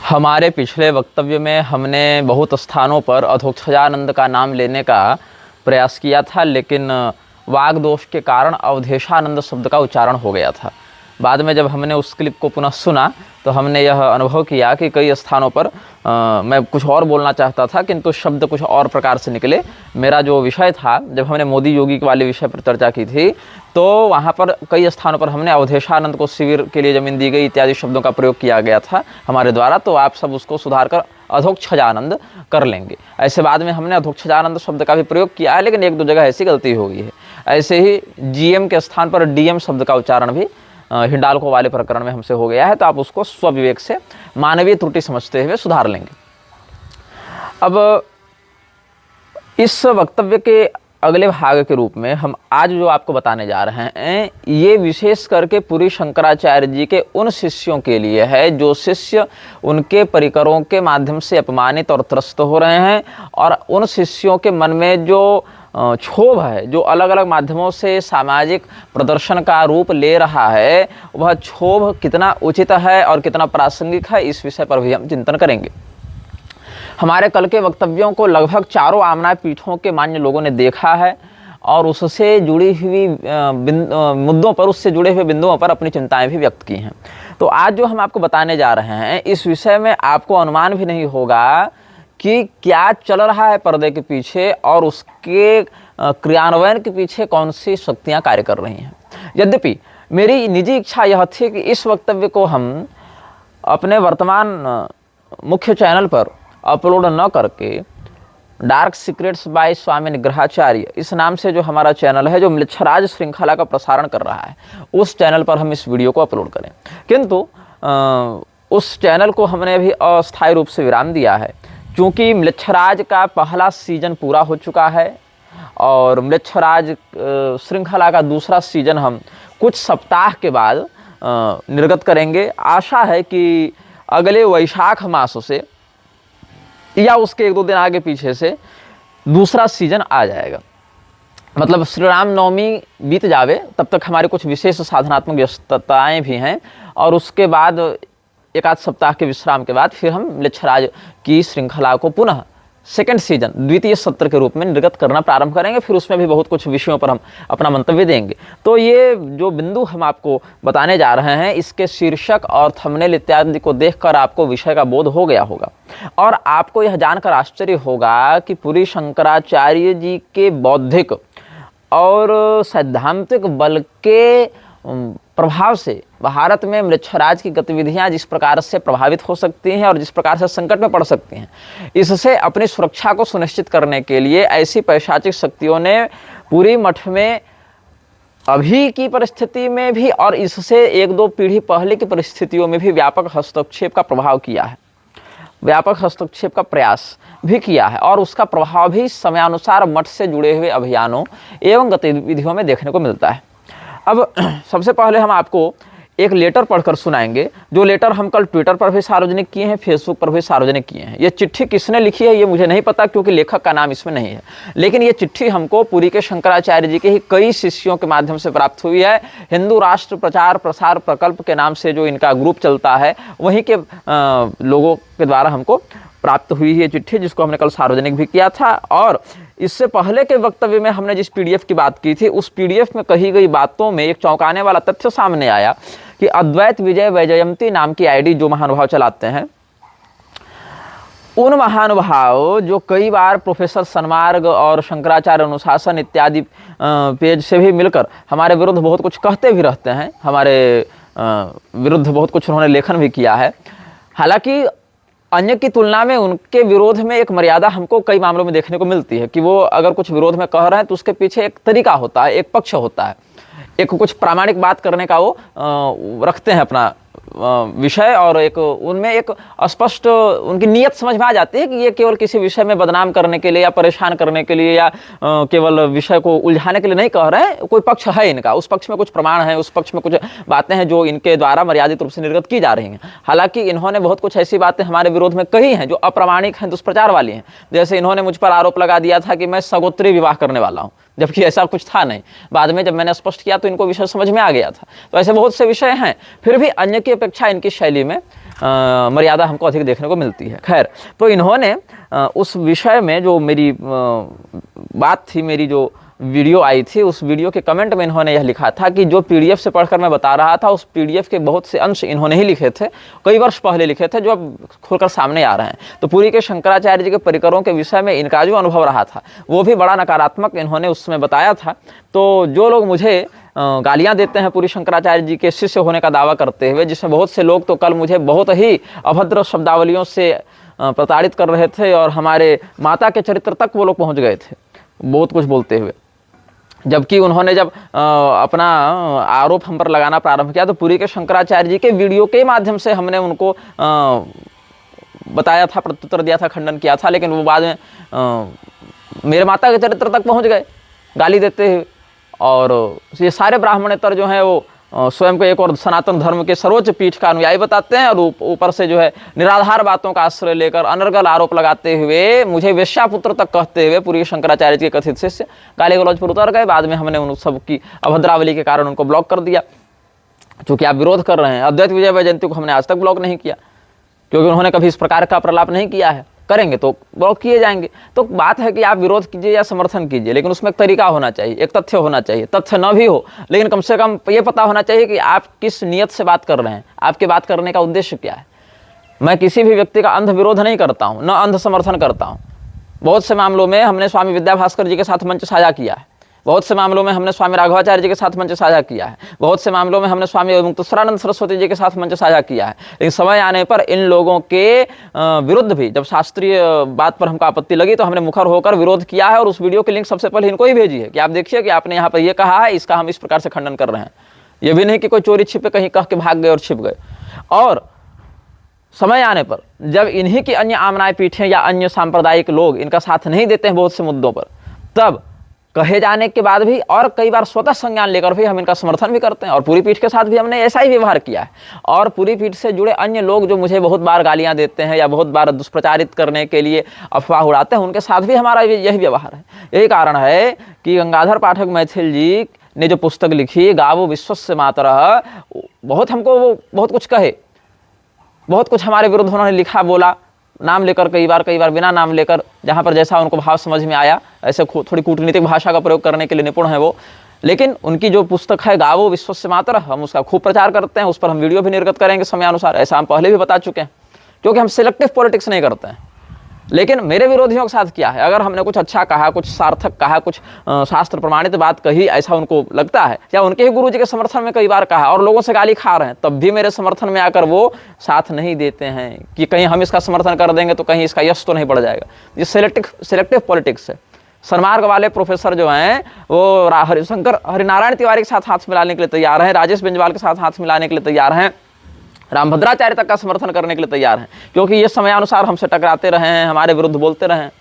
हमारे पिछले वक्तव्य में हमने बहुत स्थानों पर अधोक्षजानंद का नाम लेने का प्रयास किया था, लेकिन वाग दोष के कारण अवधेशानंद शब्द का उच्चारण हो गया था। बाद में जब हमने उस क्लिप को पुनः सुना तो हमने यह अनुभव किया कि कई स्थानों पर मैं कुछ और बोलना चाहता था, किंतु शब्द कुछ और प्रकार से निकले। मेरा जो विषय था, जब हमने मोदी योगी वाले विषय पर चर्चा की थी, तो वहाँ पर कई स्थानों पर हमने अवधेशानंद को शिविर के लिए जमीन दी गई इत्यादि शब्दों का प्रयोग किया गया था हमारे द्वारा। तो आप सब उसको सुधार कर अधोक्षजानंद कर लेंगे। ऐसे बाद में हमने अधोक्षजानंद शब्द का भी प्रयोग किया है, लेकिन एक दो जगह ऐसी गलती हो गई है। ऐसे ही जीएम के स्थान पर डीएम शब्द का उच्चारण भी हिंडाल्को वाले प्रकरण में हमसे हो गया है, तो आप उसको स्वविवेक से मानवीय त्रुटि समझते हुए सुधार लेंगे। अब इस वक्तव्य के अगले भाग के रूप में हम आज जो आपको बताने जा रहे हैं, ये विशेष करके पूरी शंकराचार्य जी के उन शिष्यों के लिए है जो शिष्य उनके परिकरों के माध्यम से अपमानित और त्रस्त हो रहे हैं, और उन शिष्यों के मन में जो क्षोभ है, जो अलग अलग माध्यमों से सामाजिक प्रदर्शन का रूप ले रहा है, वह क्षोभ कितना उचित है और कितना प्रासंगिक है, इस विषय पर भी हम चिंतन करेंगे। हमारे कल के वक्तव्यों को लगभग चारों आमना पीठों के मान्य लोगों ने देखा है और उससे जुड़ी हुई मुद्दों पर, उससे जुड़े हुए बिंदुओं पर अपनी चिंताएं भी व्यक्त की हैं। तो आज जो हम आपको बताने जा रहे हैं, इस विषय में आपको अनुमान भी नहीं होगा कि क्या चल रहा है पर्दे के पीछे और उसके क्रियान्वयन के पीछे कौन सी शक्तियां कार्य कर रही हैं। यद्यपि मेरी निजी इच्छा यह थी कि इस वक्तव्य को हम अपने वर्तमान मुख्य चैनल पर अपलोड न करके डार्क सीक्रेट्स बाय स्वामी निग्रहाचार्य, इस नाम से जो हमारा चैनल है, जो म्लेच्छराज श्रृंखला का प्रसारण कर रहा है, उस चैनल पर हम इस वीडियो को अपलोड करें। किंतु उस चैनल को हमने अभी अस्थायी रूप से विराम दिया है, क्योंकि म्लेच्छराज का पहला सीजन पूरा हो चुका है और म्लेच्छराज श्रृंखला का दूसरा सीजन हम कुछ सप्ताह के बाद निर्गत करेंगे। आशा है कि अगले वैशाख मास से या उसके एक दो दिन आगे पीछे से दूसरा सीजन आ जाएगा। मतलब श्री राम नवमी बीत जावे तब तक हमारी कुछ विशेष साधनात्मक व्यस्तताएं भी हैं, और उसके बाद एक आध सप्ताह के विश्राम के बाद फिर हम म्लेच्छराज की श्रृंखला को पुनः सेकंड सीजन, द्वितीय सत्र के रूप में निर्गत करना प्रारंभ करेंगे। फिर उसमें भी बहुत कुछ विषयों पर हम अपना मंतव्य देंगे। तो ये जो बिंदु हम आपको बताने जा रहे हैं, इसके शीर्षक और थंबनेल इत्यादि को देखकर आपको विषय का बोध हो गया होगा, और आपको यह जानकर आश्चर्य होगा कि पूरी शंकराचार्य जी के बौद्धिक और सैद्धांतिक बल के प्रभाव से भारत में म्लेच्छराज की गतिविधियां जिस प्रकार से प्रभावित हो सकती हैं और जिस प्रकार से संकट में पड़ सकती हैं, इससे अपनी सुरक्षा को सुनिश्चित करने के लिए ऐसी पैशाचिक शक्तियों ने पूरी मठ में अभी की परिस्थिति में भी और इससे एक दो पीढ़ी पहले की परिस्थितियों में भी व्यापक हस्तक्षेप का प्रभाव किया है, व्यापक हस्तक्षेप का प्रयास भी किया है, और उसका प्रभाव भी समयानुसार मठ से जुड़े हुए अभियानों एवं गतिविधियों में देखने को मिलता है। अब सबसे पहले हम आपको एक लेटर पढ़कर सुनाएंगे, जो लेटर हम कल ट्विटर पर भी सार्वजनिक किए हैं, फेसबुक पर भी सार्वजनिक किए हैं। ये चिट्ठी किसने लिखी है ये मुझे नहीं पता, क्योंकि लेखक का नाम इसमें नहीं है, लेकिन ये चिट्ठी हमको पुरी के शंकराचार्य जी के ही कई शिष्यों के माध्यम से प्राप्त हुई है। हिंदू राष्ट्र प्रचार प्रसार प्रकल्प के नाम से जो इनका ग्रुप चलता है, वहीं के लोगों के द्वारा हमको प्राप्त हुई है चिट्ठी, जिसको हमने कल सार्वजनिक भी किया था। और इससे पहले के वक्तव्य में हमने जिस पीडीएफ की बात की थी, उस पीडीएफ में कही गई बातों में एक चौंकाने वाला तथ्य सामने आया कि अद्वैत विजय वैजयंती नाम की आईडी जो महानुभाव चलाते हैं, उन महानुभाव जो कई बार प्रोफेसर सन्मार्ग और शंकराचार्य अनुशासन इत्यादि पेज से भी मिलकर हमारे विरुद्ध बहुत कुछ कहते भी रहते हैं, हमारे विरुद्ध बहुत कुछ उन्होंने लेखन भी किया है। हालांकि अन्य की तुलना में उनके विरोध में एक मर्यादा हमको कई मामलों में देखने को मिलती है कि वो अगर कुछ विरोध में कह रहे हैं तो उसके पीछे एक तरीका होता है, एक पक्ष होता है, एक कुछ प्रामाणिक बात करने का वो रखते हैं अपना विषय, और एक उनमें एक स्पष्ट उनकी नीयत समझ में आ जाती है कि ये केवल किसी विषय में बदनाम करने के लिए या परेशान करने के लिए या केवल विषय को उलझाने के लिए नहीं कह रहे हैं। कोई पक्ष है इनका, उस पक्ष में कुछ प्रमाण है, उस पक्ष में कुछ बातें हैं जो इनके द्वारा मर्यादित रूप से निर्गत की जा रही हैं। हालांकि इन्होंने बहुत कुछ ऐसी बातें हमारे विरोध में कही हैं जो अप्रामाणिक हैं, दुष्प्रचार वाली हैं। जैसे इन्होंने मुझ पर आरोप लगा दिया था कि मैं सगोत्री विवाह करने वाला हूँ, जबकि ऐसा कुछ था नहीं। बाद में जब मैंने स्पष्ट किया तो इनको विषय समझ में आ गया था। तो ऐसे बहुत से विषय हैं, फिर भी अन्य की अपेक्षा इनकी शैली में मर्यादा हमको अधिक देखने को मिलती है। खैर, तो इन्होंने उस विषय में जो मेरी बात थी, मेरी जो वीडियो आई थी, उस वीडियो के कमेंट में इन्होंने यह लिखा था कि जो पीडीएफ से पढ़कर मैं बता रहा था, उस पीडीएफ के बहुत से अंश इन्होंने ही लिखे थे, कई वर्ष पहले लिखे थे, जो अब खुलकर सामने आ रहे हैं। तो पुरी के शंकराचार्य जी के परिकरों के विषय में इनका जो अनुभव रहा था वो भी बड़ा नकारात्मक इन्होंने उस समय बताया था। तो जो लोग मुझे गालियां देते हैं पुरी शंकराचार्य जी के शिष्य होने का दावा करते हुए, जिसमें बहुत से लोग तो कल मुझे बहुत ही अभद्र शब्दावलियों से प्रताड़ित कर रहे थे और हमारे माता के चरित्र तक वो लोग पहुंच गए थे बहुत कुछ बोलते हुए, जबकि उन्होंने जब अपना आरोप हम पर लगाना प्रारंभ किया तो पुरी के शंकराचार्य जी के वीडियो के माध्यम से हमने उनको बताया था, प्रत्युत्तर दिया था, खंडन किया था, लेकिन वो बाद में मेरे माता के चरित्र तक पहुंच गए गाली देते हुए। और ये सारे ब्राह्मणेतर जो हैं वो स्वयं को एक और सनातन धर्म के सर्वोच्च पीठ का अनुयायी बताते हैं और ऊपर से जो है निराधार बातों का आश्रय लेकर अनर्गल आरोप लगाते हुए मुझे वेश्यापुत्र तक कहते हुए पुरी शंकराचार्य जी के कथित शिष्य गाली गलौज पर उतर गए। बाद में हमने उन सब की अभद्रावली के कारण उनको ब्लॉक कर दिया। चूँकि आप विरोध कर रहे हैं, अद्वैत विजय वैजयंती को हमने आज तक ब्लॉक नहीं किया क्योंकि उन्होंने कभी इस प्रकार का प्रलाप नहीं किया है। करेंगे तो ब्लॉक किए जाएंगे। तो बात है कि आप विरोध कीजिए या समर्थन कीजिए, लेकिन उसमें एक तरीका होना चाहिए, एक तथ्य होना चाहिए। तथ्य न भी हो लेकिन कम से कम ये पता होना चाहिए कि आप किस नियत से बात कर रहे हैं, आपके बात करने का उद्देश्य क्या है। मैं किसी भी व्यक्ति का अंध विरोध नहीं करता हूँ, न अंध समर्थन करता हूँ। बहुत से मामलों में हमने स्वामी विद्याभास्कर जी के साथ मंच साझा किया है, बहुत से मामलों में हमने स्वामी राघवाचार्य जी के साथ मंच साझा किया है, बहुत से मामलों में हमने स्वामी मुक्तेश्वरानंद सरस्वती जी के साथ मंच साझा किया है। लेकिन समय आने पर इन लोगों के विरुद्ध भी जब शास्त्रीय बात पर हमको आपत्ति लगी तो हमने मुखर होकर विरोध किया है और उस वीडियो की लिंक सबसे पहले इनको ही भेजी है कि आप देखिए कि आपने यहाँ पर ये कहा है, इसका हम इस प्रकार से खंडन कर रहे हैं। ये भी नहीं कि कोई चोरी छिपे कहीं कह के भाग गए और छिप गए। और समय आने पर जब इन्हीं की अन्य आमनाय पीठें या अन्य सांप्रदायिक लोग इनका साथ नहीं देते हैं बहुत से मुद्दों पर, तब कहे जाने के बाद भी और कई बार स्वतः संज्ञान लेकर भी हम इनका समर्थन भी करते हैं। और पूरी पीठ के साथ भी हमने ऐसा ही व्यवहार किया है। और पूरी पीठ से जुड़े अन्य लोग जो मुझे बहुत बार गालियां देते हैं या बहुत बार दुष्प्रचारित करने के लिए अफवाह उड़ाते हैं, उनके साथ भी हमारा यही व्यवहार है। यही कारण है कि गंगाधर पाठक मैथिल जी ने जो पुस्तक लिखी गावो विश्वस्य मातरः, बहुत हमको वो बहुत कुछ कहे, बहुत कुछ हमारे विरुद्ध उन्होंने लिखा बोला, नाम लेकर कई बार बिना नाम लेकर, जहाँ पर जैसा उनको भाव समझ में आया ऐसे थोड़ी कूटनीतिक भाषा का प्रयोग करने के लिए निपुण है वो। लेकिन उनकी जो पुस्तक है गावो विश्वस्य मातरः, हम उसका खूब प्रचार करते हैं, उस पर हम वीडियो भी निर्गत करेंगे समयानुसार, ऐसा हम पहले भी बता चुके हैं। क्योंकि हम सिलेक्टिव पॉलिटिक्स नहीं करते हैं। लेकिन मेरे विरोधियों के साथ क्या है, अगर हमने कुछ अच्छा कहा, कुछ सार्थक कहा, कुछ शास्त्र प्रमाणित बात कही, ऐसा उनको लगता है, या उनके ही गुरु जी के समर्थन में कई बार कहा और लोगों से गाली खा रहे हैं, तब भी मेरे समर्थन में आकर वो साथ नहीं देते हैं कि कहीं हम इसका समर्थन कर देंगे तो कहीं इसका यश तो नहीं बढ़ जाएगा। ये सिलेक्टिव पॉलिटिक्स है। सन्मार्ग वाले प्रोफेसर जो हैं वो हरिनारायण तिवारी के साथ हाथ मिलाने के लिए तैयार हैं, राजेश बेंजवाल के साथ हाथ मिलाने के लिए तैयार हैं, रामभद्राचार्य तक का समर्थन करने के लिए तैयार हैं, क्योंकि ये समयानुसार हमसे टकराते रहे हैं, हमारे विरुद्ध बोलते रहे हैं।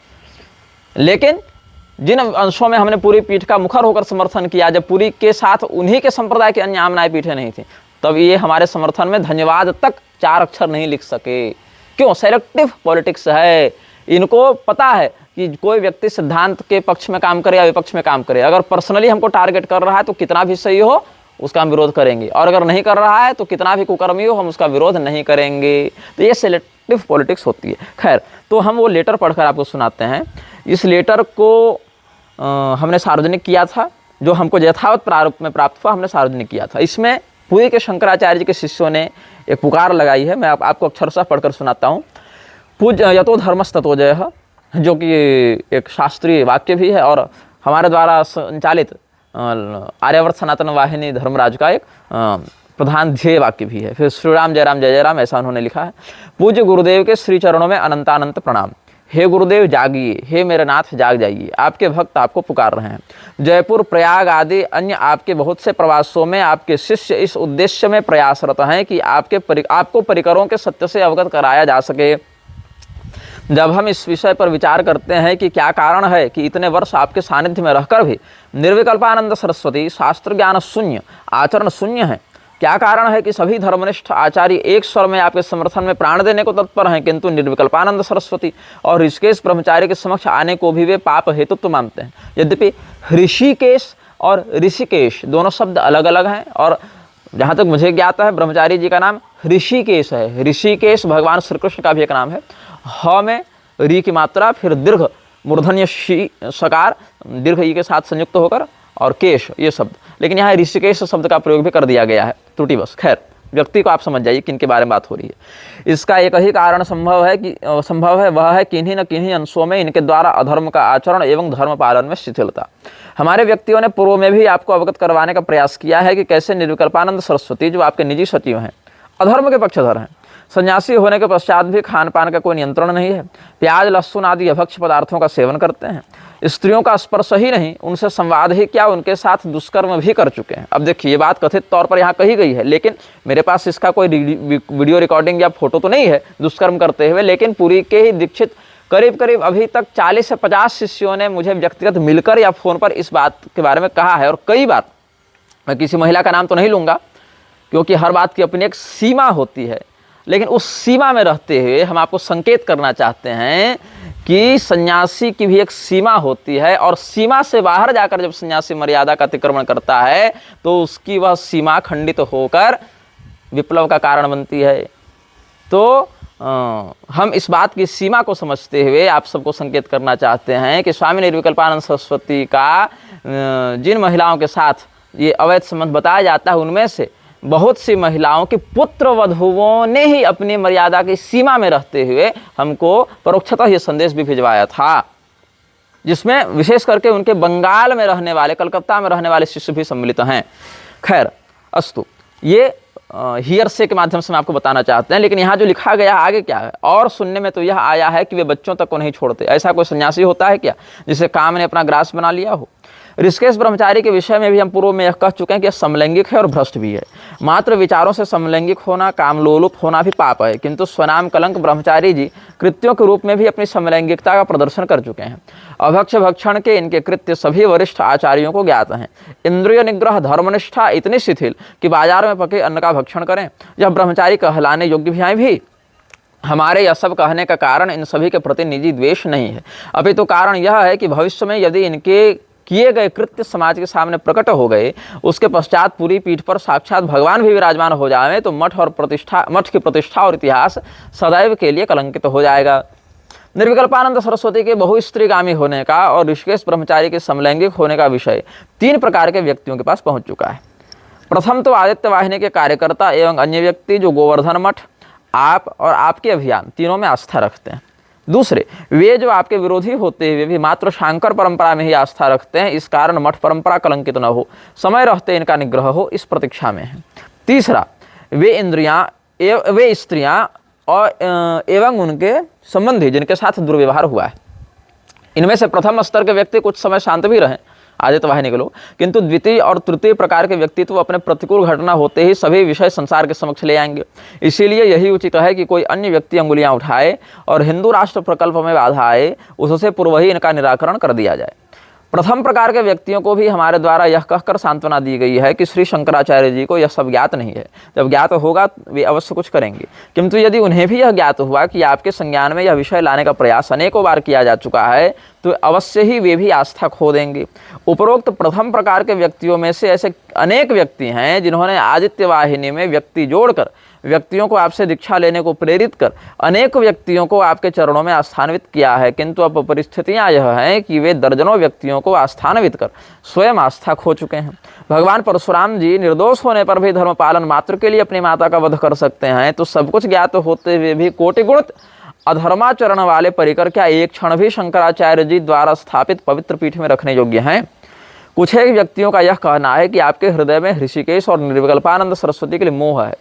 लेकिन जिन अंशों में हमने पूरी पीठ का मुखर होकर समर्थन किया, जब पूरी के साथ उन्हीं के संप्रदाय की अन्य आमनाय पीठें नहीं थी, तब ये हमारे समर्थन में धन्यवाद तक 4 अक्षर नहीं लिख सके। क्यों? सेलेक्टिव पॉलिटिक्स है। इनको पता है कि कोई व्यक्ति सिद्धांत के पक्ष में काम करे या विपक्ष में काम करे, अगर पर्सनली हमको टारगेट कर रहा है तो कितना भी सही हो उसका हम विरोध करेंगे, और अगर नहीं कर रहा है तो कितना भी कुकर्मी हो हम उसका विरोध नहीं करेंगे। तो ये सिलेक्टिव पॉलिटिक्स होती है। खैर, तो हम वो लेटर पढ़कर आपको सुनाते हैं। इस लेटर को हमने सार्वजनिक किया था, जो हमको यथावत प्रारूप में प्राप्त हुआ हमने सार्वजनिक किया था। इसमें पूरी के शंकराचार्य जी के शिष्यों ने एक पुकार लगाई है, मैं आपको अक्षरशः पढ़कर सुनाता हूँ। पूज्य यतो धर्मस्ततो जयः, जो कि एक शास्त्रीय वाक्य भी है और हमारे द्वारा संचालित आर्यावर्त सनातन वाहिनी धर्मराज का एक प्रधान ध्येय वाक्य भी है। फिर श्री राम जय राम जय जय राम, ऐसा उन्होंने लिखा है। पूज्य गुरुदेव के श्री चरणों में अनंतानंत प्रणाम। हे गुरुदेव जागिए, हे मेरे नाथ जाग जाइए, आपके भक्त आपको पुकार रहे हैं। जयपुर, प्रयाग आदि अन्य आपके बहुत से प्रवासों में आपके शिष्य इस उद्देश्य में प्रयासरत हैं कि आपको परिकरों के सत्य से अवगत कराया जा सके। जब हम इस विषय पर विचार करते हैं कि क्या कारण है कि इतने वर्ष आपके सानिध्य में रहकर भी निर्विकल्पानंद सरस्वती शास्त्र ज्ञान शून्य, आचरण शून्य है, क्या कारण है कि सभी धर्मनिष्ठ आचार्य एक स्वर में आपके समर्थन में प्राण देने को तत्पर हैं, किंतु निर्विकल्पानंद सरस्वती और ऋषिकेश ब्रह्मचारी के समक्ष आने को भी वे पाप हेतुत्व मानते हैं। यद्यपि ऋषिकेश और ऋषिकेश दोनों शब्द अलग अलग हैं और जहाँ तक मुझे ज्ञात है ब्रह्मचारी जी का नाम ऋषिकेश है। ऋषिकेश भगवान श्री कृष्ण का भी एक नाम है। ह में री की मात्रा, फिर दीर्घ मूर्धन्य शी सकार दीर्घ ई के साथ संयुक्त होकर और केश ये शब्द, लेकिन यहाँ ऋषिकेश शब्द का प्रयोग भी कर दिया गया है, त्रुटिवश। खैर, व्यक्ति को आप समझ जाइए किन के बारे में बात हो रही है। इसका एक ही कारण संभव है, वह है किन्हीं न किन्हीं अंशों में इनके द्वारा अधर्म का आचरण एवं धर्म पालन में शिथिलता। हमारे व्यक्तियों ने पूर्व में भी आपको अवगत करवाने का प्रयास किया है कि कैसे निर्विकल्पानंद सरस्वती, जो आपके निजी सचिव हैं, अधर्म के पक्षधर हैं। सन्यासी होने के पश्चात भी खान पान का कोई नियंत्रण नहीं है। प्याज लहसुन आदि अभक्ष पदार्थों का सेवन करते हैं। स्त्रियों का स्पर्श ही नहीं, उनसे संवाद ही क्या, उनके साथ दुष्कर्म भी कर चुके हैं। अब देखिए, ये बात कथित तौर पर यहाँ कही गई है, लेकिन मेरे पास इसका कोई वीडियो रिकॉर्डिंग या फोटो तो नहीं है दुष्कर्म करते हुए, लेकिन पूरी के ही दीक्षित करीब अभी तक 40 से 50 शिष्यों ने मुझे व्यक्तिगत मिलकर या फ़ोन पर इस बात के बारे में कहा है। और कई बार, मैं किसी महिला का नाम तो नहीं लूँगा क्योंकि हर बात की अपनी एक सीमा होती है, लेकिन उस सीमा में रहते हुए हम आपको संकेत करना चाहते हैं कि सन्यासी की भी एक सीमा होती है, और सीमा से बाहर जाकर जब सन्यासी मर्यादा का अतिक्रमण करता है तो उसकी वह सीमा खंडित होकर विप्लव का कारण बनती है। तो हम इस बात की सीमा को समझते हुए आप सबको संकेत करना चाहते हैं कि स्वामी निर्विकल्पानंद सरस्वती का जिन महिलाओं के साथ ये अवैध संबंध बताया जाता है, उनमें से बहुत सी महिलाओं के पुत्र वधुओं ने ही अपनी मर्यादा की सीमा में रहते हुए हमको परोक्षतः ये संदेश भी भिजवाया था, जिसमें विशेष करके उनके बंगाल में रहने वाले, कलकत्ता में रहने वाले शिष्य भी सम्मिलित हैं। खैर अस्तु, ये हियर से के माध्यम से मैं आपको बताना चाहते हैं, लेकिन यहाँ जो लिखा गया आगे क्या है, और सुनने में तो यह आया है कि वे बच्चों तक को नहीं छोड़ते। ऐसा कोई सन्यासी होता है क्या जिसे काम ने अपना ग्रास बना लिया हो? ऋषिकेश ब्रह्मचारी के विषय में भी हम पूर्व में यह कह चुके हैं कि यह समलैंगिक है और भ्रष्ट भी है। मात्र विचारों से समलैंगिक होना, कामलोलुप होना भी पाप है, किंतु स्वनाम कलंक ब्रह्मचारी जी कृत्यों के रूप में भी अपनी समलैंगिकता का प्रदर्शन कर चुके हैं। अभक्ष भक्षण के इनके कृत्य सभी वरिष्ठ आचार्यों को ज्ञात हैं। इंद्रिय निग्रह, धर्मनिष्ठा इतनी शिथिल कि बाजार में पके अन्न का भक्षण करें। यह ब्रह्मचारी कहलाने योग्य भी हमारे यह सब कहने का कारण इन सभी के प्रति निजी द्वेष नहीं है, अपितु कारण यह है कि भविष्य में यदि इनके किए गए कृत्य समाज के सामने प्रकट हो गए, उसके पश्चात पूरी पीठ पर साक्षात भगवान भी विराजमान हो जाए तो मठ की प्रतिष्ठा और इतिहास सदैव के लिए कलंकित हो जाएगा। निर्विकल्पानंद सरस्वती के बहुस्त्रीगामी होने का और ऋषिकेश ब्रह्मचारी के समलैंगिक होने का विषय 3 प्रकार के व्यक्तियों के पास पहुंच चुका है। प्रथम तो आदित्य वाहिनी के कार्यकर्ता एवं अन्य व्यक्ति जो गोवर्धन मठ, आप और आपके अभियान तीनों में आस्था रखते हैं। दूसरे, वे जो आपके विरोधी होते हुए भी मात्र शांकर परंपरा में ही आस्था रखते हैं, इस कारण मठ परंपरा कलंकित न हो, समय रहते इनका निग्रह हो, इस प्रतीक्षा में है। तीसरा, वे स्त्रियां और एवं उनके संबंधी जिनके साथ दुर्व्यवहार हुआ है। इनमें से प्रथम स्तर के व्यक्ति कुछ समय शांत भी रहें, आदित्य वाहिनी के लोग, किंतु द्वितीय और तृतीय प्रकार के व्यक्तित्व अपने प्रतिकूल घटना होते ही सभी विषय संसार के समक्ष ले आएंगे। इसीलिए यही उचित है कि कोई अन्य व्यक्ति अंगुलियां उठाए और हिंदू राष्ट्र प्रकल्प में बाधा आए, उससे पूर्व ही इनका निराकरण कर दिया जाए। प्रथम प्रकार के व्यक्तियों को भी हमारे द्वारा यह कहकर सांत्वना दी गई है कि श्री शंकराचार्य जी को यह सब ज्ञात नहीं है। जब ज्ञात होगा वे अवश्य कुछ करेंगे, किंतु यदि उन्हें भी यह ज्ञात हुआ कि आपके संज्ञान में यह विषय लाने का प्रयास अनेकों बार किया जा चुका है, तो अवश्य ही वे भी आस्था खो देंगे। उपरोक्त प्रथम प्रकार के व्यक्तियों में से ऐसे अनेक व्यक्ति हैं जिन्होंने आदित्य वाहिनी में व्यक्ति जोड़कर व्यक्तियों को आपसे दीक्षा लेने को प्रेरित कर अनेक व्यक्तियों को आपके चरणों में आस्थान्वित किया है, किंतु अब परिस्थितियां यह हैं कि वे दर्जनों व्यक्तियों को आस्थान्वित कर स्वयं आस्था खो चुके हैं। भगवान परशुराम जी निर्दोष होने पर भी धर्म पालन मात्र के लिए अपनी माता का वध कर सकते हैं, तो सब कुछ ज्ञात होते हुए भी कोटि गुणित अधर्माचरण वाले परिकर क्या एक क्षण भी शंकराचार्य जी द्वारा स्थापित पवित्र पीठ में रखने योग्य हैं? कुछ एक व्यक्तियों का यह कहना है कि आपके हृदय में ऋषिकेश और निर्विकल्पानंद सरस्वती के लिए मोह है,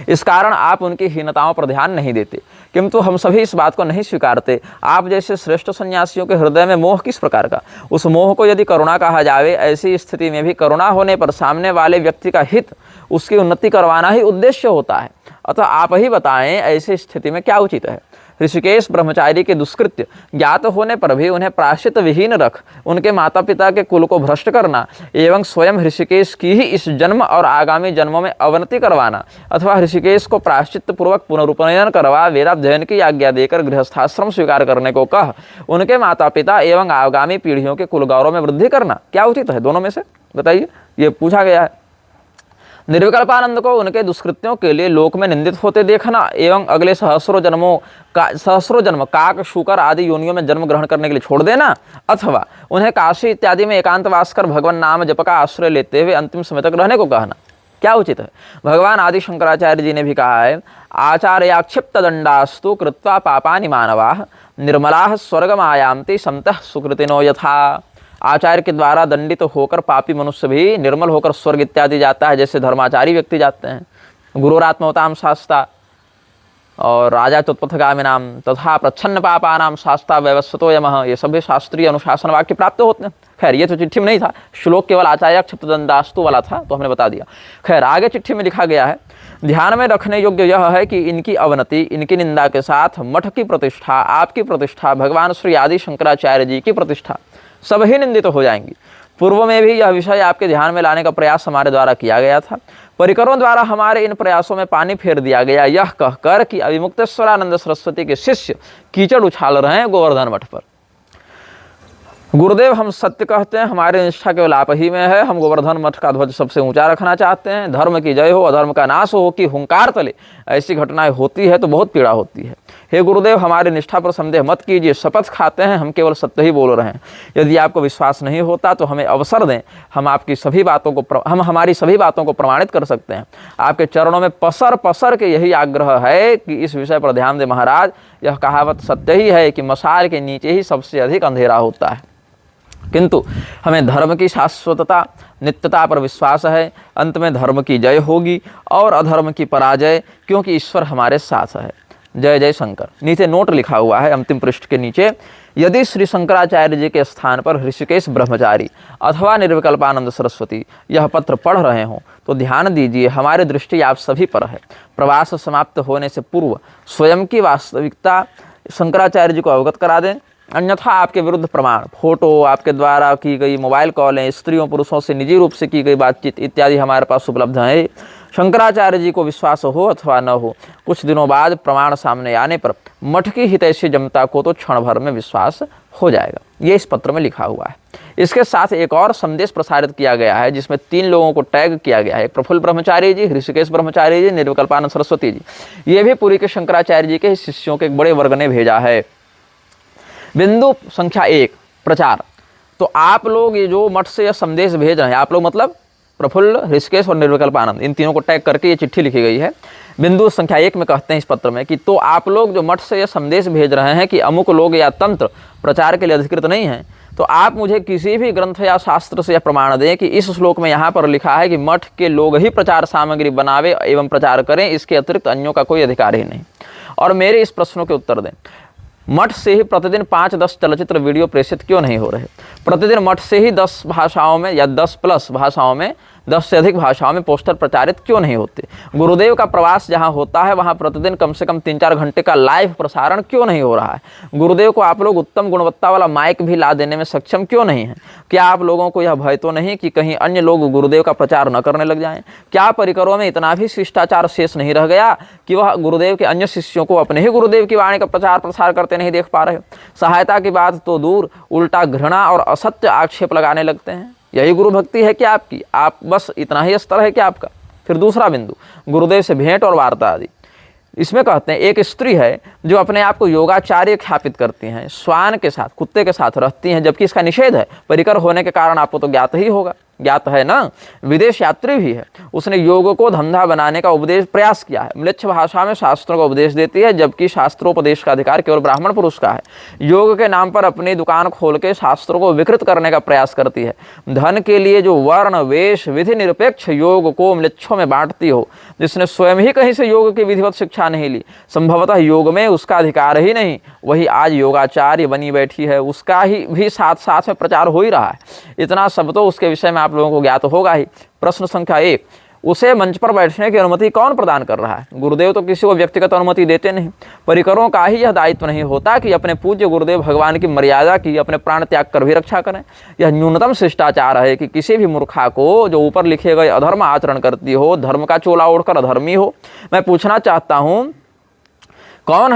इस कारण आप उनकी हीनताओं पर ध्यान नहीं देते, किंतु हम सभी इस बात को नहीं स्वीकारते। आप जैसे श्रेष्ठ सन्यासियों के हृदय में मोह किस प्रकार का? उस मोह को यदि करुणा कहा जावे, ऐसी स्थिति में भी करुणा होने पर सामने वाले व्यक्ति का हित, उसकी उन्नति करवाना ही उद्देश्य होता है। अतः आप ही बताएं, ऐसी स्थिति में क्या उचित है? ऋषिकेश ब्रह्मचारी के दुष्कृत्य ज्ञात होने पर भी उन्हें प्रायश्चित विहीन रख उनके माता पिता के कुल को भ्रष्ट करना एवं स्वयं ऋषिकेश की ही इस जन्म और आगामी जन्मों में अवनति करवाना, अथवा ऋषिकेश को प्रायश्चित पूर्वक पुनरुपनयन करवा वेदाध्ययन की आज्ञा देकर गृहस्थाश्रम स्वीकार करने को कह उनके माता पिता एवं आगामी पीढ़ियों के कुल गौरव में वृद्धि करना क्या उचित है? दोनों में से बताइए, ये पूछा गया है। निर्विकल्पानंद को उनके दुष्कृत्यों के लिए लोक में निंदित होते देखना एवं अगले सहस्रों जन्म काक शूकर आदि योनियों में जन्म ग्रहण करने के लिए छोड़ देना, अथवा उन्हें काशी इत्यादि में एकांतवास कर भगवान नाम जप का आश्रय लेते हुए अंतिम समय तक रहने को कहना क्या उचित है? भगवान आदि शंकराचार्य जी ने भी कहा है, आचार्याक्षिप्त दंडास्तु कृत्वा पापानि मानवाः निर्मलाः स्वर्गमायान्ति समतः सुकृतिनो यथा। आचार्य के द्वारा दंडित होकर पापी मनुष्य भी निर्मल होकर स्वर्ग इत्यादि जाता है, जैसे धर्माचारी व्यक्ति जाते हैं। गुरुरात्मवताम शास्ता और राजा चतुत्पथगामिनाम तथा प्रच्छन्न पापानाम शास्ता वैवस्वतो यमः, ये सभी शास्त्रीय अनुशासन वाक्य प्राप्त होते हैं। खैर ये तो चिट्ठी में नहीं था, श्लोक केवल आचार्य क्षिप्त दंडास्तु वाला था, तो हमने बता दिया। खैर आगे चिट्ठी में लिखा गया है, ध्यान में रखने योग्य यह है कि इनकी अवनति, इनकी निंदा के साथ मठ की प्रतिष्ठा, आपकी प्रतिष्ठा, भगवान श्री आदि शंकराचार्य जी की प्रतिष्ठा सब ही निंदित हो जाएंगी। पूर्व में भी यह विषय आपके ध्यान में लाने का प्रयास हमारे द्वारा किया गया था। परिकरों द्वारा हमारे इन प्रयासों में पानी फेर दिया गया, यह कहकर कि अभिमुक्तेश्वरानंद सरस्वती के शिष्य कीचड़ उछाल रहे हैं गोवर्धन मठ पर। गुरुदेव हम सत्य कहते हैं, हमारी निष्ठा केवल आप ही में है। हम गोवर्धन मठ का ध्वज सबसे ऊंचा रखना चाहते हैं। धर्म की जय हो, अधर्म का नाश हो कि हुंकार तले ऐसी घटनाएं होती है तो बहुत पीड़ा होती है। हे गुरुदेव हमारी निष्ठा पर संदेह मत कीजिए, शपथ खाते हैं हम केवल सत्य ही बोल रहे हैं। यदि आपको विश्वास नहीं होता तो हमें अवसर दें, हम हमारी सभी बातों को प्रमाणित कर सकते हैं। आपके चरणों में पसर के यही आग्रह है कि इस विषय पर ध्यान दें महाराज। यह कहावत सत्य ही है कि मशाल के नीचे ही सबसे अधिक अंधेरा होता है, किंतु हमें धर्म की शाश्वतता नित्यता पर विश्वास है। अंत में धर्म की जय होगी और अधर्म की पराजय, क्योंकि ईश्वर हमारे साथ है। जय जय शंकर। नीचे नोट लिखा हुआ है अंतिम पृष्ठ के नीचे, यदि श्री शंकराचार्य जी के स्थान पर ऋषिकेश ब्रह्मचारी अथवा निर्विकल्पानंद सरस्वती यह पत्र पढ़ रहे हों तो ध्यान दीजिए, हमारी दृष्टि आप सभी पर है। प्रवास समाप्त होने से पूर्व स्वयं की वास्तविकता शंकराचार्य जी को अवगत करा दें, अन्यथा आपके विरुद्ध प्रमाण, फोटो, आपके द्वारा की गई मोबाइल कॉलें, स्त्रियों पुरुषों से निजी रूप से की गई बातचीत इत्यादि हमारे पास उपलब्ध है। शंकराचार्य जी को विश्वास हो अथवा न हो, कुछ दिनों बाद प्रमाण सामने आने पर मठ की हितैषी जनता को तो क्षण भर में विश्वास हो जाएगा। ये इस पत्र में लिखा हुआ है। इसके साथ एक और संदेश प्रसारित किया गया है जिसमें 3 लोगों को टैग किया गया है, प्रफुल्ल ब्रह्मचारी जी, ऋषिकेश ब्रह्मचारी जी, निर्विकल्पानंद सरस्वती जी। ये भी पुरी के शंकराचार्य जी के शिष्यों के एक बड़े वर्ग ने भेजा है। बिंदु संख्या 1 प्रचार। तो आप लोग ये जो मठ से यह संदेश भेज रहे हैं, आप लोग मतलब प्रफुल्ल, ऋषिकेश और निर्विकल्पानंद, इन तीनों को टैग करके ये चिट्ठी लिखी गई है। बिंदु संख्या 1 में कहते हैं इस पत्र में कि तो आप लोग जो मठ से यह संदेश भेज रहे हैं कि अमुक लोग या तंत्र प्रचार के लिए अधिकृत नहीं हैं, तो आप मुझे किसी भी ग्रंथ या शास्त्र से यह प्रमाण दें कि इस श्लोक में यहाँ पर लिखा है कि मठ के लोग ही प्रचार सामग्री बनावे एवं प्रचार करें, इसके अतिरिक्त अन्यों का कोई अधिकार ही नहीं। और मेरे इस प्रश्नों के उत्तर दें। मठ से ही प्रतिदिन 5-10 चलचित्र वीडियो प्रेषित क्यों नहीं हो रहे? प्रतिदिन मठ से ही 10 भाषाओं में या 10+ भाषाओं में, 10 से अधिक भाषाओं में पोस्टर प्रचारित क्यों नहीं होते? गुरुदेव का प्रवास जहां होता है वहां प्रतिदिन कम से कम 3-4 घंटे का लाइव प्रसारण क्यों नहीं हो रहा है? गुरुदेव को आप लोग उत्तम गुणवत्ता वाला माइक भी ला देने में सक्षम क्यों नहीं है? क्या आप लोगों को यह भय तो नहीं कि कहीं अन्य लोग गुरुदेव का प्रचार न करने लग जाएं? क्या परिकरों में इतना भी शिष्टाचार शेष नहीं रह गया कि वह गुरुदेव के अन्य शिष्यों को अपने ही गुरुदेव की वाणी का प्रचार प्रसार करते नहीं देख पा रहे? सहायता की बात तो दूर, उल्टा घृणा और असत्य आक्षेप लगाने लगते हैं। यही गुरु भक्ति है क्या आपकी? आप बस इतना ही स्तर है क्या आपका? फिर दूसरा बिंदु, गुरुदेव से भेंट और वार्ता आदि। इसमें कहते हैं एक स्त्री है जो अपने आप को योगाचार्य ख्यापित करती हैं, श्वान के साथ, कुत्ते के साथ रहती हैं, जबकि इसका निषेध है। परिकर होने के कारण आपको तो ज्ञात ही होगा, ज्ञात है ना। विदेश यात्री भी है, उसने योग को धंधा बनाने का उपदेश प्रयास किया है। म्लेच्छ भाषा में शास्त्रों का उपदेश देती है, जबकि शास्त्रोपदेश का अधिकार केवल ब्राह्मण पुरुष का है। योग के नाम पर अपनी दुकान खोल के शास्त्रों को विकृत करने का प्रयास करती है। धन के लिए जो वर्ण वेश विधि निरपेक्ष योग को म्लेच्छों में बांटती हो, जिसने स्वयं ही कहीं से योग की विधिवत शिक्षा नहीं ली, संभवतः योग में उसका अधिकार ही नहीं, वही आज योगाचार्य बनी बैठी है, उसका ही भी साथ साथ में प्रचार हो ही रहा है। इतना सब तो उसके विषय में आप लोगों को ज्ञात होगा ही। प्रश्न संख्या 1, उसे मंच पर बैठने की अनुमति कौन प्रदान कर रहा है? गुरुदेव तो किसी को व्यक्तिगत अनुमति देते नहीं। परिकरों का ही यह दायित्व नहीं होता कि अपने पूज्य गुरुदेव भगवान की मर्यादा की अपने प्राण त्याग कर भी रक्षा करें? यह न्यूनतम शिष्टाचार है कि किसी भी मूर्खा को जो ऊपर लिखे गए अधर्म आचरण करती हो, धर्म का चोला ओढ़कर अधर्मी हो। मैं पूछना चाहता हूँ, कौन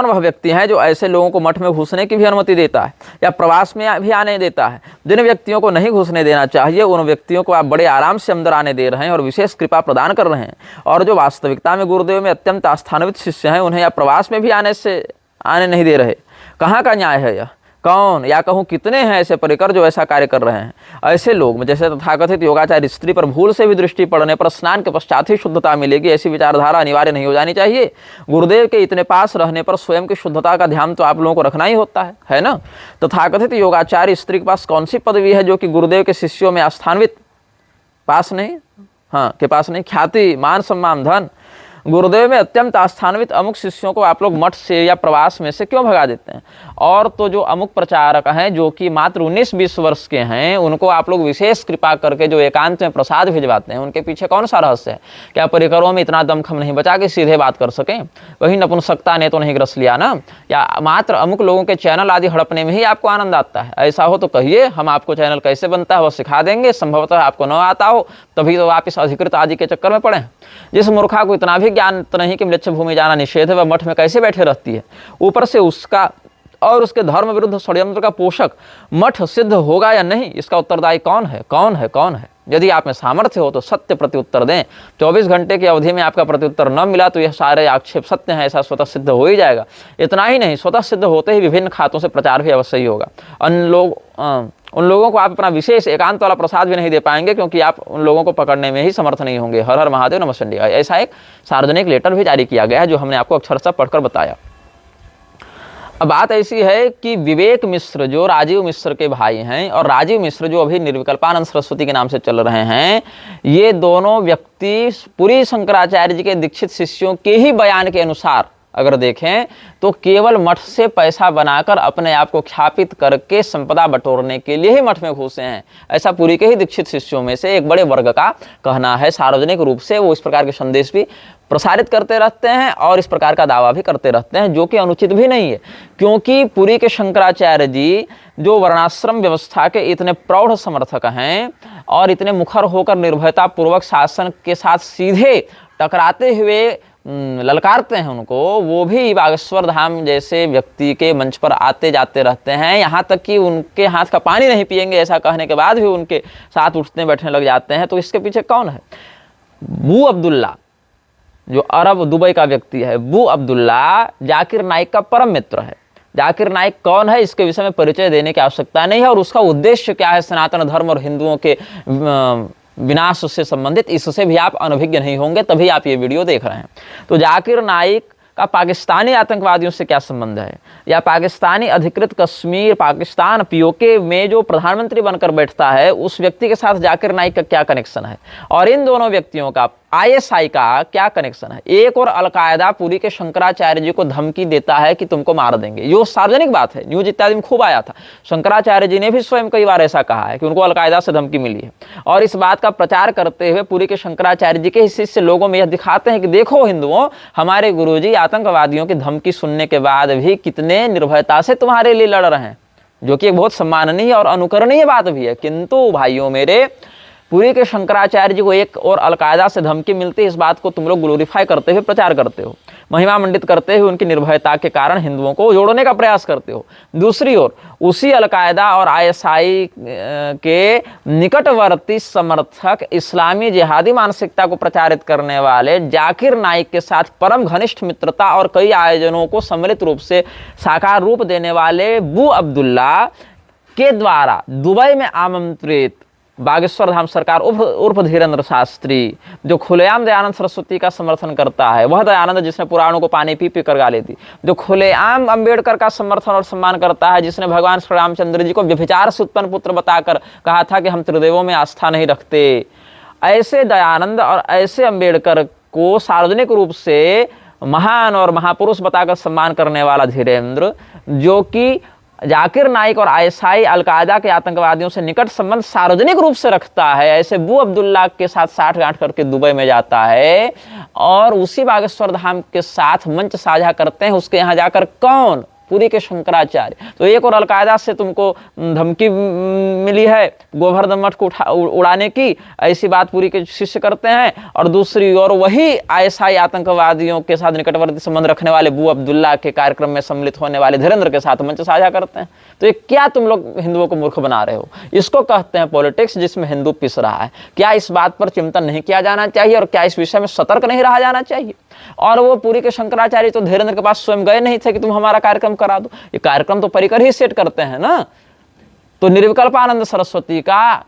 वह व्यक्ति है जो ऐसे लोगों को मठ में घुसने की भी अनुमति देता है या प्रवास में भी आने देता है? जिन व्यक्तियों को नहीं घुसने देना चाहिए उन व्यक्तियों को आप बड़े आराम से अंदर आने दे रहे हैं और विशेष कृपा प्रदान कर रहे हैं, और जो वास्तविकता में गुरुदेव में अत्यंत आस्थान्वित शिष्य हैं उन्हें आप प्रवास में भी आने नहीं दे रहे। कहाँ का न्याय है यह? कौन या कहूँ कितने हैं ऐसे परिकर जो ऐसा कार्य कर रहे हैं? ऐसे लोग जैसे तथाकथित योगाचार्य स्त्री पर भूल से भी दृष्टि पड़ने पर स्नान के पश्चात ही शुद्धता मिलेगी, ऐसी विचारधारा अनिवार्य नहीं हो जानी चाहिए। गुरुदेव के इतने पास रहने पर स्वयं की शुद्धता का ध्यान तो आप लोगों को रखना ही होता है ना। तथाकथित योगाचार्य स्त्री के पास कौन सी पदवी है जो कि गुरुदेव के शिष्यों में आस्थान्वित पास नहीं, हाँ के पास नहीं? ख्याति, मान, सम्मान, धन। गुरुदेव में अत्यंत आस्थान्वित अमुक शिष्यों को आप लोग मठ से या प्रवास में से क्यों भगा देते हैं? और तो जो अमुक प्रचारक हैं जो कि मात्र 19-20 वर्ष के हैं उनको आप लोग विशेष कृपा करके जो एकांत में प्रसाद भिजवाते हैं, उनके पीछे कौन सा रहस्य है? क्या परिकरों में इतना दमखम नहीं बचा कि सीधे बात कर सकें? वही नपुंसकता ने तो नहीं ग्रस लिया ना? या मात्र अमुक लोगों के चैनल आदि हड़पने में ही आपको आनंद आता है? ऐसा हो तो कहिए, हम आपको चैनल कैसे बनता है वह सिखा देंगे। संभवतः आपको न आता हो तभी तो आप इस अधिकृत आदि के चक्कर में पड़े। जिस मूर्खा को इतना भी ज्ञान तो नहीं कि म्लेच्छ भूमि जाना निषेध है, वह मठ में कैसे बैठे रहती है? ऊपर से उसका और उसके धर्म विरुद्ध षड्यंत्र का पोषक मठ सिद्ध होगा या नहीं, इसका उत्तरदायी कौन है? कौन है? कौन है? यदि आप में सामर्थ्य हो तो सत्य प्रत्युत्तर दें। 24 घंटे की अवधि में आपका प्रत्युत्तर न मिला तो यह सारे आक्षेप सत्य हैं, ऐसा स्वतः सिद्ध हो ही जाएगा। इतना ही नहीं, स्वतः सिद्ध होते ही विभिन्न खातों से प्रचार भी अवश्य ही होगा। उन लोगों को आप अपना विशेष एकांत वाला प्रसाद भी नहीं दे पाएंगे क्योंकि आप उन लोगों को पकड़ने में ही समर्थ नहीं होंगे। हर हर महादेव, नमः शिवाय। ऐसा एक सार्वजनिक लेटर भी जारी किया गया है जो हमने आपको अक्षरशः पढ़कर बताया। अब बात ऐसी है कि विवेक मिश्र जो राजीव मिश्र के भाई हैं और राजीव मिश्र जो अभी निर्विकल्पानंद सरस्वती के नाम से चल रहे हैं, ये दोनों व्यक्ति पूरी शंकराचार्य जी के दीक्षित शिष्यों के ही बयान के अनुसार अगर देखें तो केवल मठ से पैसा बनाकर अपने आप को ख्यापित करके संपदा बटोरने के लिए ही मठ में घुसे हैं। ऐसा पुरी के ही दीक्षित शिष्यों में से एक बड़े वर्ग का कहना है। सार्वजनिक रूप से वो इस प्रकार के संदेश भी प्रसारित करते रहते हैं और इस प्रकार का दावा भी करते रहते हैं, जो कि अनुचित भी नहीं है। क्योंकि पुरी के शंकराचार्य जी जो वर्णाश्रम व्यवस्था के इतने प्रौढ़ समर्थक हैं और इतने मुखर होकर निर्भयता पूर्वक शासन के साथ सीधे टकराते हुए ललकारते हैं उनको, वो भी बागेश्वर धाम जैसे व्यक्ति के मंच पर आते जाते रहते हैं। यहाँ तक कि उनके हाथ का पानी नहीं पिएंगे ऐसा कहने के बाद भी उनके साथ उठने बैठने लग जाते हैं। तो इसके पीछे कौन है? बू अब्दुल्ला जो अरब दुबई का व्यक्ति है। बू अब्दुल्ला जाकिर नाइक का परम मित्र है। जाकिर नाइक कौन है इसके विषय में परिचय देने की आवश्यकता नहीं है, और उसका उद्देश्य क्या है सनातन धर्म और हिंदुओं के विनाश से संबंधित, इससे भी आप अनभिज्ञ नहीं होंगे, तभी आप ये वीडियो देख रहे हैं। तो जाकिर नाइक का पाकिस्तानी आतंकवादियों से क्या संबंध है, या पाकिस्तानी अधिकृत कश्मीर पाकिस्तान पीओके में जो प्रधानमंत्री बनकर बैठता है उस व्यक्ति के साथ जाकिर नाइक का क्या कनेक्शन है, और इन दोनों व्यक्तियों का आईएसआई का क्या कनेक्शन है? एक और अलकायदा पुरी के शंकराचार्य जी को धमकी देता है कि तुमको मार देंगे। ये सार्वजनिक बात है, न्यूज इत्यादि में खूब आया था। शंकराचार्य जी ने भी स्वयं कई बार ऐसा कहा है कि उनको अलकायदा से धमकी मिली है, और इस बात का प्रचार करते हुए पुरी के शंकराचार्य जी के शिष्य लोगों में यह दिखाते हैं कि देखो हिंदुओं, हमारे गुरुजी आतंकवादियों की धमकी सुनने के बाद भी कितने निर्भयता से तुम्हारे लिए लड़ रहे हैं, जो कि एक बहुत सम्माननीय और अनुकरणीय बात भी है। किंतु भाइयों मेरे, पुरी के शंकराचार्य जी को एक और अलकायदा से धमकी मिलती है, इस बात को तुम लोग ग्लोरीफाई करते हुए प्रचार करते हो, महिमा मंडित करते हुए उनकी निर्भयता के कारण हिंदुओं को जोड़ने का प्रयास करते हो। दूसरी ओर उसी अलकायदा और आईएसआई के निकटवर्ती समर्थक इस्लामी जिहादी मानसिकता को प्रचारित करने वाले जाकिर नाइक के साथ परम घनिष्ठ मित्रता और कई आयोजनों को सम्मिलित रूप से साकार रूप देने वाले बू अब्दुल्ला के द्वारा दुबई में आमंत्रित बागेश्वर धाम सरकार उर्फ धीरेन्द्र शास्त्री, जो खुलेआम दयानंद सरस्वती का समर्थन करता है, वह दयानंद जिसने पुराणों को पानी पी पी कर गाली दी, जो खुलेआम अंबेडकर का समर्थन और सम्मान करता है, जिसने भगवान श्री रामचंद्र जी को व्यभिचार से उत्पन्न पुत्र बताकर कहा था कि हम त्रिदेवों में आस्था नहीं रखते, ऐसे दयानंद और ऐसे अंबेडकर को सार्वजनिक रूप से महान और महापुरुष बताकर सम्मान करने वाला धीरेन्द्र, जो कि जाकिर नाइक और आईएसआई अलकायदा के आतंकवादियों से निकट संबंध सार्वजनिक रूप से रखता है, ऐसे बू अब्दुल्ला के साथ साठगांठ करके दुबई में जाता है और उसी बागेश्वर धाम के साथ मंच साझा करते हैं। उसके यहाँ जाकर कौन? पुरी के शंकराचार्य। तो एक और अलकायदा से तुमको धमकी मिली है गोवर्धन मठ को उड़ाने की, ऐसी बात पुरी के शिष्य करते हैं, और दूसरी ओर वही आईएसआई आतंकवादियों के साथ निकटवर्ती संबंध रखने वाले बू अब्दुल्ला के कार्यक्रम में सम्मिलित होने वाले धीरेन्द्र के साथ मंच साझा करते हैं। तो ये क्या तुम लोग हिंदुओं को मूर्ख बना रहे हो? इसको कहते हैं पॉलिटिक्स, जिसमें हिंदू पिस रहा है। क्या इस बात पर चिंतन नहीं किया जाना चाहिए, और क्या इस विषय में सतर्क नहीं रहा जाना चाहिए? और वो पुरी के शंकराचार्य तो धीरेन्द्र के पास स्वयं गए नहीं थे कि तुम हमारा कार्यक्रम करा दो। ये कार्यक्रम तो परिकर ही सेट करते हैं ना। तो निर्विकल्पानंद सरस्वती का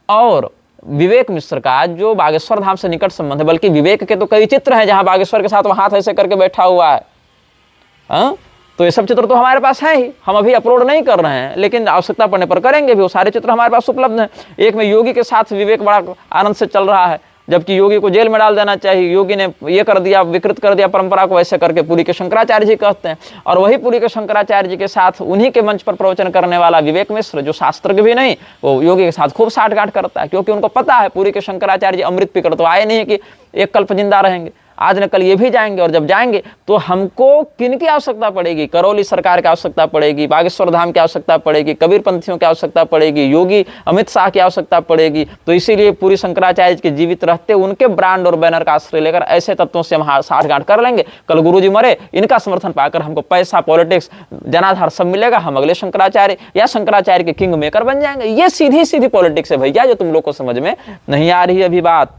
और विवेक मिश्र का जो बागेश्वर धाम से निकट संबंध है, बल्कि विवेक के तो कई चित्र हैं जहां बागेश्वर के साथ वो हाथ ऐसे करके बैठा हुआ है। तो ये सब चित्र तो हमारे पास है ही, हम अभी अपलोड नहीं कर रहे हैं, लेकिन आवश्यकता पड़ने पर करेंगे भी। वो सारे चित्र हमारे पास उपलब्ध हैं। एक में योगी के साथ विवेक बड़ा आनंद से चल रहा है, जबकि योगी को जेल में डाल देना चाहिए, योगी ने ये कर दिया, विकृत कर दिया परंपरा को, ऐसे करके पुरी के शंकराचार्य जी कहते हैं। और वही पुरी के शंकराचार्य जी के साथ उन्हीं के मंच पर प्रवचन करने वाला विवेक मिश्र, जो शास्त्र के भी नहीं, वो योगी के साथ खूब साठगांठ करता है, क्योंकि उनको पता है पुरी के शंकराचार्य जी अमृत पीकर तो आए नहीं कि एक कल्प जिंदा रहेंगे, आज न कल ये भी जाएंगे। और जब जाएंगे तो हमको किनकी आवश्यकता पड़ेगी? करौली सरकार की आवश्यकता पड़ेगी, बागेश्वर धाम की आवश्यकता पड़ेगी, कबीर पंथियों की आवश्यकता पड़ेगी, योगी अमित शाह की आवश्यकता पड़ेगी। तो इसीलिए पूरी शंकराचार्य के जीवित रहते उनके ब्रांड और बैनर का आश्रय लेकर ऐसे तत्वों से हम साठगांठ कर लेंगे। कल गुरुजी मरे, इनका समर्थन पाकर हमको पैसा, पॉलिटिक्स, जनाधार सब मिलेगा, हम अगले शंकराचार्य या शंकराचार्य के किंग मेकर बन जाएंगे। ये सीधी सीधी पॉलिटिक्स है भैया, जो तुम लोग को समझ में नहीं आ रही अभी बात।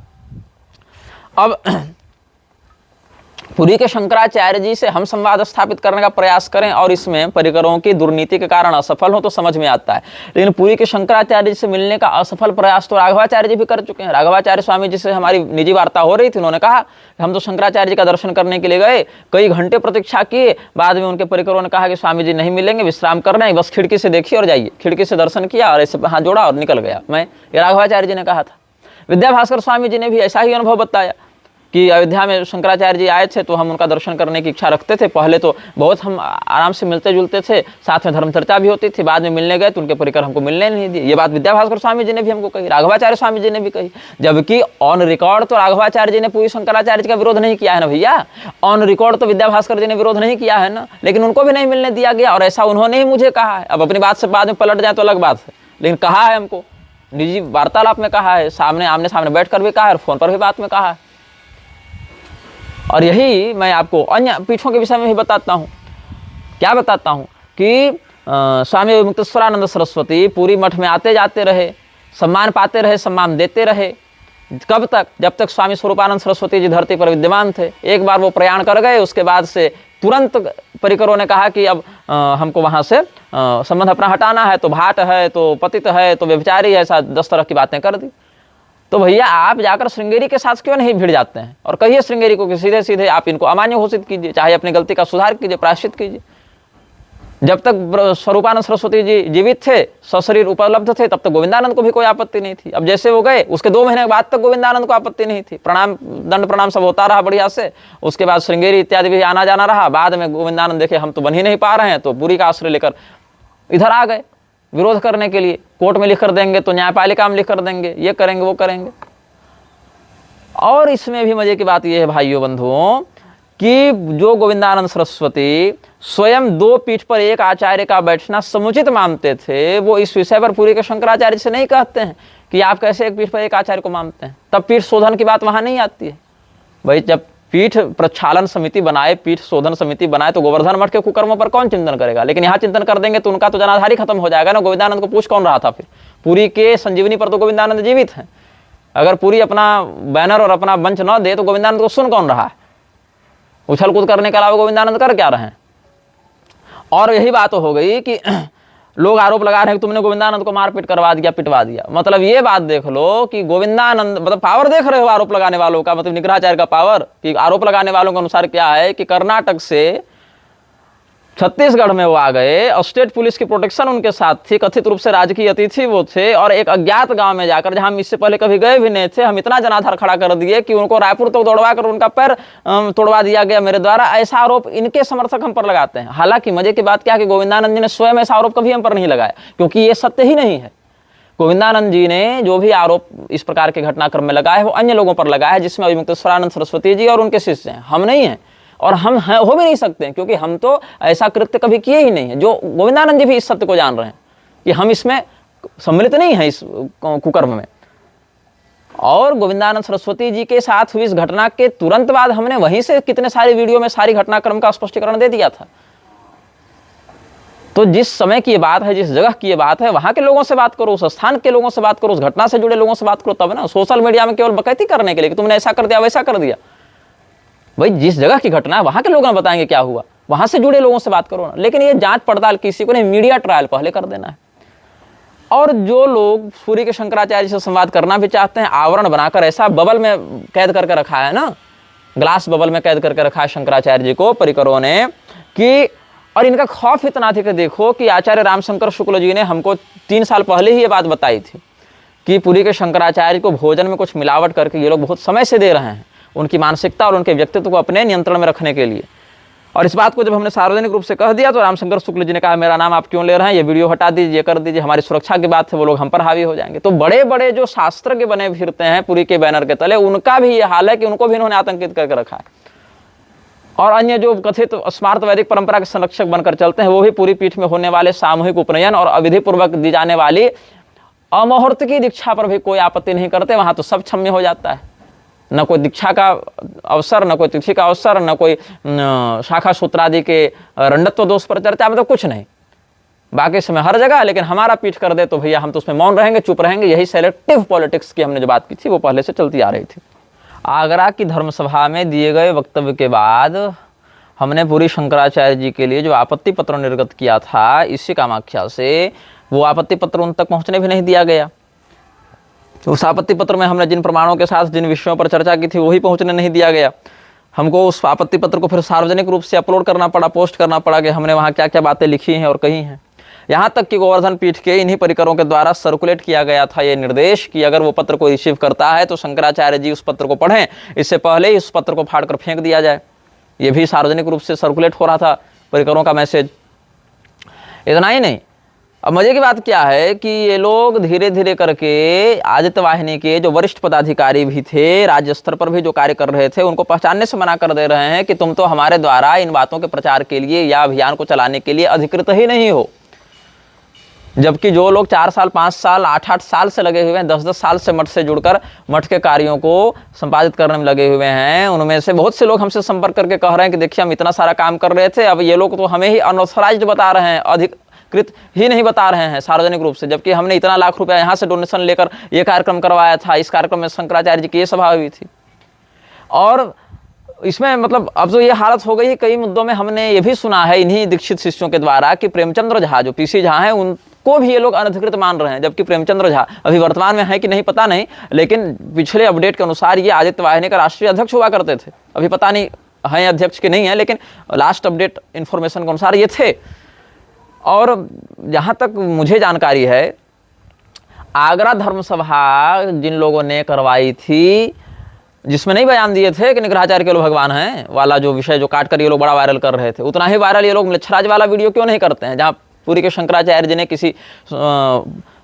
अब पुरी के शंकराचार्य जी से हम संवाद स्थापित करने का प्रयास करें और इसमें परिकरों की दुर्नीति के कारण असफल हो तो समझ में आता है, लेकिन पुरी के शंकराचार्य जी से मिलने का असफल प्रयास तो राघवाचार्य जी भी कर चुके हैं। राघवाचार्य स्वामी जी से हमारी निजी वार्ता हो रही थी, उन्होंने कहा कि हम तो शंकराचार्य जी का दर्शन करने के लिए गए, कई घंटे प्रतीक्षा किए, बाद में उनके परिकरों ने कहा कि स्वामी जी नहीं मिलेंगे, विश्राम कर रहे हैं, बस खिड़की से देखिए और जाइए। खिड़की से दर्शन किया और ऐसे हाथ जोड़ा और निकल गया मैं। ये राघवाचार्य जी ने कहा था। विद्याभास्कर स्वामी जी ने भी ऐसा ही अनुभव बताया कि अयोध्या में शंकराचार्य जी आए थे तो हम उनका दर्शन करने की इच्छा रखते थे। पहले तो बहुत हम आराम से मिलते जुलते थे, साथ में धर्म चर्चा भी होती थी, बाद में मिलने गए तो उनके परिकर हमको मिलने नहीं दिए। ये बात विद्याभास्कर स्वामी जी ने भी हमको कही, राघवाचार्य स्वामी जी ने भी कही। जबकि ऑन रिकॉर्ड तो राघवाचार्य जी ने पूरी शंकराचार्य जी का विरोध नहीं किया है ना भैया, ऑन रिकॉर्ड तो विद्याभास्कर जी ने विरोध नहीं किया है ना, लेकिन उनको भी नहीं मिलने दिया गया। और ऐसा उन्होंने ही मुझे कहा है। अब अपनी बात से बाद में पलट जाए तो अलग बात है, लेकिन कहा है हमको, निजी वार्तालाप में कहा है, सामने आमने सामने बैठ कर भी कहा है और फोन पर भी बात में कहा है। और यही मैं आपको अन्य पीठों के विषय में भी बताता हूँ। क्या बताता हूँ कि स्वामी मुक्तेश्वरानंद सरस्वती पूरी मठ में आते जाते रहे, सम्मान पाते रहे, सम्मान देते रहे। कब तक? जब तक स्वामी स्वरूपानंद सरस्वती जी धरती पर विद्यमान थे। एक बार वो प्रयाण कर गए, उसके बाद से तुरंत परिकरों ने कहा कि अब हमको वहाँ से संबंध अपना हटाना है, तो भाट है, तो पतित है, तो व्यभिचारी है, ऐसा 10 तरह की बातें कर दी। तो भैया आप जाकर श्रृंगेरी के साथ क्यों नहीं भिड़ जाते हैं और कहिए श्रृंगेरी को कि सीधे सीधे आप इनको अमान्य घोषित कीजिए, चाहे अपनी गलती का सुधार कीजिए, प्रायश्चित कीजिए। जब तक स्वरूपानंद सरस्वती जी जीवित थे, सशरीर उपलब्ध थे, तब तक गोविंदानंद को भी कोई आपत्ति नहीं थी। अब जैसे वो गए, उसके 2 महीने बाद तक गोविंदानंद को आपत्ति नहीं थी। प्रणाम, दंड प्रणाम सब होता रहा बढ़िया से। उसके बाद श्रृंगेरी इत्यादि भी आना जाना रहा। बाद में गोविंदानंद देखे हम तो बन ही नहीं पा रहे हैं, तो पुरी का आश्रय लेकर इधर आ गए विरोध करने के लिए। कोर्ट में लिख कर देंगे तो न्यायपालिका में लिख कर देंगे, ये करेंगे वो करेंगे। और इसमें भी मजे की बात यह है भाइयों बंधुओं कि जो गोविंदानंद सरस्वती स्वयं 2 पीठ पर एक आचार्य का बैठना समुचित मानते थे, वो इस विषय पर पुरी के शंकराचार्य से नहीं कहते हैं कि आप कैसे एक पीठ पर एक आचार्य को मानते हैं। तब पीठ शोधन की बात वहां नहीं आती है भाई। जब पीठ प्रक्षालन समिति बनाए, पीठ शोधन समिति बनाए, तो गोवर्धन मठ के कुकर्मों पर कौन चिंतन करेगा? लेकिन यहाँ चिंतन कर देंगे तो उनका तो जनाधार ही खत्म हो जाएगा ना। गोविंदानंद को पूछ कौन रहा था फिर? पुरी के संजीवनी पर तो गोविंदानंद जीवित हैं। अगर पूरी अपना बैनर और अपना मंच न दे तो गोविंदानंद को सुन कौन रहा है? उछल कूद करने के अलावा गोविंदानंद कर क्या रहे हैं? और यही बात हो गई कि लोग आरोप लगा रहे हैं कि तुमने गोविंदानंद को मारपीट करवा दिया, पिटवा दिया। मतलब ये बात देख लो कि गोविंदानंद, मतलब पावर देख रहे हो आरोप लगाने वालों का, मतलब निग्रहाचार्य का पावर, कि आरोप लगाने वालों के अनुसार क्या है कि कर्नाटक से छत्तीसगढ़ में वो आ गए, स्टेट पुलिस की प्रोटेक्शन उनके साथ थी, कथित रूप से राजकीय अतिथि वो थे, और एक अज्ञात गांव में जाकर, जहां हम इससे पहले कभी गए भी नहीं थे, हम इतना जनाधार खड़ा कर दिए कि उनको रायपुर तक दौड़वा कर उनका पैर तोड़वा दिया गया मेरे द्वारा। ऐसा आरोप इनके समर्थक हम पर लगाते हैं। हालांकि मजे की बात क्या है कि गोविंदानंद जी ने स्वयं ऐसा आरोप कभी हम पर नहीं लगाया, क्योंकि ये सत्य ही नहीं है। गोविंदानंद जी ने जो भी आरोप इस प्रकार के घटनाक्रम में लगाए वो अन्य लोगों पर लगाया है, जिसमें मुक्तेश्वरानंद सरस्वती जी और उनके शिष्य हैं, हम नहीं हैं। और हम हो भी नहीं सकते हैं, क्योंकि हम तो ऐसा कृत्य कभी किए ही नहीं है। जो गोविंदानंद जी भी इस सत्य को जान रहे हैं कि हम इसमें सम्मिलित नहीं है, इस कुकर्म में। और गोविंदानंद सरस्वती जी के साथ हुई इस घटना के तुरंत बाद हमने वहीं से कितने सारे वीडियो में सारी घटनाक्रम का स्पष्टीकरण दे दिया था। तो जिस समय की ये बात है, जिस जगह की ये बात है, वहां के लोगों से बात करो, उस स्थान के लोगों से बात करो, उस घटना से जुड़े लोगों से बात करो, तब ना सोशल मीडिया में केवल बकैती करने के लिए कि तुमने ऐसा कर दिया वैसा कर दिया। भाई जिस जगह की घटना है वहां के लोग बताएंगे क्या हुआ, वहां से जुड़े लोगों से बात करो ना। लेकिन ये जांच पड़ताल किसी को नहीं, मीडिया ट्रायल पहले कर देना है। और जो लोग सूर्य के शंकराचार्य से संवाद करना भी चाहते हैं, आवरण बनाकर ऐसा बबल में कैद करके रखा है ना, ग्लास बबल में कैद करके रखा है शंकराचार्य जी को परिकरों ने, कि और इनका खौफ इतना थी कि देखो कि आचार्य रामशंकर शुक्ल जी ने हमको 3 साल पहले ही ये बात बताई थी कि पुरी के शंकराचार्य को भोजन में कुछ मिलावट करके ये लोग बहुत समय से दे रहे हैं, उनकी मानसिकता और उनके व्यक्तित्व को अपने नियंत्रण में रखने के लिए। और इस बात को जब हमने सार्वजनिक रूप से कह दिया तो रामशंकर शुक्ल जी ने कहा मेरा नाम आप क्यों ले रहे हैं, ये वीडियो हटा दीजिए, ये कर दीजिए, हमारी सुरक्षा की बात है, वो लोग हम पर हावी हो जाएंगे। तो बड़े बड़े जो शास्त्र के बने फिरते हैं पुरी के बैनर के तले, उनका भी ये हाल है कि उनको भी इन्होंने आतंकित करके रखा है। और अन्य जो कथित स्मार्त वैदिक परंपरा के संरक्षक बनकर चलते हैं, वो भी पूरी पीठ में होने वाले सामूहिक उपनयन और अविधि पूर्वक दी जाने वाली अमुहूर्त की दीक्षा पर भी कोई आपत्ति नहीं करते। वहां तो सब क्षम्य हो जाता है, न कोई दीक्षा का अवसर, न कोई तिथि का अवसर, न कोई शाखा सूत्रादि के रंडत्व दोष पर चर्चा, मतलब कुछ नहीं। बाकी समय हर जगह, लेकिन हमारा पीठ कर दे तो भैया हम तो उसमें मौन रहेंगे, चुप रहेंगे। यही सेलेक्टिव पॉलिटिक्स की हमने जो बात की थी वो पहले से चलती आ रही थी। आगरा की धर्मसभा में दिए गए वक्तव्य के बाद हमने पूरी शंकराचार्य जी के लिए जो आपत्ति पत्र निर्गत किया था, इसी कामाख्या से वो आपत्ति पत्र उन तक पहुंचने भी नहीं दिया गया। तो उस आपत्ति पत्र में हमने जिन प्रमाणों के साथ जिन विषयों पर चर्चा की थी वही पहुंचने नहीं दिया गया। हमको उस आपत्ति पत्र को फिर सार्वजनिक रूप से अपलोड करना पड़ा, पोस्ट करना पड़ा कि हमने वहाँ क्या क्या बातें लिखी हैं और कही हैं। यहाँ तक कि गोवर्धन पीठ के इन्हीं परिकरों के द्वारा सर्कुलेट किया गया था ये निर्देश कि अगर वो पत्र को रिसीव करता है तो शंकराचार्य जी उस पत्र को पढ़ें, इससे पहले ही उस पत्र को फाड़कर फेंक दिया जाए। ये भी सार्वजनिक रूप से सर्कुलेट हो रहा था परिकरों का मैसेज। इतना ही नहीं, अब मजे की बात क्या है कि ये लोग धीरे धीरे करके आदित्य वाहिनी के जो वरिष्ठ पदाधिकारी भी थे, राज्य स्तर पर भी जो कार्य कर रहे थे, उनको पहचानने से मना कर दे रहे हैं कि तुम तो हमारे द्वारा इन बातों के प्रचार के लिए या अभियान को चलाने के लिए अधिकृत ही नहीं हो। जबकि जो लोग 4 साल 5 साल 8-8 साल से लगे हुए हैं, 10-10 साल से मठ से जुड़कर मठ के कार्यों को संपादित करने में लगे हुए हैं, उनमें से बहुत से लोग हमसे संपर्क करके कह रहे हैं कि देखिए हम इतना सारा काम कर रहे थे, अब ये लोग तो हमें ही अनऑथराइज्ड बता रहे हैं, अधिकृत ही नहीं बता रहे हैं सार्वजनिक रूप से, जबकि हमने इतना लाख रुपया यहाँ से डोनेशन लेकर ये कार्यक्रम करवाया था। इस कार्यक्रम में शंकराचार्य जी की ये सभा हुई थी। और इसमें मतलब अब तो ये हालत हो गई है, कई मुद्दों में हमने ये भी सुना है इन्हीं दीक्षित शिष्यों के द्वारा कि प्रेमचंद्र झा जो पीसी झा हैं उनको भी ये लोग अनधिकृत मान रहे हैं, जबकि प्रेमचंद्र झा अभी वर्तमान में है कि नहीं पता नहीं, लेकिन पिछले अपडेट के अनुसार ये आदित्य वाहिनी का राष्ट्रीय अध्यक्ष हुआ करते थे। अभी पता नहीं है अध्यक्ष के नहीं है, लेकिन लास्ट अपडेट इन्फॉर्मेशन के अनुसार ये थे। और जहाँ तक मुझे जानकारी है, आगरा धर्मसभा जिन लोगों ने करवाई थी, जिसमें नहीं बयान दिए थे कि निग्रहाचार्य के लोग भगवान हैं वाला जो विषय जो काट कर ये लोग बड़ा वायरल कर रहे थे, उतना ही वायरल ये लोग म्लेच्छराज वाला वीडियो क्यों नहीं करते हैं, जहाँ पूरी के शंकराचार्य जी ने किसी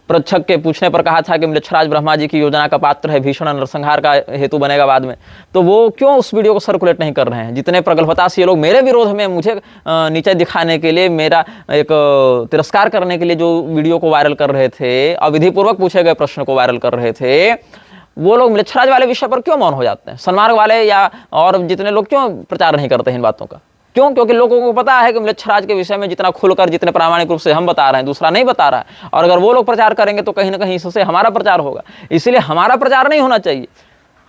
प्रच्छक के पूछने पर कहा था कि म्लेच्छराज ब्रह्मा जी की योजना का पात्र है, भीषण नरसंहार का हेतु बनेगा बाद में, तो वो क्यों उस वीडियो को सर्कुलेट नहीं कर रहे हैं। जितने प्रगल्भता से ये लोग मेरे विरोध में मुझे नीचे दिखाने के लिए, मेरा एक तिरस्कार करने के लिए जो वीडियो को वायरल कर रहे थे, अविधिपूर्वक पूछे गए प्रश्न को वायरल कर रहे थे, वो लोग म्लेच्छराज वाले विषय पर क्यों मौन हो जाते हैं। सन्मार्ग वाले या और जितने लोग क्यों प्रचार नहीं करते हैं इन बातों का, क्यों? क्योंकि लोगों को पता है कि म्लेच्छराज के विषय में जितना खुलकर, जितने प्रामाणिक रूप से हम बता रहे हैं, दूसरा नहीं बता रहा है। और अगर वो लोग प्रचार करेंगे तो कहीं ना कहीं इससे हमारा प्रचार होगा। इसलिए हमारा प्रचार नहीं होना चाहिए,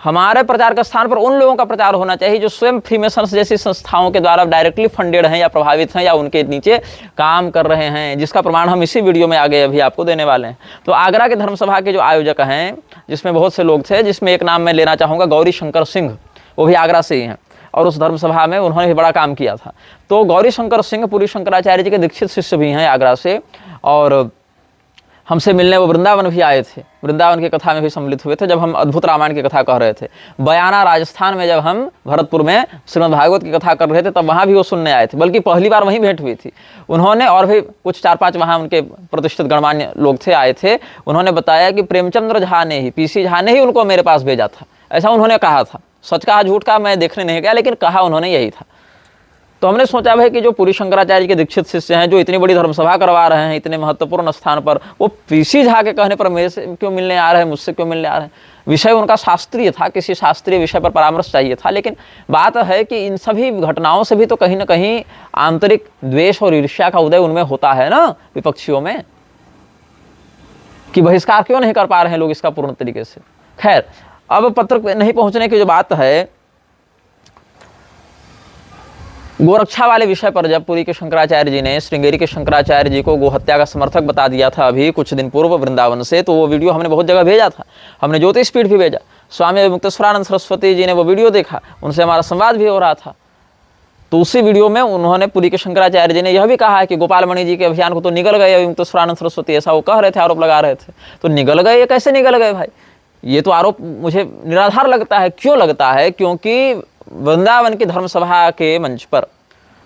हमारे प्रचार के स्थान पर उन लोगों का प्रचार होना चाहिए जो स्वयं फ्रीमेसन्स जैसी संस्थाओं के द्वारा डायरेक्टली फंडेड हैं या प्रभावित हैं या उनके नीचे काम कर रहे हैं, जिसका प्रमाण हम इसी वीडियो में आगे अभी आपको देने वाले हैं। तो आगरा के धर्मसभा के जो आयोजक हैं, जिसमें बहुत से लोग थे, जिसमें एक नाम मैं लेना चाहूँगा, गौरी शंकर सिंह, वो भी आगरा से ही हैं और उस धर्मसभा में उन्होंने भी बड़ा काम किया था। तो गौरी शंकर सिंह पूरी शंकराचार्य जी के दीक्षित शिष्य भी हैं आगरा से, और हमसे मिलने वो वृंदावन भी आए थे, वृंदावन की कथा में भी सम्मिलित हुए थे जब हम अद्भुत रामायण की कथा कह रहे थे। बयाना राजस्थान में जब हम भरतपुर में श्रीमद् भागवत की कथा कर रहे थे, तब वहाँ भी वो सुनने आए थे, बल्कि पहली बार वहीं भेंट हुई थी उन्होंने। और भी कुछ 4-5 वहाँ उनके प्रतिष्ठित गणमान्य लोग थे, आए थे। उन्होंने बताया कि प्रेमचंद्र झा ने ही, पीसी झा ने ही उनको मेरे पास भेजा था, ऐसा उन्होंने कहा था। सच कहा झूठ का मैं देखने नहीं गया, लेकिन कहा उन्होंने यही था। तो हमने सोचा भाई कि जो पुरी शंकराचार्य के दीक्षित शिष्य हैं, जो इतनी बड़ी धर्मसभा करवा रहे हैं इतने महत्वपूर्ण स्थान पर, वो पीसी झा के कहने पर मेरे से क्यों मिलने आ रहे हैं, मुझसे क्यों मिलने आ रहे हैं। विषय उनका शास्त्रीय था, किसी शास्त्रीय विषय पर परामर्श चाहिए था। लेकिन बात है कि इन सभी घटनाओं से भी तो कहीं ना कहीं आंतरिक द्वेष और ईर्ष्या का उदय उनमें होता है ना, विपक्षियों में, कि बहिष्कार क्यों नहीं कर पा रहे हैं लोग इसका पूर्ण तरीके से। खैर, अब पत्र नहीं पहुंचने की जो बात है, गोरक्षा वाले विषय पर जब पुरी के शंकराचार्य जी ने श्रृंगेरी के शंकराचार्य जी को गोहत्या का समर्थक बता दिया था अभी कुछ दिन पूर्व वृंदावन से, तो वो वीडियो हमने बहुत जगह भेजा था। हमने ज्योतिषपीठ भी भेजा, स्वामी मुक्तेश्वरानंद सरस्वती जी ने वो वीडियो देखा, उनसे हमारा संवाद भी हो रहा था। तो उसी वीडियो में उन्होंने पुरी के शंकराचार्य जी ने यह भी कहा है कि गोपाल मणि जी के अभियान को तो निगल गए मुक्तेश्वरानंद सरस्वती, ऐसा वो कह रहे थे, आरोप लगा रहे थे। तो निगल गए, ये कैसे निगल गए भाई? ये तो आरोप मुझे निराधार लगता है। क्यों लगता है? क्योंकि वृंदावन की धर्मसभा के मंच पर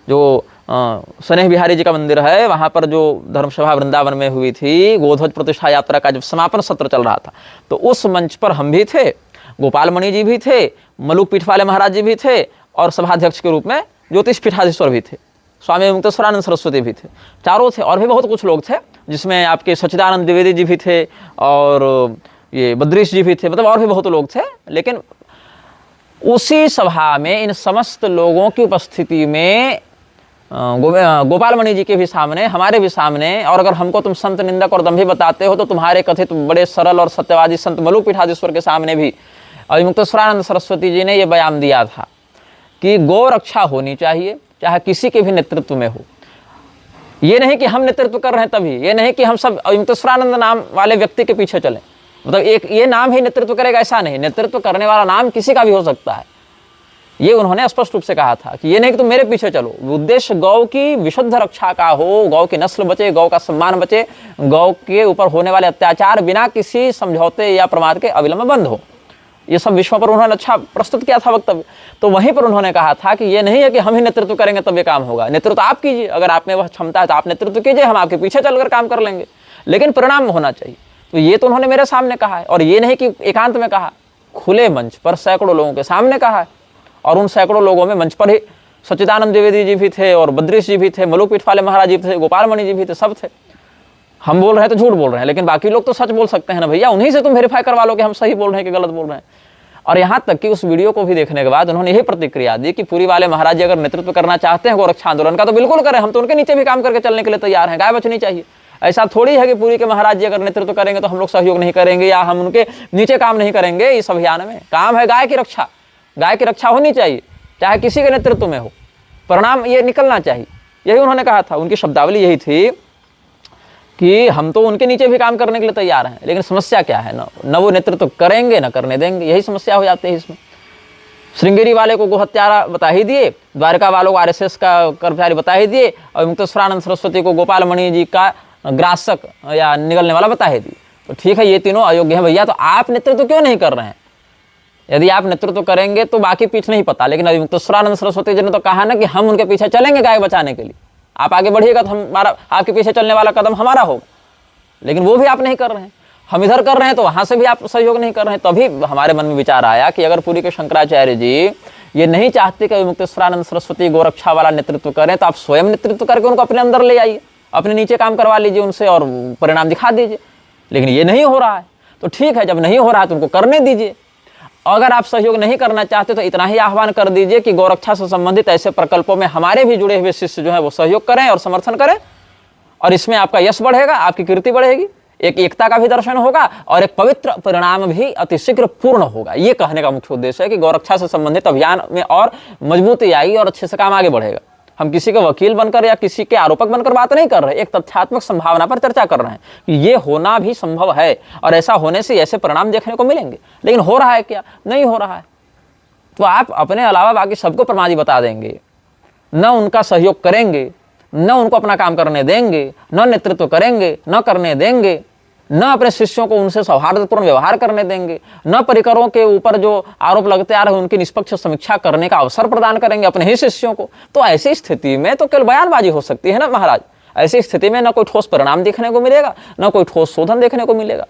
जो स्नेह बिहारी जी का मंदिर है, वहाँ पर जो धर्मसभा वृंदावन में हुई थी, गोध्वज प्रतिष्ठा यात्रा का जब समापन सत्र चल रहा था, तो उस मंच पर हम भी थे, गोपाल मणि जी भी थे, मलुक पीठ वाले महाराज जी भी थे, और सभाध्यक्ष के रूप में ज्योतिष पीठाधीश्वर भी थे, स्वामी मुक्तेश्वरानंद सरस्वती भी थे, चारों थे। और भी बहुत कुछ लोग थे, जिसमें आपके सच्चिदानंद द्विवेदी जी भी थे, और ये बद्रीश जी भी थे, मतलब और भी बहुत लोग थे। लेकिन उसी सभा में इन समस्त लोगों की उपस्थिति में गोपाल मणि जी के भी सामने, हमारे भी सामने, और अगर हमको तुम संत निंदक और दंभी बताते हो तो तुम्हारे कथित बड़े सरल और सत्यवादी संत मलुक पीठाधीश्वर के सामने भी मुक्तेश्वरानंद सरस्वती जी ने यह बयान दिया था कि गौ रक्षा होनी चाहिए, चाहे किसी के भी नेतृत्व में हो। ये नहीं कि हम नेतृत्व कर रहे हैं तभी, ये नहीं कि हम सब मुक्तेश्वरानंद नाम वाले व्यक्ति के पीछे चलें, मतलब एक ये नाम ही नेतृत्व करेगा, ऐसा नहीं। नेतृत्व करने वाला नाम किसी का भी हो सकता है। ये उन्होंने स्पष्ट रूप से कहा था कि ये नहीं कि तुम मेरे पीछे चलो, उद्देश्य गौ की विशुद्ध रक्षा का हो, गौ की नस्ल बचे, गौ का सम्मान बचे, गौ के ऊपर होने वाले अत्याचार बिना किसी समझौते या प्रमाद के अविलंब बंद हो। ये सब विषयों पर उन्होंने अच्छा प्रस्तुत किया था वक्तव्य। तो वहीं पर उन्होंने कहा था कि ये नहीं है कि हम ही नेतृत्व करेंगे तब ये काम होगा। नेतृत्व आप कीजिए, अगर आप में वह क्षमता है तो आप नेतृत्व कीजिए, हम आपके पीछे चलकर काम कर लेंगे, लेकिन परिणाम होना चाहिए। तो ये तो उन्होंने मेरे सामने कहा है, और ये नहीं कि एकांत में कहा, खुले मंच पर सैकड़ों लोगों के सामने कहा है। और उन सैकड़ों लोगों में मंच पर ही सच्चिदानंद द्विवेदी जी भी थे, और बद्रीश जी भी थे, मलुक पीठ वाले महाराज जी थे, गोपाल मणि जी भी थे, सब थे। हम बोल रहे हैं तो झूठ बोल रहे हैं, लेकिन बाकी लोग तो सच बोल सकते हैं ना भैया, उन्हीं से तुम वेरीफाई करवा लो कि हम सही बोल रहे हैं कि गलत बोल रहे हैं। और यहाँ तक कि उस वीडियो को भी देखने के बाद उन्होंने यही प्रतिक्रिया दी कि पुरी वाले महाराज जी अगर नेतृत्व करना चाहते हैं गोरक्षा आंदोलन का तो बिल्कुल करें, हम तो उनके नीचे भी काम करके चलने के लिए तैयार हैं, गाय बचनी चाहिए। ऐसा थोड़ी है कि पुरी के महाराज जी अगर नेतृत्व करेंगे तो हम लोग सहयोग नहीं करेंगे या हम उनके नीचे काम नहीं करेंगे। इस अभियान में काम है गाय की रक्षा, गाय की रक्षा होनी चाहिए, चाहे किसी के नेतृत्व में हो, परिणाम ये निकलना चाहिए। यही उन्होंने कहा था, उनकी शब्दावली यही थी कि हम तो उनके नीचे भी काम करने के लिए तैयार हैं, लेकिन समस्या क्या है, न वो नेतृत्व करेंगे न करने देंगे, यही समस्या हो जाती है इसमें। श्रृंगेरी वाले को गोहत्यारा बता ही दिए, द्वारका वालों को आरएसएस का कर्मचारी बता ही दिए, और मुक्तेश्वरानंद सरस्वती को गोपाल मणि जी का ग्रासक या निगलने वाला बता ही दिए। तो ठीक है, ये तीनों अयोग्य हैं भैया, तो आप नेतृत्व क्यों नहीं कर रहे हैं? यदि आप नेतृत्व करेंगे तो बाकी पीछे नहीं पता, लेकिन अभी मुक्तेश्वरानंद सरस्वती जी ने तो कहा ना कि हम उनके पीछे चलेंगे गाय बचाने के लिए, आप आगे बढ़िएगा तो हमारा आपके पीछे चलने वाला कदम हमारा होगा। लेकिन वो भी आप नहीं कर रहे हैं, हम इधर कर रहे हैं तो वहां से भी आप सहयोग नहीं कर रहे हैं। तभी हमारे मन में विचार आया कि अगर पुरी के शंकराचार्य जी ये नहीं चाहते कि मुक्तेश्वरानंद सरस्वती गोरक्षा वाला नेतृत्व करें, तो आप स्वयं नेतृत्व करके उनको अपने अंदर ले आइए, अपने नीचे काम करवा लीजिए उनसे और परिणाम दिखा दीजिए। लेकिन ये नहीं हो रहा है, तो ठीक है, जब नहीं हो रहा है तो उनको करने दीजिए। अगर आप सहयोग नहीं करना चाहते तो इतना ही आह्वान कर दीजिए कि गौरक्षा से संबंधित ऐसे प्रकल्पों में हमारे भी जुड़े हुए शिष्य जो है वो सहयोग करें और समर्थन करें, और इसमें आपका यश बढ़ेगा, आपकी कीर्ति बढ़ेगी, एक एकता का भी दर्शन होगा और एक पवित्र परिणाम भी अतिशीघ्र पूर्ण होगा। ये कहने का मुख्य उद्देश्य है कि गौरक्षा से संबंधित अभियान में और मजबूती आएगी और अच्छे से काम आगे बढ़ेगा। हम किसी के वकील बनकर या किसी के आरोपक बनकर बात नहीं कर रहे, एक तथ्यात्मक संभावना पर चर्चा कर रहे हैं कि ये होना भी संभव है और ऐसा होने से ऐसे परिणाम देखने को मिलेंगे। लेकिन हो रहा है क्या? नहीं हो रहा है। तो आप अपने अलावा बाकी सबको प्रमादी बता देंगे, न उनका सहयोग करेंगे, न उनको अपना काम करने देंगे, न नेतृत्व करेंगे, न करने देंगे, न अपने शिष्यों को उनसे सौहार्दपूर्ण व्यवहार करने देंगे, न परिकरों के ऊपर जो आरोप लगते आ रहे हैं उनकी निष्पक्ष समीक्षा करने का अवसर प्रदान करेंगे अपने ही शिष्यों को। तो ऐसी स्थिति में तो केवल बयानबाजी हो सकती है ना महाराज। ऐसी स्थिति में न कोई ठोस परिणाम देखने को मिलेगा, न कोई ठोस शोधन देखने को मिलेगा।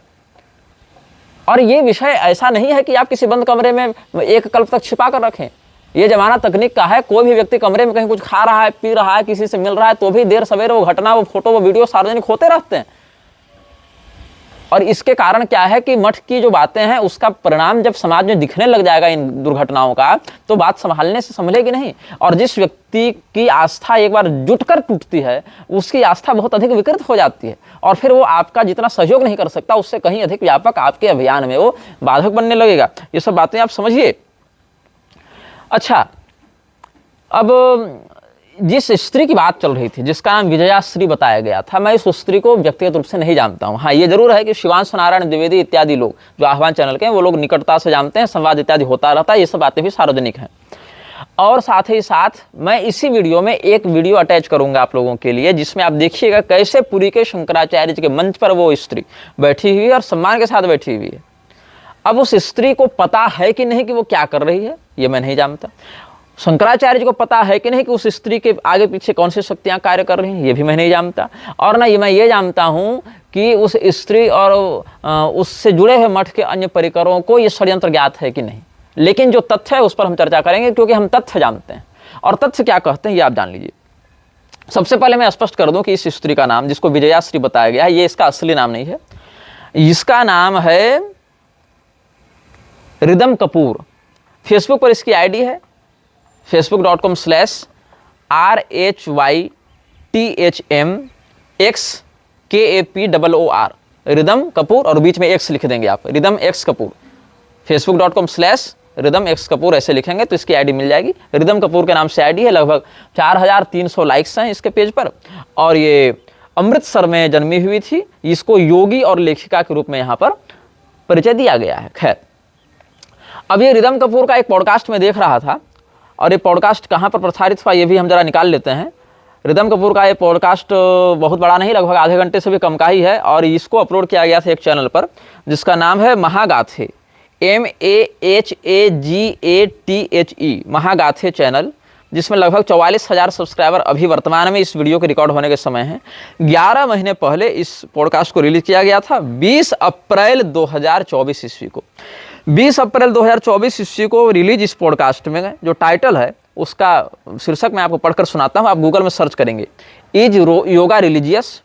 और ये विषय ऐसा नहीं है कि आप किसी बंद कमरे में एक कल्प तक छिपा कर रखें। ये जमाना तकनीक का है। कोई भी व्यक्ति कमरे में कहीं कुछ खा रहा है, पी रहा है, किसी से मिल रहा है, तो भी देर सवेरे वो घटना, वो फोटो, वो वीडियो सार्वजनिक होते रहते हैं। और इसके कारण क्या है कि मठ की जो बातें हैं उसका परिणाम जब समाज में दिखने लग जाएगा इन दुर्घटनाओं का, तो बात संभालने से संभलेगी नहीं। और जिस व्यक्ति की आस्था एक बार जुटकर टूटती है, उसकी आस्था बहुत अधिक विकृत हो जाती है, और फिर वो आपका जितना सहयोग नहीं कर सकता, उससे कहीं अधिक व्यापक आपके अभियान में वो बाधक बनने लगेगा। ये सब बातें आप समझिए। अच्छा, अब जिस स्त्री की बात चल रही थी, जिसका नाम विजयाश्री बताया गया था, मैं इस स्त्री को व्यक्तिगत रूप से नहीं जानता हूं। हाँ, ये जरूर है कि शिवांशु नारायण द्विवेदी इत्यादि लोग जो आह्वान चैनल के हैं, वो लोग निकटता से जानते हैं, संवाद इत्यादि होता रहता है, ये सब बातें भी सार्वजनिक हैं। और साथ ही साथ मैं इसी वीडियो में एक वीडियो अटैच करूंगा आप लोगों के लिए, जिसमें आप देखिएगा कैसे पुरी के शंकराचार्य जी के मंच पर वो स्त्री बैठी हुई है और सम्मान के साथ बैठी हुई है। अब उस स्त्री को पता है कि नहीं कि वो क्या कर रही है, ये मैं नहीं जानता। शंकराचार्य जी को पता है कि नहीं कि उस स्त्री के आगे पीछे कौन सी शक्तियां कार्य कर रही हैं, ये भी मैं नहीं जानता। और ना मैं ये जानता हूं कि उस स्त्री और उससे जुड़े हुए मठ के अन्य परिकरों को ये षड्यंत्र ज्ञात है कि नहीं। लेकिन जो तथ्य है उस पर हम चर्चा करेंगे, क्योंकि हम तथ्य जानते हैं। और तथ्य क्या कहते हैं ये आप जान लीजिए। सबसे पहले मैं स्पष्ट कर दूं कि इस स्त्री का नाम, जिसको विजयाश्री बताया गया है, ये इसका असली नाम नहीं है। इसका नाम है रिदम कपूर। फेसबुक पर इसकी आईडी है facebook.com/RHYTHMXKAPOOR, रिदम कपूर, और बीच में एक्स लिख देंगे आप, रिदम एक्स कपूर। facebook.com/रिदम एक्स कपूर ऐसे लिखेंगे तो इसकी आईडी मिल जाएगी। रिदम कपूर के नाम से आईडी है। लगभग 4300 लाइक्स हैं इसके पेज पर। और ये अमृतसर में जन्मी हुई थी। इसको योगी और लेखिका के रूप में यहाँ पर परिचय दिया गया है। खैर, अब ये रिदम कपूर का एक पॉडकास्ट में देख रहा था, और ये पॉडकास्ट कहाँ पर प्रसारित हुआ ये भी हम जरा निकाल लेते हैं। रिदम कपूर का ये पॉडकास्ट बहुत बड़ा नहीं, लगभग आधे घंटे से भी कम का ही है, और इसको अपलोड किया गया था एक चैनल पर जिसका नाम है महागाथे, MAHAGATHE, महागाथे चैनल, जिसमें लगभग 44,000 सब्सक्राइबर अभी वर्तमान में इस वीडियो के रिकॉर्ड होने के समय हैं। 11 महीने पहले इस पॉडकास्ट को रिलीज किया गया था, 20 अप्रैल 2024 ईस्वी को। 20 अप्रैल 2024 ईस्वी को रिलीज इस पॉडकास्ट में जो टाइटल है उसका शीर्षक मैं आपको पढ़कर सुनाता हूँ, आप गूगल में सर्च करेंगे। Is yoga religious,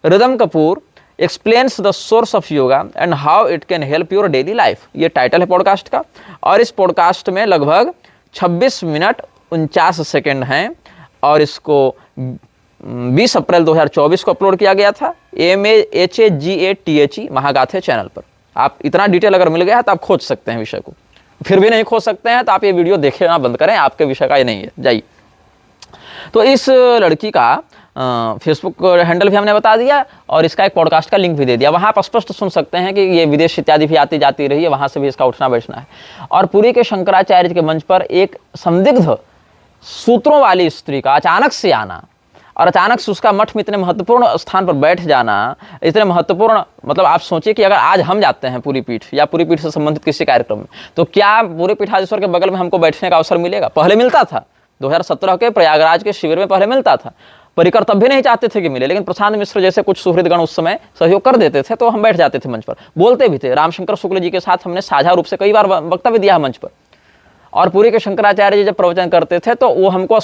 rhythm Kapoor explains the source of yoga and how it can help your daily life, ये टाइटल है पॉडकास्ट का। और इस पॉडकास्ट में लगभग 26 मिनट 49 सेकेंड हैं, और इसको 20 अप्रैल 2024 को अपलोड किया गया था MAHAGATHE महागाथे चैनल पर। आप इतना डिटेल अगर मिल गया है तो आप खोज सकते हैं विषय को। फिर भी नहीं खोज सकते हैं तो आप ये वीडियो देखेना बंद करें, आपके विषय का ये नहीं है, जाइए। तो इस लड़की का फेसबुक हैंडल भी हमने बता दिया, और इसका एक पॉडकास्ट का लिंक भी दे दिया। वहाँ आप स्पष्ट सुन सकते हैं कि ये विदेश इत्यादि भी आती जाती रही है, वहाँ से भी इसका उठना बैठना है। और पुरी के शंकराचार्य के मंच पर एक संदिग्ध सूत्रों वाली स्त्री का अचानक से आना, और अचानक से उसका मठ में इतने महत्वपूर्ण स्थान पर बैठ जाना, इतने महत्वपूर्ण, मतलब आप सोचिए कि अगर आज हम जाते हैं पूरी पीठ या पूरी पीठ से संबंधित किसी कार्यक्रम में, तो क्या पूरी पीठाधीश्वर के बगल में हमको बैठने का अवसर मिलेगा? पहले मिलता था, 2017 के प्रयागराज के शिविर में पहले मिलता था। परिकर तब भी नहीं चाहते थे कि मिले, लेकिन प्रशांत मिश्र जैसे कुछ सुहृदगण उस समय सहयोग कर देते थे, तो हम बैठ जाते थे मंच पर, बोलते भी थे। रामशंकर शुक्ल जी के साथ हमने साझा रूप से कई बार वक्तव्य दिया मंच पर। और पुरी के शंकराचार्य जी जब प्रवचन करते थे तो वो हमको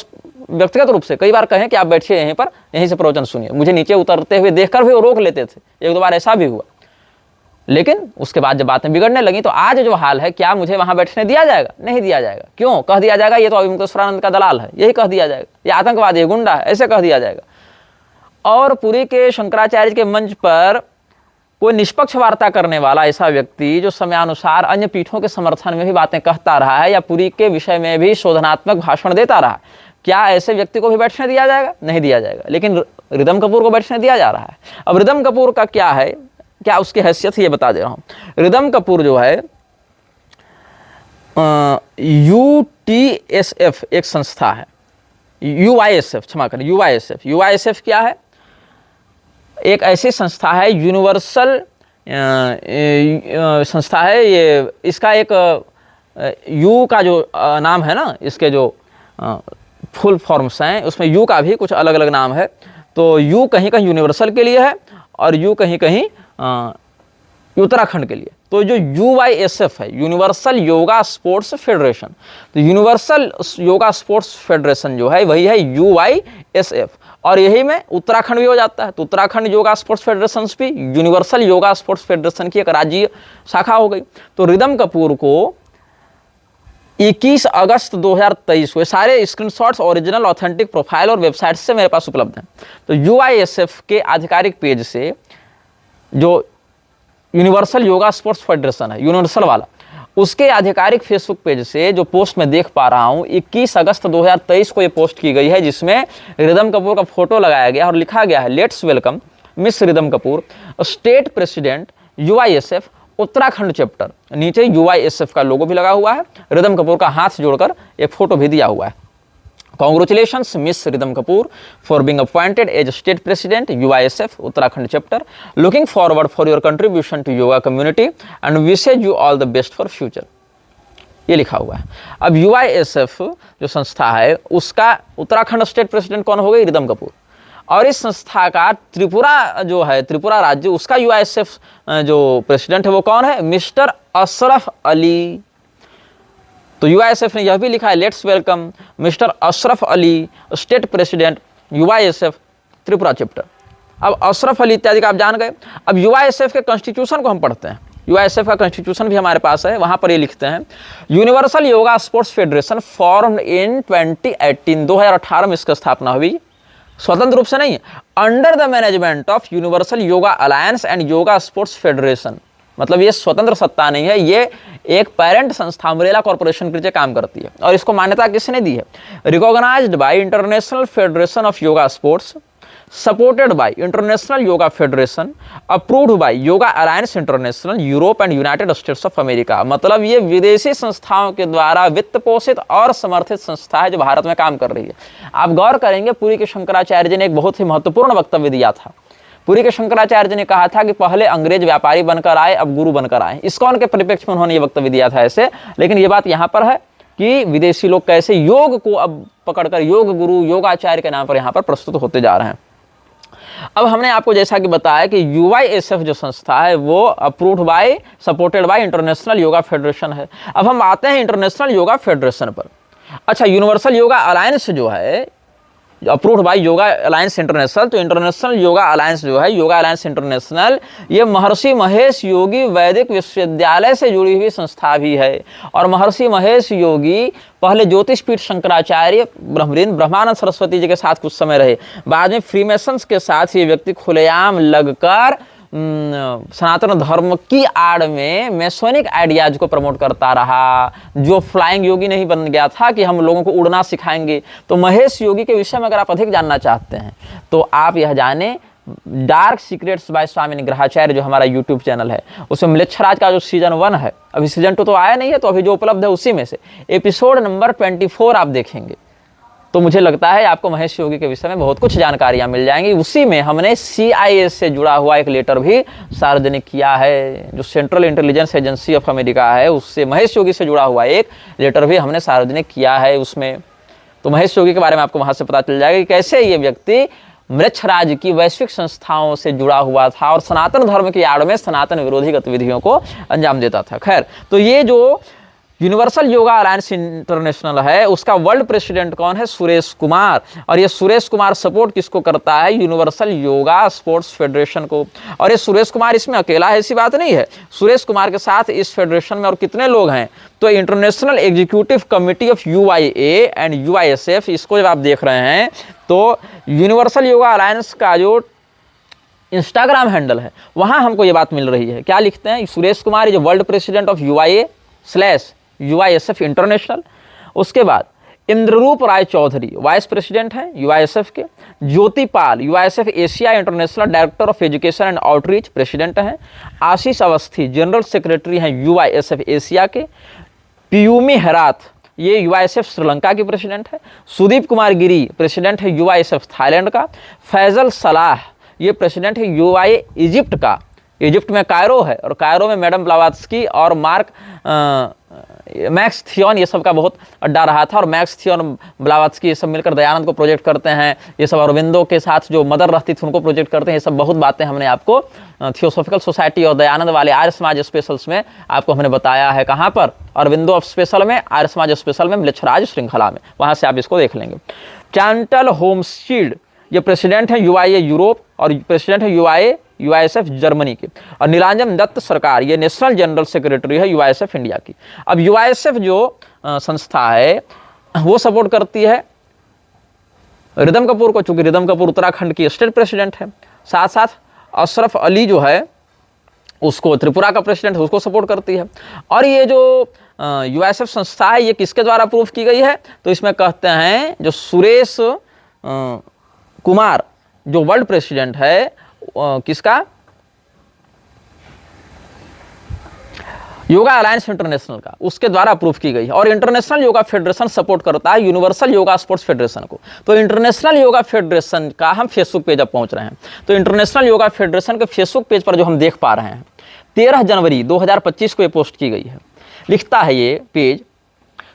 व्यक्तिगत रूप से कई बार कहें कि आप बैठिए यहीं पर, यहीं से प्रवचन सुनिए। मुझे नीचे उतरते हुए देखकर भी वो रोक लेते थे, एक दो बार ऐसा भी हुआ। लेकिन उसके बाद जब बातें बिगड़ने लगी तो आज जो हाल है, क्या मुझे वहां बैठने दिया जाएगा? नहीं दिया जाएगा। क्यों कह दिया जाएगा? ये तो अभिमुक्तेश्वरानंद का दलाल है, यही कह दिया जाएगा। ये आतंकवादी है, गुंडा है, ऐसे कह दिया जाएगा। और पुरी के शंकराचार्य के मंच पर कोई निष्पक्ष वार्ता करने वाला ऐसा व्यक्ति जो समयानुसार अन्य पीठों के समर्थन में भी बातें कहता रहा है, या पुरी के विषय में भी शोधनात्मक भाषण देता रहा, क्या ऐसे व्यक्ति को भी बैठने दिया जाएगा? नहीं दिया जाएगा। लेकिन रिदम कपूर को बैठने दिया जा रहा है। अब रिदम कपूर का क्या है, क्या उसकी हैसियत है, ये बता दे रहा हूं। रिदम कपूर जो है UTSF एक संस्था है, UISF, क्षमा करें, UISF क्या है? एक ऐसी संस्था है, यूनिवर्सल संस्था है ये। इसका एक यू का जो नाम है ना, इसके जो फुल फॉर्म्स हैं उसमें यू का भी कुछ अलग अलग नाम है। तो यू कहीं कहीं यूनिवर्सल के लिए है, और यू कहीं कहीं उत्तराखंड के लिए। तो जो UYSF है, यूनिवर्सल योगा स्पोर्ट्स फेडरेशन, तो यूनिवर्सल योगा स्पोर्ट्स फेडरेशन जो है वही है UYSF, और यही में उत्तराखंड भी हो जाता है। तो उत्तराखंड योगा स्पोर्ट्स फेडरेशन भी यूनिवर्सल योगा स्पोर्ट्स फेडरेशन की एक राज्य शाखा हो गई। तो रिदम कपूर को 21 अगस्त 2023 को, सारे स्क्रीनशॉट्स ओरिजिनल ऑथेंटिक प्रोफाइल और वेबसाइट से मेरे पास उपलब्ध हैं। तो UYSF के आधिकारिक पेज से, जो यूनिवर्सल योगा स्पोर्ट्स फेडरेशन है, यूनिवर्सल वाला, उसके आधिकारिक फेसबुक पेज से जो पोस्ट मैं देख पा रहा हूं, 21 अगस्त 2023 को ये पोस्ट की गई है, जिसमें रिदम कपूर का फोटो लगाया गया और लिखा गया है, let's welcome miss rhythm Kapoor, state president UYSF Uttarakhand chapter. नीचे UYSF का लोगो भी लगा हुआ है, रिदम कपूर का हाथ जोड़कर एक फोटो भी दिया हुआ है। Congratulations, Miss Ridham Kapoor, for being appointed as State President UYSF Uttarakhand Chapter. Looking forward for your contribution to yoga community and wishes you all the best for future. ये लिखा हुआ है। अब UYSF जो संस्था है, उसका उत्तराखंड स्टेट प्रेसिडेंट कौन हो गई? रिदम कपूर। और इस संस्था का त्रिपुरा जो है, त्रिपुरा राज्य, उसका UYSF जो प्रेसिडेंट है वो कौन है? मिस्टर अशरफ अली। तो UYSF ने यह भी लिखा है, let's welcome mister Ashraf Ali, state president UYSF Tripura chapter. अब अशरफ अली इत्यादि का आप जान गए। अब UYSF के कॉन्स्टिट्यूशन को हम पढ़ते हैं। UYSF का कॉन्स्टिट्यूशन भी हमारे पास है, वहां पर ये लिखते हैं, universal yoga sports federation formed in 2018, 2018 में इसकी स्थापना हुई, स्वतंत्र रूप से नहीं है, under the management of universal yoga alliance and yoga sports federation. मतलब ये स्वतंत्र सत्ता नहीं है, ये एक पेरेंट संस्था अम्ब्रेला कॉर्पोरेशन के नीचे काम करती है। और इसको मान्यता किसने दी है? Recognised by international federation of yoga sports, supported by international yoga federation, approved by yoga alliance international, Europe and United States of America. मतलब ये विदेशी संस्थाओं के द्वारा वित्त पोषित और समर्थित संस्था है जो भारत में काम कर रही है। आप गौर करेंगे, पुरी के शंकराचार्य जी ने एक बहुत ही महत्वपूर्ण वक्तव्य दिया था। पुरी के शंकराचार्य जी ने कहा था कि पहले अंग्रेज व्यापारी बनकर आए, अब गुरु बनकर आए। इस्कॉन के परिप्रेक्ष्य में उन्होंने ये वक्तव्य दिया था ऐसे, लेकिन ये बात यहाँ पर है कि विदेशी लोग कैसे योग को अब पकड़कर योग गुरु, योगाचार्य के नाम पर यहाँ पर प्रस्तुत होते जा रहे हैं। अब हमने आपको जैसा कि बताया कि UYSF जो संस्था है वो approved by, supported by international yoga federation है। अब हम आते हैं इंटरनेशनल योगा फेडरेशन पर। अच्छा, यूनिवर्सल योगा अलायंस जो है, approved by yoga alliance international, तो इंटरनेशनल योगा अलायंस जो है, योगा अलायंस इंटरनेशनल, ये महर्षि महेश योगी वैदिक विश्वविद्यालय से जुड़ी हुई संस्था भी है। और महर्षि महेश योगी पहले ज्योतिषपीठ शंकराचार्य ब्रह्मानंद सरस्वती जी के साथ कुछ समय रहे, बाद में फ्रीमेसन्स के साथ ये व्यक्ति खुलेआम लगकर सनातन धर्म की आड़ में मैसोनिक आइडियाज को प्रमोट करता रहा। जो फ्लाइंग योगी नहीं बन गया था कि हम लोगों को उड़ना सिखाएंगे। तो महेश योगी के विषय में अगर आप अधिक जानना चाहते हैं तो आप यह जाने, डार्क सीक्रेट्स बाय स्वामी निग्रहाचार्य जो हमारा यूट्यूब चैनल है, उसमें म्लेच्छराज का जो सीजन 1 है, अभी सीजन 2 तो आया नहीं है, तो अभी जो उपलब्ध है उसी में से एपिसोड नंबर 24 आप देखेंगे तो मुझे लगता है आपको महेश योगी के विषय में बहुत कुछ जानकारियां मिल जाएंगी। उसी में हमने CIA से जुड़ा हुआ एक लेटर भी सार्वजनिक किया है, जो central intelligence agency of America है, उससे महेश योगी से जुड़ा हुआ एक लेटर भी हमने सार्वजनिक किया है उसमें। तो महेश योगी के बारे में आपको वहां से पता चल जाएगा कि कैसे ये व्यक्ति म्लेच्छराज की वैश्विक संस्थाओं से जुड़ा हुआ था और सनातन धर्म की आड़ में सनातन विरोधी गतिविधियों को अंजाम देता था। खैर, तो ये जो यूनिवर्सल योगा अलायंस इंटरनेशनल है, उसका वर्ल्ड प्रेसिडेंट कौन है? सुरेश कुमार। और ये सुरेश कुमार सपोर्ट किसको करता है? यूनिवर्सल योगा स्पोर्ट्स फेडरेशन को। और ये सुरेश कुमार इसमें अकेला है, ऐसी बात नहीं है। सुरेश कुमार के साथ इस फेडरेशन में और कितने लोग हैं? तो international executive committee of UYA and UYSF, इसको जब आप देख रहे हैं तो यूनिवर्सल योगा अलायंस का जो इंस्टाग्राम हैंडल है वहाँ हमको ये बात मिल रही है। क्या लिखते हैं? Suresh Kumar is world president of UYA/UYSF international. उसके बाद इंद्ररूप राय चौधरी वाइस प्रेसिडेंट हैं UYSF के। ज्योति पाल UYSF Asia international director of education and outreach president हैं। आशीष अवस्थी जनरल सेक्रेटरी हैं UYSF एशिया के। पियूमी हेराथ ये UYSF श्रीलंका की प्रेसिडेंट है। सुदीप कुमार गिरी प्रेसिडेंट है UYSF थाईलैंड का। फैजल सलाह ये प्रेसिडेंट है UYA इजिप्ट का। इजिप्ट में कायरो है और कायरो में मैडम ब्लावात्स्की और मार्क मैक्स थियोन ये सब का बहुत अड्डा रहा था, और मैक्स थियोन, ब्लावत्स्की ये सब मिलकर दयानंद को प्रोजेक्ट करते हैं, ये सब अरविंदो के साथ जो मदर रहती थी उनको प्रोजेक्ट करते हैं। ये सब बहुत बातें हमने आपको थियोसॉफिकल सोसाइटी और दयानंद वाले आर्य समाज स्पेशल्स में आपको हमने बताया है। कहाँ पर? अरविंदो स्पेशल में, आर्य समाज स्पेशल में, म्लेच्छराज श्रृंखला में, वहाँ से आप इसको देख लेंगे। चांटल होमस्टीड ये प्रेसिडेंट है यूआईए यूरोप और प्रेसिडेंट है यूआईएसएफ जर्मनी के, और नीलांजन दत्त सरकार ये नेशनल जनरल सेक्रेटरी है यूआईएसएफ इंडिया की। अब यूआईएसएफ जो संस्था है वो सपोर्ट करती है रिदम कपूर को, चूंकि रिदम कपूर उत्तराखंड की स्टेट प्रेसिडेंट है। साथ साथ अशरफ अली जो है उसको, त्रिपुरा का प्रेसिडेंट है, उसको सपोर्ट करती है। और ये जो यूआईएसएफ संस्था है ये किसके द्वारा अप्रूव की गई है? तो इसमें कहते हैं जो सुरेश कुमार जो वर्ल्ड प्रेसिडेंट है किसका? योगा अलायंस इंटरनेशनल का, उसके द्वारा अप्रूव की गई है। और इंटरनेशनल योगा फेडरेशन सपोर्ट करता है यूनिवर्सल योगा स्पोर्ट्स फेडरेशन को। तो इंटरनेशनल योगा फेडरेशन का हम फेसबुक पेज अब पहुंच रहे हैं। तो इंटरनेशनल योगा फेडरेशन के फेसबुक पेज पर जो हम देख पा रहे हैं 13 जनवरी 2025 को ये पोस्ट की गई है। लिखता है ये page,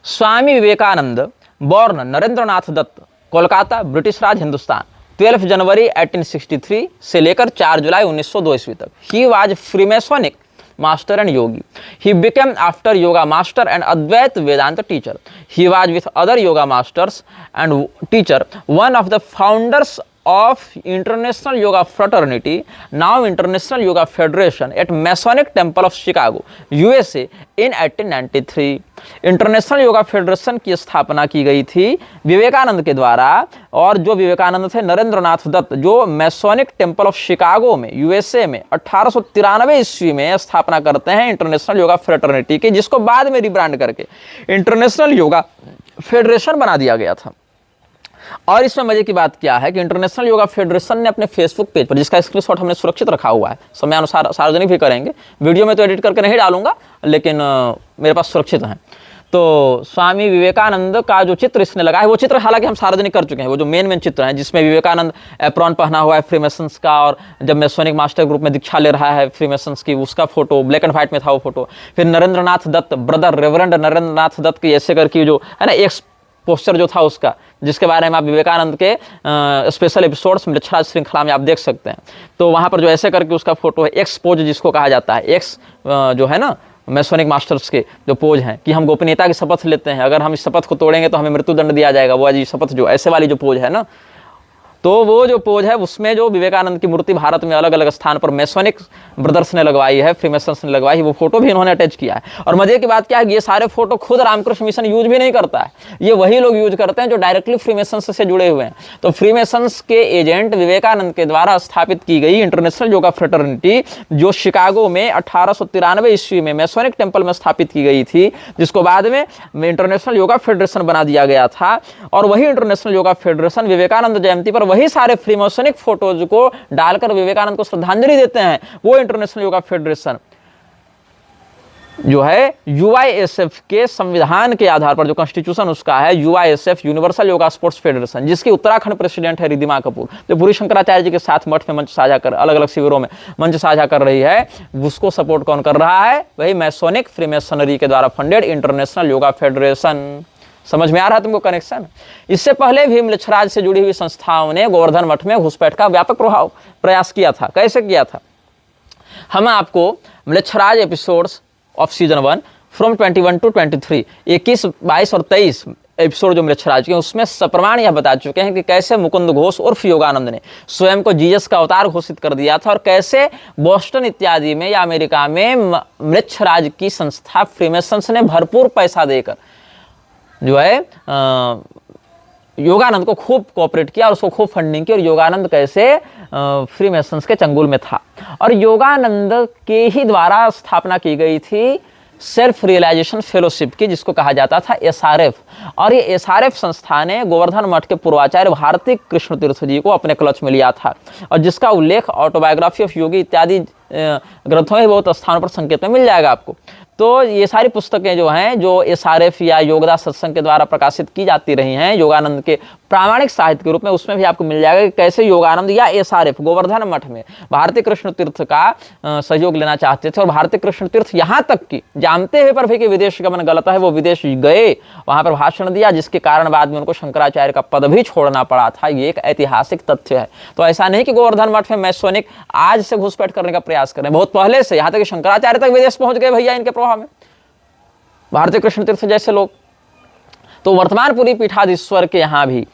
Swami Vivekananda born Narendranath Datta, Kolkata, British Raj, Hindustan, 12 जनवरी 1863 से लेकर 4 जुलाई 1902 ईस्वी तक। He was freemasonic master and yogi. He became after yoga master and Advaita Vedanta teacher. He was with other yoga masters and teacher one of the founders of International Yoga Fraternity, now International Yoga Federation at Masonic Temple of Chicago, USA in 1893. International yoga federation की स्थापना की गई थी विवेकानंद के द्वारा, और जो विवेकानंद थे नरेंद्रनाथ दत्त जो मैसोनिक टेम्पल ऑफ शिकागो में यूएसए में 1893 ईस्वी में स्थापना करते हैं इंटरनेशनल योगा फ्रेटर्निटी की, जिसको बाद में रिब्रांड करके इंटरनेशनल योगा फेडरेशन बना दिया गया था। और इसमें मजे की बात क्या है कि इंटरनेशनल योगा फेडरेशन ने अपने फेसबुक पेज पर, जिसका स्क्रीनशॉट हमने सुरक्षित रखा हुआ है, समय अनुसार सार्वजनिक भी करेंगे, वीडियो में तो एडिट करके नहीं डालूंगा लेकिन मेरे पास सुरक्षित है। तो स्वामी विवेकानंद का जो चित्र इसने लगा है, वो चित्र हालांकि हम सार्वजनिक कर चुके हैं, वो जो मेन चित्र हैं जिसमें विवेकानंद एप्रॉन पहना हुआ है फ्रीमेसन्स का, और जब मैसोनिक मास्टर ग्रुप में दीक्षा ले रहा है फ्रीमेसन्स की, उसका फोटो ब्लैक एंड व्हाइट में था वो फोटो। फिर नरेंद्रनाथ दत्त ब्रदर रेवरेंड नरेंद्रनाथ दत्त की ऐसे करके जो है ना एक पोस्टर जो था उसका, जिसके बारे में आप विवेकानंद के स्पेशल एपिसोड्स म्लेच्छराज श्रृंखला में आप देख सकते हैं। तो वहाँ पर जो ऐसे करके उसका फोटो है, एक्स पोज जिसको कहा जाता है, एक्स जो है ना मैसोनिक मास्टर्स के जो पोज हैं कि हम गोपनीयता की शपथ लेते हैं, अगर हम इस शपथ को तोड़ेंगे तो हमें मृत्युदंड दिया जाएगा, वो जी शपथ जो ऐसे वाली जो पोज है ना, तो वो जो पोज है उसमें जो विवेकानंद की मूर्ति भारत में अलग अलग स्थान पर मैसोनिक ब्रदर्स ने लगवाई है, फ्रीमेसन्स ने लगवाई है, वो फोटो भी इन्होंने अटैच किया है। और मजे की बात क्या है कि ये सारे फोटो खुद रामकृष्ण मिशन यूज भी नहीं करता है, ये वही लोग यूज करते हैं जो डायरेक्टली फ्रीमेसन्स से जुड़े हुए हैं। तो फ्रीमेसन्स के एजेंट विवेकानंद के द्वारा स्थापित की गई इंटरनेशनल योगा फ्रेटर्निटी जो शिकागो में 1893 ईस्वी में मैसोनिक टेम्पल में स्थापित की गई थी, जिसको बाद में इंटरनेशनल योगा फेडरेशन बना दिया गया था। और वही इंटरनेशनल योगा फेडरेशन विवेकानंद जयंती पर वही सारे फ्रीमेसोनिक फोटोज को डालकर विवेकानंद को श्रद्धांजलि देते हैं। वो इंटरनेशनल योगा फेडरेशन जो है यूआईएसएफ के संविधान के आधार पर, जो कॉन्स्टिट्यूशन उसका है यूआईएसएफ यूनिवर्सल योगा स्पोर्ट्स फेडरेशन, जिसकी उत्तराखंड प्रेसिडेंट है रिद्धिमा कपूर, जो पूरी शंकराचार्य जी के साथ मठ में मंच साझा कर, अलग अलग शिविरों में मंच साझा कर रही है। उसको सपोर्ट कौन कर रहा है? वही मैसोनिक फ्रीमेसनरी के द्वारा फंडेड इंटरनेशनल योगा फेडरेशन। समझ में आ रहा है तुमको कनेक्शन? इससे पहले भी म्लेच्छराज से जुड़ी हुई संस्थाओं ने गोवर्धन मठ में घुसपैठ का व्यापक प्रयास किया था। कैसे किया था? हम आपको Mlechharaj episodes of season 1 from 21 to 23 21, 22 और 23 एपिसोड जो म्लेच्छराज के, उसमें सप्रमाण यह बता चुके हैं कि कैसे मुकुंद घोष उर्फ योगानंद ने स्वयं को जीसस का अवतार घोषित कर दिया था, और कैसे बोस्टन इत्यादि में या अमेरिका में म्लेच्छराज की संस्था फ्रीमेसन्स ने भरपूर पैसा देकर जो है योगानंद को खूब कोऑपरेट किया और उसको खूब फंडिंग की, और योगानंद कैसे फ्रीमेसन्स के चंगुल में था। और योगानंद के ही द्वारा स्थापना की गई थी सेल्फ रियलाइजेशन फेलोशिप की, जिसको कहा जाता था एसआरएफ। और ये एसआरएफ संस्था ने गोवर्धन मठ के पूर्वाचार्य भारती कृष्ण तीर्थ जी को अपने क्लच में लिया था, और जिसका उल्लेख ऑटोबायोग्राफी ऑफ योगी इत्यादि ग्रंथों में बहुत स्थानों पर संकेत में मिल जाएगा आपको। तो ये सारी पुस्तकें जो हैं, जो एसआरएफ या योगदास सत्संग के द्वारा प्रकाशित की जाती रही हैं योगानंद के प्रामाणिक साहित्य के रूप में, उसमें भी आपको मिल जाएगा कि कैसे योगानंद या SRF गोवर्धन मठ में भारतीय कृष्ण तीर्थ का सहयोग लेना चाहते थे। और भारतीय कृष्ण तीर्थ यहाँ तक कि जानते हुए पर भी कि विदेश गमन गलत है, वो विदेश गए, वहां पर भाषण दिया, जिसके कारण बाद में उनको शंकराचार्य का पद भी छोड़ना पड़ा था। ये एक ऐतिहासिक तथ्य है। तो ऐसा नहीं कि गोवर्धन मठ में मैसोनिक आज से घुसपैठ करने का प्रयास कर रहे हैं, बहुत पहले से, यहाँ तक कि शंकराचार्य तक विदेश पहुंच गए भैया इनके प्रभाव में, भारतीय कृष्ण तीर्थ जैसे लोग। तो वर्तमानपुरी पीठाधीश्वर के यहाँ भी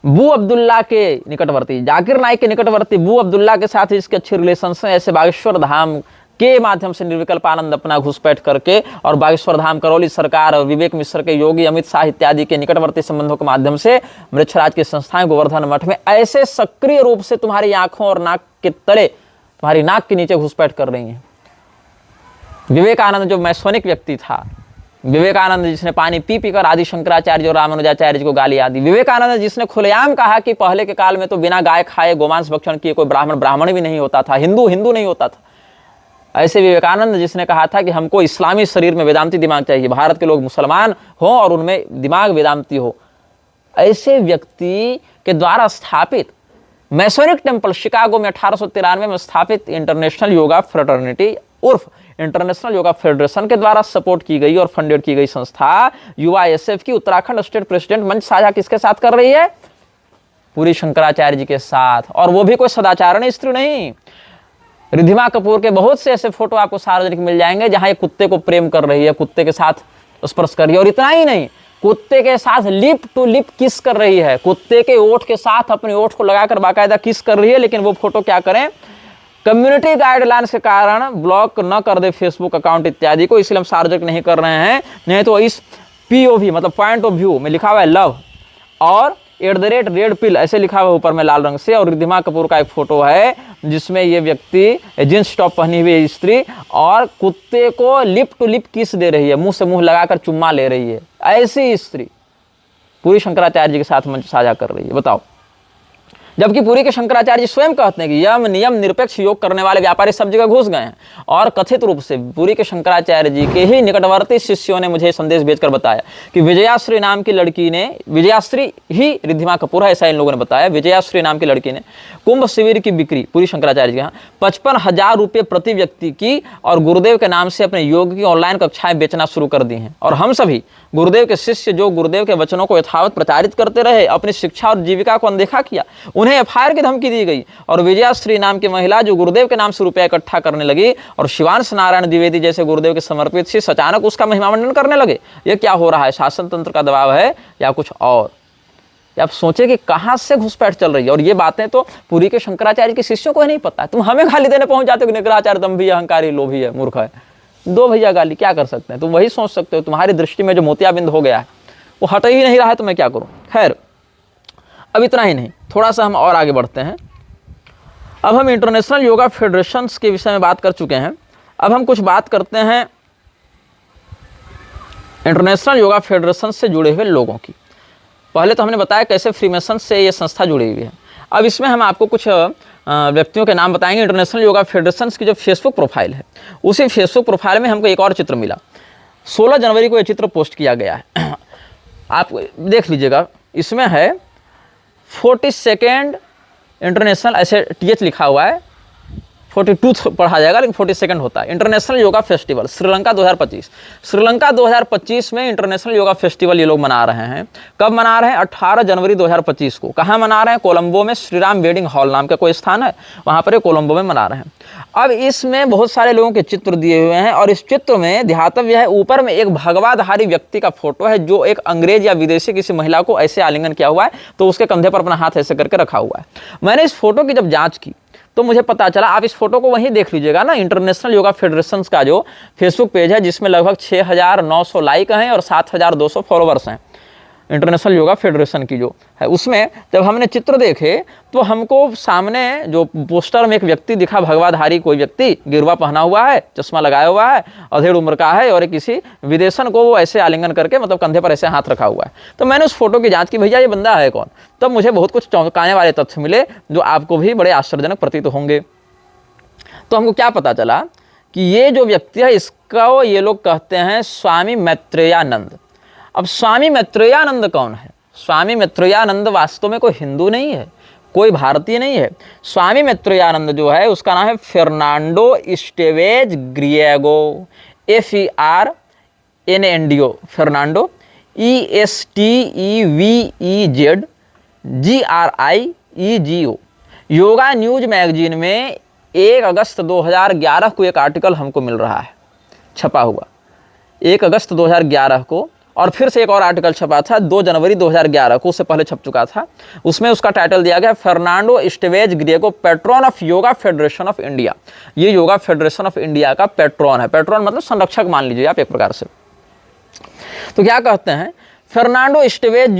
बू अब्दुल्ला के निकटवर्ती, जाकिर नाइक के निकटवर्ती बू अब्दुल्ला के साथ इसके अच्छे रिलेशन हैं। ऐसे बागेश्वर धाम के माध्यम से निर्विकल्प आनंद अपना घुसपैठ करके और बागेश्वर धाम, करौली सरकार और विवेक मिश्र के योगी, अमित शाह इत्यादि के निकटवर्ती संबंधों के माध्यम से मृक्षराज की संस्थाएं गोवर्धन मठ में ऐसे सक्रिय रूप से तुम्हारी आंखों और नाक के तले, तुम्हारी नाक के नीचे घुसपैठ कर रही हैं। विवेकानंद जो मैसोनिक व्यक्ति था, विवेकानंद जिसने पानी पी पी कर आदि शंकराचार्य और रामानुजाचार्य जी को गालियां दी, विवेकानंद जिसने खुलेआम कहा कि पहले के काल में तो बिना गाय खाए गोमांस भक्षण किए कोई ब्राह्मण भी नहीं होता था, हिंदू नहीं होता था। ऐसे विवेकानंद जिसने कहा था कि हमको इस्लामी शरीर में वेदांती दिमाग चाहिए, भारत के लोग मुसलमान हो और उनमें दिमाग वेदांती हो। ऐसे व्यक्ति के द्वारा स्थापित मैसोनिक टेम्पल शिकागो में 1893 में स्थापित इंटरनेशनल योगा फ्रेटर्निटी उर्फ इंटरनेशनल योगा फेडरेशन के द्वारा सपोर्ट की गई और फंडेड की गई संस्था युवा SF की उत्तराखंड स्टेट प्रेसिडेंट मंच साझा किसके साथ कर रही है? पूरी शंकराचार्य जी के साथ। और वो भी कोई सदाचारण स्त्री नहीं। रिद्धिमा कपूर के बहुत से ऐसे फोटो आपको सार्वजनिक मिल जाएंगे जहां एक कुत्ते को प्रेम कर रही है, कुत्ते के साथ स्पर्श कर रही है। और इतना ही नहीं, कुत्ते के साथ लिप टू लिप किस कर रही है, कुत्ते के ओठ के साथ अपने ओठ को लगाकर बाकायदा किस कर रही है। लेकिन वो फोटो क्या करें, कम्युनिटी गाइडलाइंस के कारण ब्लॉक न कर दे फेसबुक अकाउंट इत्यादि को, इसलिए हम सार्वजनिक नहीं कर रहे हैं। नहीं तो इस POV मतलब पॉइंट ऑफ व्यू में लिखा हुआ है लव और @रेड पिल ऐसे लिखा हुआ है ऊपर में लाल रंग से। और रिद्धिमा कपूर का एक फोटो है जिसमें ये व्यक्ति जींस टॉप पहनी हुई स्त्री और कुत्ते को लिप टू लिप किस दे रही है, मुंह से मुंह लगाकर चुम्मा ले रही है। ऐसी स्त्री पूरी शंकराचार्य जी के साथ मंच साझा कर रही है, बताओ। जबकि पूरी के शंकराचार्य जी स्वयं कहते हैं कि यम नियम निरपेक्ष योग करने वाले व्यापारी सब जगह घुस गए हैं। और कथित रूप से पूरी के शंकराचार्य जी के ही निकटवर्ती शिष्यों ने मुझे संदेश भेजकर बताया कि विजयाश्री नाम की लड़की ने, विजयाश्री ही रिद्धिमा कपूर है ऐसा इन लोगों ने बताया, विजयाश्री नाम की लड़की ने कुंभ शिविर की बिक्री पूरी शंकराचार्य जी के यहाँ 55,000 रुपये प्रति व्यक्ति की और गुरुदेव के नाम से अपने योग की ऑनलाइन कक्षाएं बेचना शुरू कर दी हैं। और हम सभी गुरुदेव के शिष्य जो गुरुदेव के वचनों को यथावत प्रचारित करते रहे, अपनी शिक्षा और जीविका को अनदेखा किया, उन्हें FIR की धमकी दी गई। और विजयाश्री नाम की महिला जो गुरुदेव के नाम से रुपया इकट्ठा करने लगी और शिवांश नारायण द्विवेदी जैसे गुरुदेव के समर्पित शिष्य अचानक उसका महिमामंडन करने लगे। ये क्या हो रहा है? शासन तंत्र का दबाव है या कुछ और? आप सोचे कि कहां से घुसपैठ चल रही है। और ये बातें तो पूरी के शंकराचार्य के शिष्यों को ही नहीं पता है। तुम हमें गाली देने पहुंच जाते हो कि निकराचार्य दम्भी, अहंकारी, लोभी है, मूर्ख है। दो भैया गाली, क्या कर सकते हैं? तुम वही सोच सकते हो। तुम्हारी दृष्टि में जो मोतियाबिंद हो गया है वो हट ही नहीं रहा है, तो मैं क्या करूं। खैर, अब इतना ही नहीं, थोड़ा सा हम और आगे बढ़ते हैं। अब हम इंटरनेशनल योगा फेडरेशंस के विषय में बात कर चुके हैं। अब हम कुछ बात करते हैं इंटरनेशनल योगा फेडरेशन से जुड़े हुए लोगों की। पहले तो हमने बताया कैसे फ्रीमेसन से ये संस्था जुड़ी हुई है। अब इसमें हम आपको कुछ व्यक्तियों के नाम बताएंगे। इंटरनेशनल योगा फेडरेशन की जो फेसबुक प्रोफाइल है, उसी फेसबुक प्रोफाइल में हमको एक और चित्र मिला। 16 जनवरी को ये चित्र पोस्ट किया गया है, आप देख लीजिएगा। इसमें है 42nd इंटरनेशनल, ऐसे TH लिखा हुआ है, 42 पढ़ा जाएगा लेकिन 42nd होता है। International yoga festival Sri Lanka 2025। Sri Lanka 2025 में इंटरनेशनल योगा फेस्टिवल ये लोग मना रहे हैं। कब मना रहे हैं? 18 जनवरी 2025 को। कहाँ मना रहे हैं? कोलंबो में श्रीराम वेडिंग हॉल नाम का कोई स्थान है, वहाँ पर ये कोलंबो में मना रहे हैं। अब इसमें बहुत सारे लोगों के चित्र दिए हुए हैं और इस चित्र में ध्यातव्य है, ऊपर में एक भगवाधारी व्यक्ति का फोटो है जो एक अंग्रेज या विदेशी किसी महिला को ऐसे आलिंगन किया हुआ है, तो उसके कंधे पर अपना हाथ ऐसे करके रखा हुआ है। मैंने इस फोटो की जब जांच की तो मुझे पता चला, आप इस फोटो को वहीं देख लीजिएगा ना, इंटरनेशनल योगा फेडरेशन का जो फेसबुक पेज है जिसमें लगभग 6,900 लाइक हैं और 7,200 फॉलोवर्स हैं। इंटरनेशनल योगा फेडरेशन की जो है, उसमें जब हमने चित्र देखे तो हमको सामने जो पोस्टर में एक व्यक्ति दिखा, भगवाधारी कोई व्यक्ति, गिरवा पहना हुआ है, चश्मा लगाया हुआ है, अधेड़ उम्र का है और किसी विदेशन को वो ऐसे आलिंगन करके मतलब कंधे पर ऐसे हाथ रखा हुआ है। तो मैंने उस फोटो की जांच की, भैया ये बंदा है कौन? तब मुझे बहुत कुछ चौंकाने वाले तथ्य मिले जो आपको भी बड़े आश्चर्यजनक प्रतीत होंगे। तो हमको क्या पता चला कि ये जो व्यक्ति है इसका ये लोग कहते हैं स्वामी मैत्रेयानंद। अब स्वामी मैत्रेयानंद कौन है? स्वामी मैत्रेयानंद वास्तव में कोई हिंदू नहीं है, कोई भारतीय नहीं है। स्वामी मैत्रेयानंद जो है उसका नाम है Fernando Estevez Griego, FERNANDO, Fernando ESTEVEZ GRIEGO। Yoga news magazine में 1 अगस्त 2011 को एक आर्टिकल हमको मिल रहा है छपा हुआ, 1 अगस्त 2011 को, और फिर से एक और आर्टिकल छपा था 2 जनवरी 2011 को, उससे पहले छप चुका था। उसमें उसका टाइटल दिया गया Fernando Estevez Griego, patron of yoga federation of India. ये योगा फेडरेशन ऑफ इंडिया का पैट्रॉन है, पैट्रॉन मतलब संरक्षक मान लीजिए आप एक प्रकार से। तो क्या कहते हैं, Fernando Estevez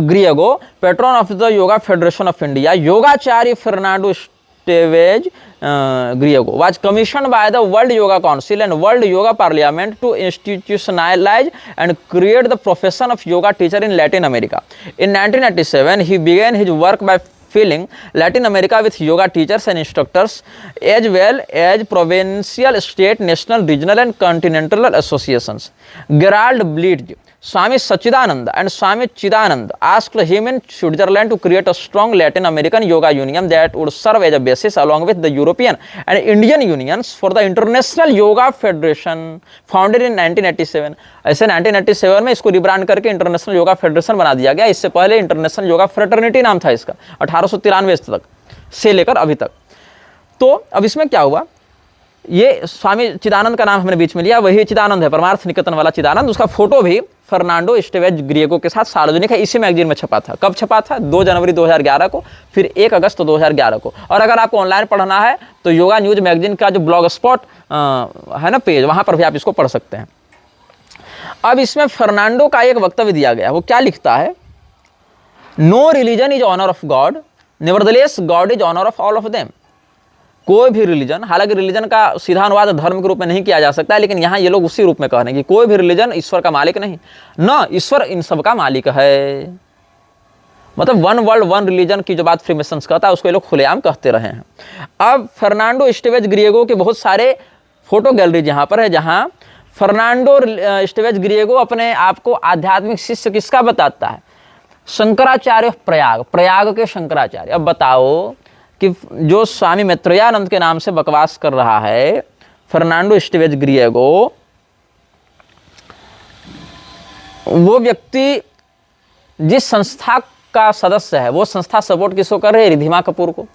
Griego, patron of the yoga federation of India, yogacharya Fernando Estevez Griego was commissioned by the World Yoga Council and World Yoga Parliament to institutionalize and create the profession of yoga teacher in Latin America. In 1997, he began his work by filling Latin America with yoga teachers and instructors, as well as provincial, state, national, regional and continental associations. Gerald Blitz, Swami Sachidanand and Swami Chidanand asked him in Switzerland to create a strong Latin American yoga union that would serve as a basis along with the European and Indian unions for the International Yoga Federation founded in 1987. ऐसे 1987 में इसको rebrand करके international yoga federation बना दिया गया। इससे पहले international yoga fraternity नाम था इसका, 1893 तक से लेकर अभी तक। तो अब इसमें क्या हुआ, ये स्वामी चिदानंद का नाम हमने बीच में लिया, वही चिदानंद है, परमार्थ निकेतन वाला चिदानंद। उसका फोटो भी फर्नांडो स्टेवेज ग्रिएगो के साथ सार्वजनिक है, इसी मैगजीन में छपा था। कब छपा था? 2 जनवरी 2011 को, फिर 1 अगस्त 2011 को। और अगर आपको ऑनलाइन पढ़ना है तो योगा न्यूज मैगजीन का जो ब्लॉग स्पॉट है ना पेज, वहां पर भी आप इसको पढ़ सकते हैं। अब इसमें फर्नांडो का एक वक्तव्य दिया गया, वो क्या लिखता है, no religion is honour of God, nevertheless God is honour of all of them. कोई भी रिलीजन, हालांकि रिलीजन का सीधा अनुवाद धर्म के रूप में नहीं किया जा सकता है, लेकिन यहाँ ये लोग उसी रूप में कह रहे हैं कि कोई भी रिलीजन ईश्वर का मालिक नहीं, न ईश्वर इन सब का मालिक है। मतलब वन वर्ल्ड वन रिलीजन की जो बात फ्रीमेसन्स कहता है उसको ये लोग खुलेआम कहते रहे हैं। अब फर्नांडो स्टेवेज ग्रिएगो के बहुत सारे फोटो गैलरीज यहाँ पर है, जहाँ फर्नांडो स्टेवेज ग्रिएगो अपने आप को आध्यात्मिक शिष्य किसका बताता है? शंकराचार्य प्रयाग, प्रयाग के शंकराचार्य। अब बताओ कि जो स्वामी मैत्रेयानंद के नाम से बकवास कर रहा है फर्नांडो स्टेवेज ग्रिएगो, वो व्यक्ति जिस संस्था का सदस्य है, वो संस्था सपोर्ट किसको कर रही है? रिधिमा कपूर को,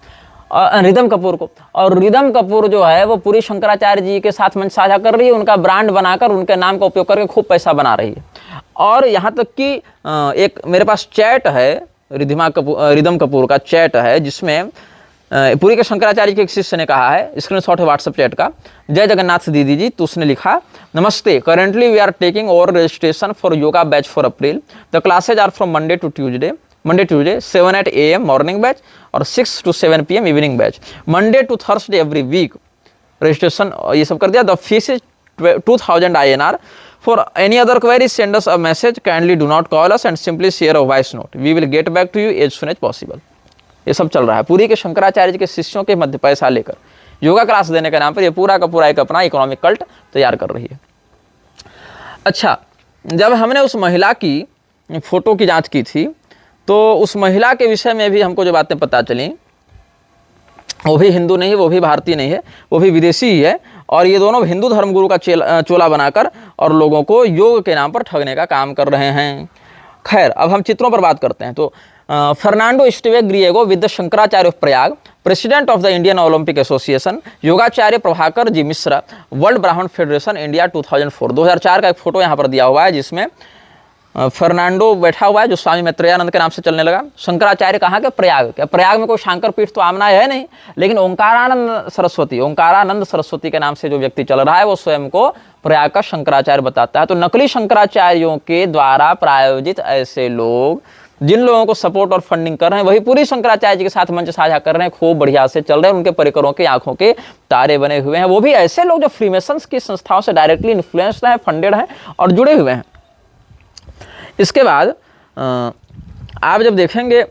रिदम कपूर को। और रिदम कपूर जो है वो पूरी शंकराचार्य जी के साथ मंच साझा कर रही है, उनका ब्रांड बनाकर उनके नाम का उपयोग करके खूब पैसा बना रही है। और यहाँ तक कि एक मेरे पास चैट है, रिदम कपूर का चैट है, जिसमें पूरी के शंकराचार्य के एक शिष्य ने कहा है, स्क्रीनशॉट है व्हाट्सएप चैट का, जय जगन्नाथ दीदी जी। तो उसने लिखा, नमस्ते, currently we are taking over registration for yoga batch for April. The classes are from Monday Tuesday 7 AM morning batch और 6 to 7 PM evening batch, Monday to Thursday every week. Registration ये सब कर दिया। The fees is 2000 INR। For any other query send us a message, kindly do not call us and simply share a voice note, we will get back to you as soon as possible. ये सब चल रहा है पूरी के शंकराचार्य जी के शिष्यों के मध्य पैसा लेकर योगा क्लास देने के नाम पर ये पूरा का पूरा एक अपना इकोनॉमिक कल्ट तैयार कर रही है। अच्छा, जब हमने उस महिला की फोटो की जांच की थी तो उस महिला के विषय में भी हमको जो बातें पता चली, वो भी हिंदू नहीं है, वो भी भारतीय नहीं है, वो भी विदेशी ही है। और ये दोनों हिंदू धर्मगुरु का चोला बनाकर और लोगों को योग के नाम पर ठगने का काम कर रहे हैं। खैर, अब हम चित्रों पर बात करते हैं। तो Fernando Estevez Griego with the Shankaracharya of Prayag, president of the Indian Olympic association, yogacharya Prabhakar ji Mishra, world Brahmin federation India 2004। 2004 का एक फोटो यहाँ पर दिया हुआ है, जिसमें फर्नांडो बैठा हुआ है, जो स्वामी मैत्रेयानंद के नाम से चलने लगा। शंकराचार्य कहाँ के? प्रयाग के। प्रयाग में कोई शंकर पीठ तो आमना है नहीं, लेकिन ओंकारानंद सरस्वती के नाम से जो व्यक्ति चल रहा है वो स्वयं को प्रयाग का शंकराचार्य बताता है। तो नकली शंकराचार्यों के द्वारा प्रायोजित ऐसे लोग, जिन लोगों को सपोर्ट और फंडिंग कर रहे हैं, वही पूरी शंकराचार्य जी के साथ मंच साझा कर रहे हैं, खूब बढ़िया से चल रहे हैं, उनके परिकरों के आंखों के तारे बने हुए हैं। वो भी ऐसे लोग जो फ्रीमेसन्स की संस्थाओं से डायरेक्टली इन्फ्लुएंस्ड हैं, फंडेड हैं और जुड़े हुए हैं। इसके बाद आप जब देखेंगे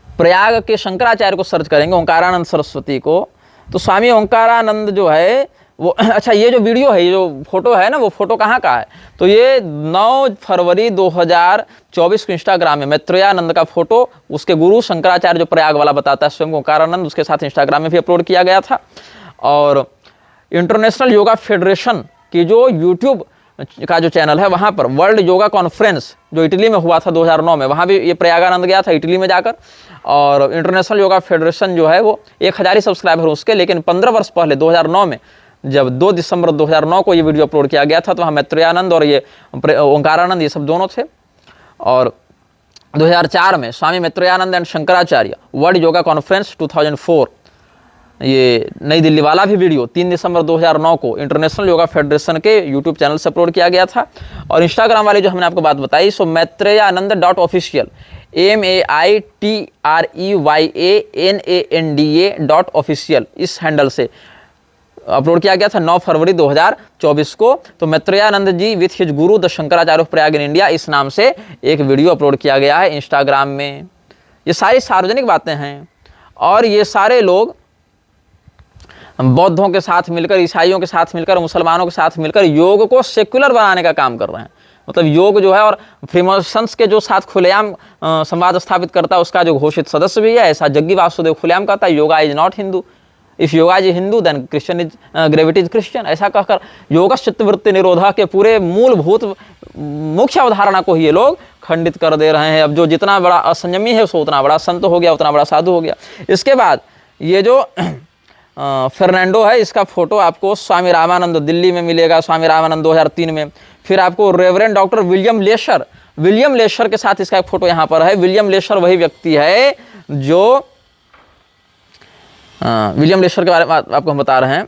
प्रयाग के शंकराचार्य को सर्च करेंगे, ओंकारानंद सरस्वती को, तो स्वामी ओंकारानंद जो है वो अच्छा, ये जो वीडियो है, ये जो फोटो है ना, वो फोटो कहाँ का है? तो ये 9 फरवरी 2024 को इंस्टाग्राम में मैत्रेयानंद का फोटो, उसके गुरु शंकराचार्य जो प्रयाग वाला बताता है स्वयं ओंकारानंद, उसके साथ इंस्टाग्राम में भी अपलोड किया गया था। और इंटरनेशनल योगा फेडरेशन की जो यूट्यूब का जो चैनल है, वहाँ पर वर्ल्ड योगा कॉन्फ्रेंस जो इटली में हुआ था 2009 में, वहाँ भी ये प्रयागानंद गया था इटली में जाकर। और इंटरनेशनल योगा फेडरेशन जो है वो 1000 ही सब्सक्राइबर उसके, लेकिन 15 वर्ष पहले 2009 में जब 2 दिसंबर 2009 को ये वीडियो अपलोड किया गया था, तो वहाँ मैत्रेयानंद और ये ओंकारानंद ये सब दोनों थे। और 2004 में Swami Maitreyananda and Shankaracharya world yoga conference 2004, ये नई दिल्ली वाला भी वीडियो 3 दिसंबर 2009 को इंटरनेशनल योगा फेडरेशन के यूट्यूब चैनल से अपलोड किया गया था। और इंस्टाग्राम वाली जो हमने आपको बात बताई, सो maitreyanand.official MAITREYANANDA.official इस हैंडल से अपलोड किया गया था 9 फरवरी 2024 को। तो मैत्रेयानंद जी with his Guru the Shankaracharya of Prayag in India, इस नाम से एक वीडियो अपलोड किया गया है इंस्टाग्राम में। ये सारी सार्वजनिक बातें हैं, और ये सारे लोग बौद्धों के साथ मिलकर, ईसाइयों के साथ मिलकर, मुसलमानों के साथ मिलकर योग को सेक्युलर बनाने का काम कर रहे हैं। मतलब योग जो है, और फ्रीमसन्स के जो साथ खुलेआम संवाद स्थापित करता है, उसका जो घोषित सदस्य भी है, ऐसा जग्गी वासुदेव खुलेआम कहता है, yoga is not Hindu, if yoga is Hindu then Christian is gravity is Christian. ऐसा कहकर योग चित्तवृत्ति निरोधा के पूरे मूलभूत मुख्य अवधारणा को ही ये लोग खंडित कर दे रहे हैं। अब जो जितना बड़ा असंयमी है, उसको उतना बड़ा संत हो गया, उतना बड़ा साधु हो गया। इसके बाद ये जो फर्नांडो है, इसका फोटो आपको स्वामी रामानंद दिल्ली में मिलेगा, स्वामी रामानंद 2003 में। फिर आपको रेवरेंड डॉक्टर विलियम लेशर के साथ इसका एक फोटो यहाँ पर है। विलियम लेशर वही व्यक्ति है जो विलियम लेशर के बारे में आपको हम बता रहे हैं,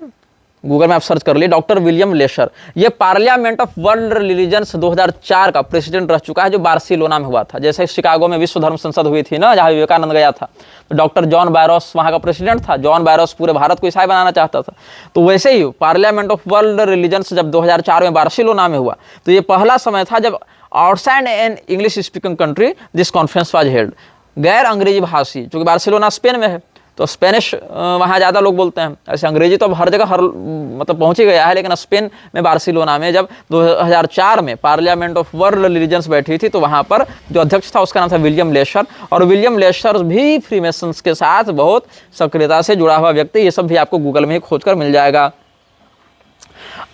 गूगल में आप सर्च कर लिए, डॉक्टर विलियम लेशर। ये पार्लियामेंट ऑफ वर्ल्ड रिलीजन्स 2004 का प्रेसिडेंट रह चुका है, जो बार्सिलोना में हुआ था। जैसे शिकागो में विश्व धर्म संसद हुई थी ना, जहाँ विवेकानंद गया था, तो डॉक्टर जॉन बायरोस वहाँ का प्रेसिडेंट था। जॉन बायरोस पूरे भारत को ईसाई बनाना चाहता था। तो वैसे ही पार्लियामेंट ऑफ वर्ल्ड रिलीजन्स जब 2004 में बार्सिलोना में हुआ, तो ये पहला समय था जब outside an English speaking country this conference was held. गैर अंग्रेजी भाषी, जो कि बार्सिलोना स्पेन में है, तो स्पेनिश वहाँ ज़्यादा लोग बोलते हैं। ऐसे अंग्रेजी तो अब हर जगह मतलब पहुँच ही गया है, लेकिन स्पेन में बार्सिलोना में जब 2004 में पार्लियामेंट ऑफ वर्ल्ड रिलीजन्स बैठी थी, तो वहाँ पर जो अध्यक्ष था उसका नाम था विलियम लेशर। और विलियम लेशर भी फ्रीमेसन्स के साथ बहुत सक्रियता से जुड़ा हुआ व्यक्ति, ये सब भी आपको गूगल में ही खोज कर मिल जाएगा।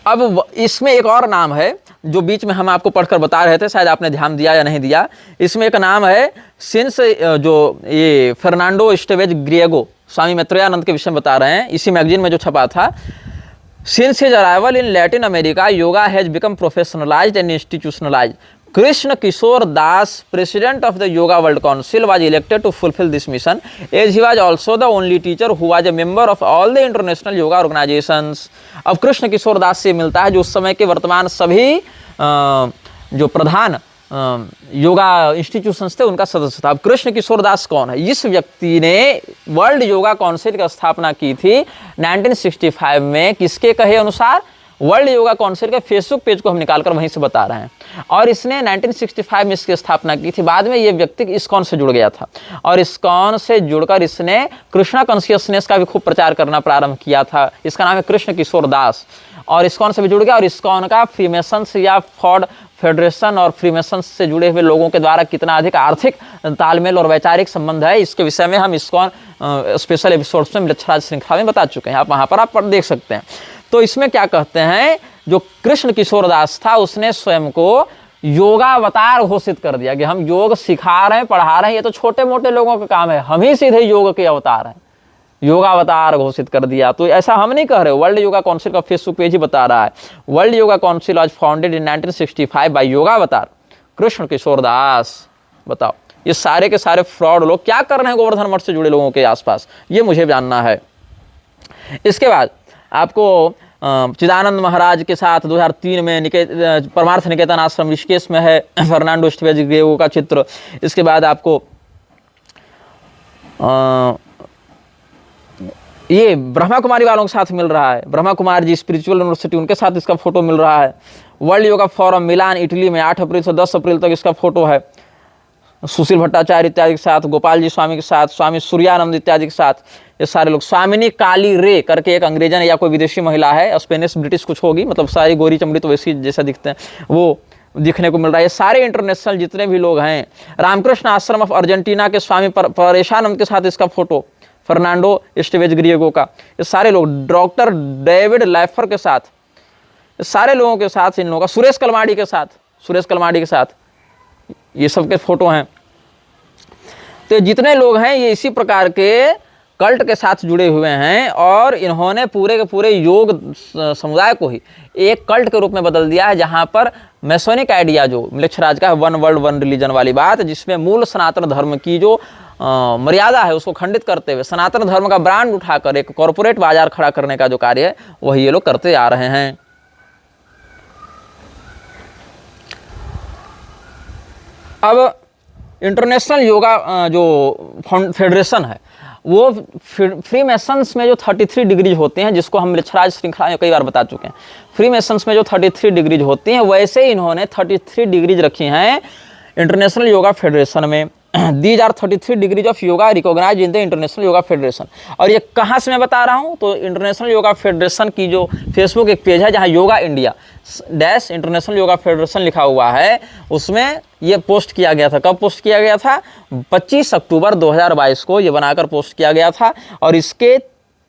अब इसमें एक और नाम है जो बीच में हम आपको पढ़कर बता रहे थे, शायद आपने ध्यान दिया या नहीं दिया। इसमें एक नाम है सिंस, जो ये फर्नांडो एस्टेवेज ग्रिएगो स्वामी मैत्रेयानंद के विषय में बता रहे हैं, इसी मैगजीन में जो छपा था। Since his arrival in Latin America, yoga has become professionalised and institutionalised. Krishna Kishore Das, president of the Yoga World Council, was elected to fulfill this mission, as he was also the only teacher who was a member of all the international yoga organizations. अब कृष्ण किशोर दास से मिलता है, जो उस समय के वर्तमान सभी जो प्रधान योगा इंस्टीट्यूशंस थे उनका सदस्य था। अब कृष्ण किशोर दास कौन है? इस व्यक्ति ने वर्ल्ड योगा काउंसिल की स्थापना की थी 1965 में। किसके कहे अनुसार? वर्ल्ड योगा काउंसिल के फेसबुक पेज को हम निकालकर वहीं से बता रहे हैं। और इसने 1965 में इसकी स्थापना की थी। बाद में ये व्यक्ति इस्कॉन से जुड़ गया था, और इस्कॉन से जुड़कर इसने कृष्णा कॉन्शियसनेस का भी खूब प्रचार करना प्रारंभ किया था। इसका नाम है कृष्ण किशोर दास, और इस्कॉन से भी जुड़ गया। और इस्कॉन का फ्रीमेसन्स या फॉर्ड फेडरेशन और फ्रीमेसन्स से जुड़े हुए लोगों के द्वारा कितना अधिक आर्थिक तालमेल और वैचारिक संबंध है, इसके विषय में हम इस्कॉन स्पेशल एपिसोड्स में मिलच्छराज श्रृंखला में बता चुके हैं। आप वहाँ पर आप देख सकते हैं। तो इसमें क्या कहते हैं, जो कृष्ण किशोर दास था उसने स्वयं को योगावतार घोषित कर दिया कि हम योग सिखा रहे हैं, पढ़ा रहे हैं, ये तो छोटे मोटे लोगों का काम है, हम ही सीधे योग के अवतार हैं। योगावतार घोषित कर दिया। तो ऐसा हम नहीं कह रहे, वर्ल्ड योगा काउंसिल का फेसबुक पेज ही बता रहा है। World yoga council was founded in 1965 by Yogavatar Krishna Kishore Das. बताओ ये सारे के सारे फ्रॉड लोग क्या कर रहे हैं गोवर्धन मठ से जुड़े लोगों के आसपास, ये मुझे जानना है। इसके बाद आपको चिदानंद महाराज के साथ 2003 में परमार्थ निकेतन आश्रम ऋषिकेश में है फर्नांडो एस्टेवेज ग्रिएगो का चित्र। इसके बाद आपको ये ब्रह्मा कुमारी वालों के साथ मिल रहा है, ब्रह्मा कुमारी जी स्पिरिचुअल यूनिवर्सिटी, उनके साथ इसका फोटो मिल रहा है। World yoga forum Milan Italy में 8 अप्रैल से 10 अप्रैल तक इसका फोटो है। सुशील भट्टाचार्य इत्यादि के साथ, गोपाल जी स्वामी के साथ, स्वामी सूर्यानंद इत्यादि के साथ, ये सारे लोग। स्वामिनी काली रे करके एक अंग्रेजन या कोई विदेशी महिला है, स्पेनिश ब्रिटिश कुछ होगी, मतलब सारी गोरी चमड़ी तो वैसी जैसा दिखते हैं, वो दिखने को मिल रहा है। ये सारे इंटरनेशनल जितने भी लोग हैं। रामकृष्ण आश्रम ऑफ अर्जेंटीना के स्वामी परेशानंद के साथ इसका फोटो, फर्नांडो एस्टेवेज ग्रिएगो का, ये सारे लोग। डॉक्टर डेविड लैफर के साथ, ये सारे लोगों के साथ, इन लोगों का। सुरेश कलमाडी के साथ, सुरेश कलमाडी के साथ ये सब के फोटो हैं। तो जितने लोग हैं ये इसी प्रकार के कल्ट के साथ जुड़े हुए हैं, और इन्होंने पूरे के पूरे योग समुदाय को ही एक कल्ट के रूप में बदल दिया है, जहां पर मैसोनिक आइडिया जो मिलेच्छराज का है, वन वर्ल्ड वन रिलीजन वाली बात, जिसमें मूल सनातन धर्म की जो मर्यादा है उसको खंडित करते हुए सनातन धर्म का ब्रांड उठाकर एक कॉरपोरेट बाजार खड़ा करने का जो कार्य है वही ये लोग करते आ रहे हैं। अब इंटरनेशनल योगा जो फेडरेशन है, वो फ्री मेसन्स में जो 33 डिग्रीज होते हैं, जिसको हम मिलेच्छराज श्रृंखला में कई बार बता चुके हैं, फ्री मेसन्स में जो 33 डिग्रीज होती हैं, वैसे इन्होंने 33 डिग्रीज रखी हैं इंटरनेशनल योगा फेडरेशन में। These are 33 degrees of yoga recognise in the international yoga federation. और ये कहाँ से मैं बता रहा हूँ, तो इंटरनेशनल योगा फेडरेशन की जो फेसबुक एक पेज है जहाँ yoga India dash international yoga federation लिखा हुआ है, उसमें ये पोस्ट किया गया था। कब पोस्ट किया गया था? 25 अक्टूबर 2022 को ये बनाकर पोस्ट किया गया था, और इसके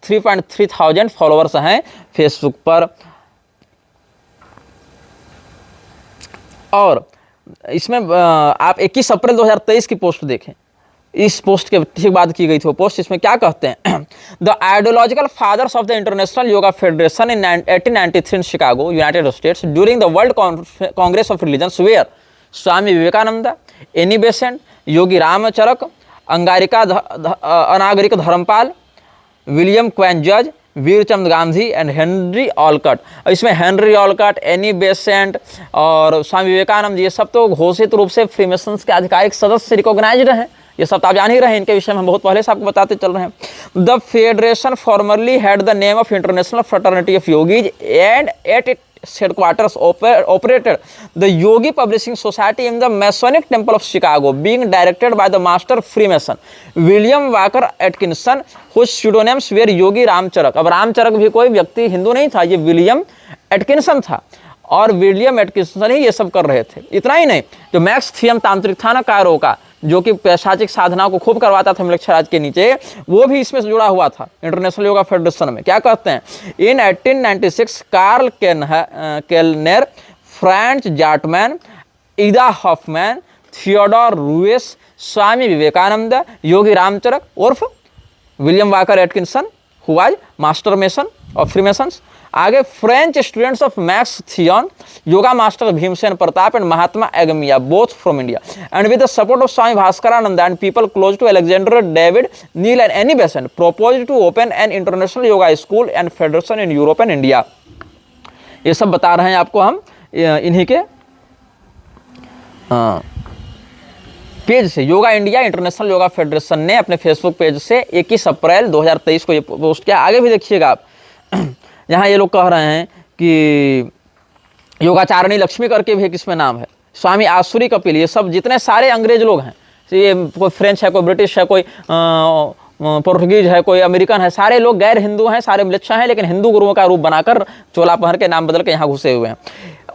3.3 थाउजेंड फॉलोअर्स हैं फेसबुक पर। और इसमें आप 21 अप्रैल 2023 की पोस्ट देखें, इस पोस्ट के ठीक बाद की गई थी वो पोस्ट। इसमें क्या कहते हैं? The ideological fathers of the international yoga federation in 1893 in Chicago, United States, during the world congress of religions where Swami Vivekananda, Annie Besant, Yogi Ramacharaka, Anagarika Dharmapala, William Quan जज, Virchand Gandhi and Henry Olcott. इसमें हेनरी ऑलकट, एनी बेसेंट और स्वामी विवेकानंद, ये सब तो घोषित रूप से फ्रीमेसन्स के आधिकारिक सदस्य रिकॉग्नाइज्ड हैं। ये सब तो आप जान ही रहे हैं, इनके विषय में हम बहुत पहले से आपको बताते चल रहे हैं। The federation formerly had the name of international fraternity of yogis and at it headquarters operated the Yogi Publishing Society in the Masonic Temple of Chicago, being directed by the Master Freemason William Walker Atkinson, whose pseudonyms were Yogi Ramcharak। अब रामचरक भी कोई व्यक्ति हिंदू नहीं था, ये William Atkinson था, और William Atkinson ही ये सब कर रहे थे। इतना ही नहीं, जो मैक्स थियम तांत्रिक था ना कायरो का, जो कि पैशाचिक साधनाओं को खूब करवाता था मिलेच्छराज के नीचे, वो भी इसमें जुड़ा हुआ था इंटरनेशनल योगा फेडरेशन में। क्या कहते हैं? इन 1896 Karl केलनेर, Franz Hartmann, Ida Hofmann, Theodor Reuss, Swami Vivekananda, Yogi Ramacharaka उर्फ William Walker Atkinson, who was master mason of freemasons. आगे French students of Max Theon, yoga master Bhimsen Pratap and Mahatma Agamya, both from India, and with the support of Swami Bhaskarananda and people close to Alexander David Neel and Annie Besant, proposed to open an international yoga school and federation in Europe and India. ये सब बता रहे हैं आपको हम इन्हीं के page से। Yoga India international yoga federation ने अपने फेसबुक पेज से 21 अप्रैल 2023 को ये पोस्ट किया। आगे भी देखिएगा आप, यहाँ ये लोग कह रहे हैं कि योगाचारणी लक्ष्मी करके भी एक इसमें नाम है, स्वामी आसुरी कपिल, ये सब जितने सारे अंग्रेज लोग हैं, ये कोई फ्रेंच है, कोई ब्रिटिश है, कोई पोर्टुगीज है, कोई अमेरिकन है, सारे लोग गैर हिंदू हैं, सारे मिलेच्छा हैं, लेकिन हिंदू गुरुओं का रूप बनाकर चोला पहन के नाम बदल के यहाँ घुसे हुए हैं।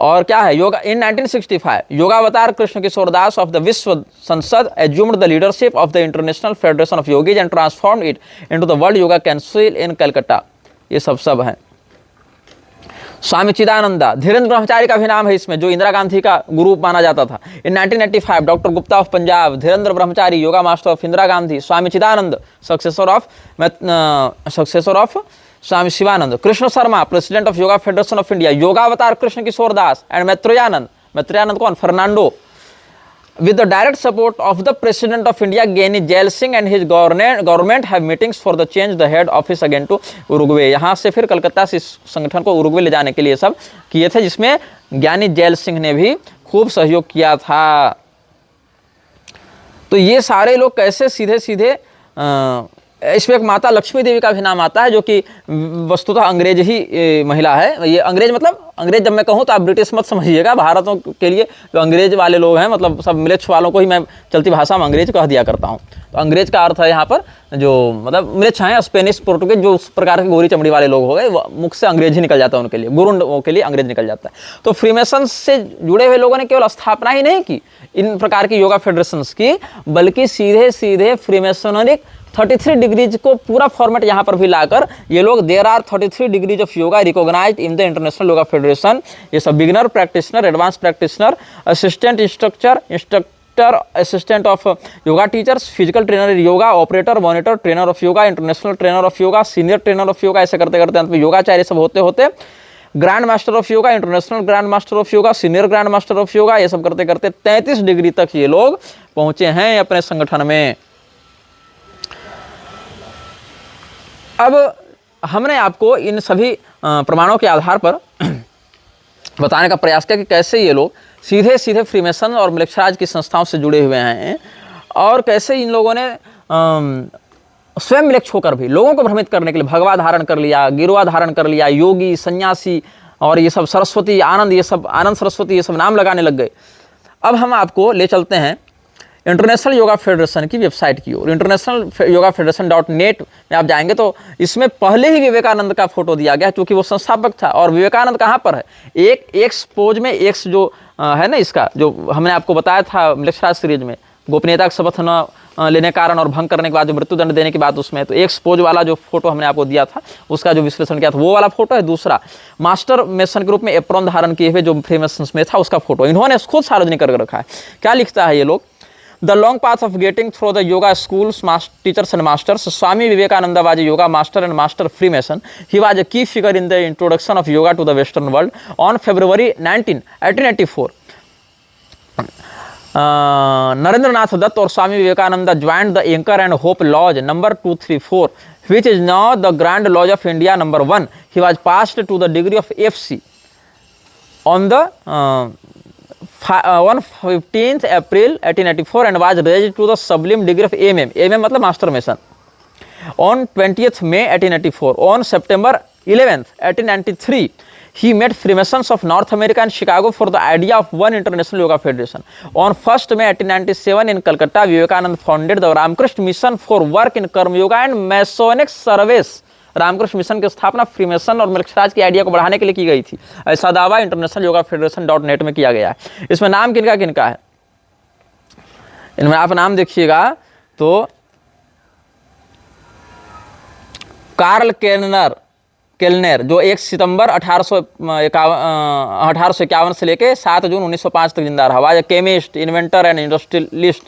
और क्या है? Yoga in 1965 Yogavatar Krishna Kishore Das of the Vishwa Sansad assumed the leadership of the international federation of yogis and transform it into the world yoga council in Calcutta. ये सब हैं। स्वामी चिदानंदा, धीरेन्द्र ब्रह्मचारी का भी नाम है इसमें, जो इंदिरा गांधी का गुरु माना जाता था। In 1985 doctor Gupta of Punjab, Dhirendra Brahmachari yoga master of Indira Gandhi, Swami Chidananda successor of Swami Sivananda, Krishna Sharma president of yoga federation of India, Yogavatar Krishna Kishore Das and Maitreyananda कौन? Fernando, with the direct support of the President of India Gani Jail Singh and his government have meetings for the change the head office again to Uruguay. यहाँ से फिर कलकत्ता से इस संगठन को Uruguay ले जाने के लिए सब किए थे, जिसमें ज्ञानी जैल सिंह ने भी खूब सहयोग किया था। तो ये सारे लोग कैसे सीधे सीधे इसमें एक माता लक्ष्मी देवी का भी नाम आता है, जो कि वस्तुतः अंग्रेज ही महिला है। ये अंग्रेज मतलब, अंग्रेज जब मैं कहूँ तो आप ब्रिटिश मत समझिएगा, भारतों के लिए जो अंग्रेज वाले लोग हैं, मतलब सब मिलेच्छ वालों को ही मैं चलती भाषा में अंग्रेज कह दिया करता हूँ। तो अंग्रेज का अर्थ है यहाँ पर जो मतलब मिलेच्छ हैं, स्पेनिश पोर्टुगीज जो उस प्रकार के गोरी चमड़ी वाले लोग हो गए, मुख से अंग्रेज ही निकल जाता है उनके लिए, गुरुंडों के लिए अंग्रेज निकल जाता है। तो फ्रीमेसन से जुड़े हुए लोगों ने केवल स्थापना ही नहीं की इन प्रकार की योगा फेडरेशंस की, बल्कि सीधे सीधे फ्रीमेसोनरिक 33 डिग्रीज को पूरा फॉर्मेट यहाँ पर भी लाकर ये लोग there are 33 degrees of yoga recognised in the international yoga federation. ये सब beginner practitioner, advance practitioner, assistant instructor, assistant of yoga teachers, physical trainer yoga, operator, monitor, trainer of yoga, international trainer of yoga, senior trainer of yoga, ऐसे करते करते अंत में योगाचार्य सब होते होते grand master of yoga, international grand master of yoga, senior grand master of yoga, ये सब करते करते 33 डिग्री तक ये लोग पहुंचे हैं अपने संगठन में। अब हमने आपको इन सभी प्रमाणों के आधार पर बताने का प्रयास किया कि कैसे ये लोग सीधे सीधे फ्रीमेसन और मिलिक्सराज की संस्थाओं से जुड़े हुए हैं, और कैसे इन लोगों ने स्वयं मिलिक्ष होकर भी लोगों को भ्रमित करने के लिए भगवा धारण कर लिया, गिरवा धारण कर लिया, योगी, सन्यासी और ये सब सरस्वती, आनंद, ये सब आनंद सरस्वती, ये सब नाम लगाने लग गए। अब हम आपको ले चलते हैं इंटरनेशनल योगा फेडरेशन की वेबसाइट की ओर। इंटरनेशनल योगा फेडरेशन.net में आप जाएंगे तो इसमें पहले ही विवेकानंद का फोटो दिया गया, क्योंकि वो संस्थापक था। और विवेकानंद कहाँ पर है, एक एक्स पोज में, एक्स जो है ना, इसका जो हमने आपको बताया था मिलिक्सराज सीरीज में, गोपनीयता का शपथ न लेने कारण और भंग करने के बाद जो मृत्युदंड देने की बात, उसमें तो एक्स पोज वाला जो फोटो हमने आपको दिया था, उसका जो विश्लेषण किया था वो वाला फोटो है। दूसरा मास्टर मेसन के रूप में एप्रॉन धारण किए हुए जो फ्रीमेसन्स में था उसका फोटो इन्होंने खुद सार्वजनिक करके रखा है। क्या लिखता है ये लोग, The long path of getting through the yoga schools, teachers and masters. Swami Vivekananda was a yoga master and master Freemason. He was a key figure in the introduction of yoga to the Western world. On February 19, 1884, Narendra Nath Dutt or Swami Vivekananda joined the Anchor and Hope Lodge number 234, which is now the Grand Lodge of India number 1. He was passed to the degree of FC on the on 15th April 1884 and was raised to the sublime degree of MM. MM मतलब master mason on 20th May 1884. On September 11th 1893 he met Freemasons of North America and Chicago for the idea of one international yoga federation. On 1st May 1897 in Calcutta, Vivekananda founded the Ramakrishna Mission for work in Karma Yoga and Masonic service. Ramakrishna Mission की स्थापना Freemason और मिलिक्सराज की idea को बढ़ाने के लिए की गई थी, ऐसा दावा इंटरनेशनल योगा फेडरेशन.net में किया गया है। इसमें नाम किनका किनका है, इनमें आप नाम देखिएगा तो कार्ल केलनर जो 1 सितंबर 1851 से लेके 7 जून 1905 तक जिंदा रहा, was chemist, inventor and industrialist.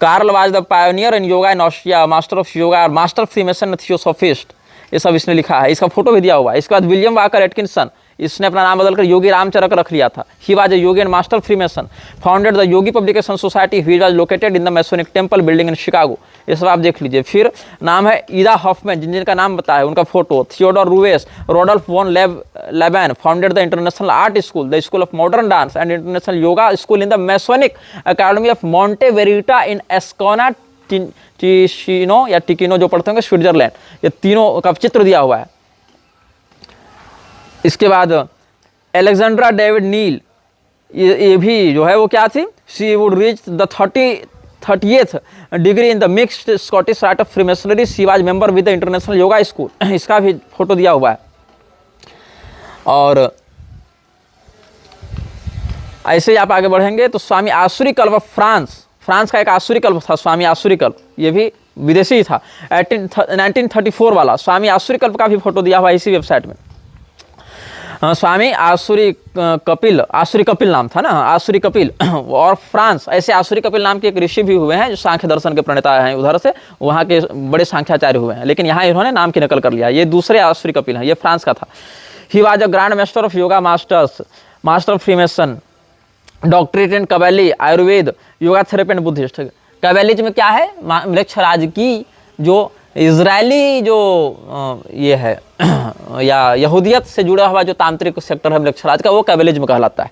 Karl was the pioneer in yoga in Austria, master of yoga, master freemason, theosophist, ये सब इसने लिखा है। इसका फोटो भी दिया हुआ है। इसके बाद विलियम वाकर एटकिंसन, इसने अपना नाम बदलकर योगी रामचरक रख लिया था। He was a yogi and master freemason, founded the yogi publication society which was located in the masonic temple building in Chicago. ये सब आप देख लीजिए। फिर नाम है ईदा हॉफमैन, जिनका नाम बताया उनका photo, Theodor Reuss, Rudolf von Laban, founded the international art school, the school of modern dance and international yoga school in the masonic academy of Monte Verita in Ascona Ticino या Ticino जो पढ़ते होंगे Switzerland. ये तीनों का चित्र दिया हुआ है। इसके बाद एलेक्जेंड्रा डेविड नील, ये भी जो है वो क्या थी, she would reach the 30th degree in the mixed Scottish right of freemasonry, she was member with the international yoga school, इसका भी फोटो दिया हुआ है। और ऐसे ही आप आगे बढ़ेंगे तो स्वामी आसुरी कल्प ऑफ फ्रांस का एक आसुरी कल्प था, स्वामी आसुरी कल्प, ये भी विदेशी ही था, 1934 वाला स्वामी आसुरी कल्प का भी फोटो दिया हुआ इसी वेबसाइट में। स्वामी आसुरी कपिल नाम था ना, आसुरी कपिल और फ्रांस, ऐसे आसुरी कपिल नाम के एक ऋषि भी हुए हैं जो सांख्य दर्शन के प्रणेता हैं, उधर से वहाँ के बड़े सांख्याचार्य हुए हैं, लेकिन यहाँ इन्होंने नाम की नकल कर लिया। ये दूसरे आसुरी कपिल हैं, ये फ्रांस का था। He was a grand master of yoga, master of freemason, doctorate in kabbalah, Ayurveda, yoga therapy and Buddhist. Kabbalism में क्या है, मिलिक्सराज की जो इजरायली जो ये है या यहूदियत से जुड़ा हुआ जो तांत्रिक सेक्टर है मिलिक्सराज का, वो कबैलिज्म कहलाता है।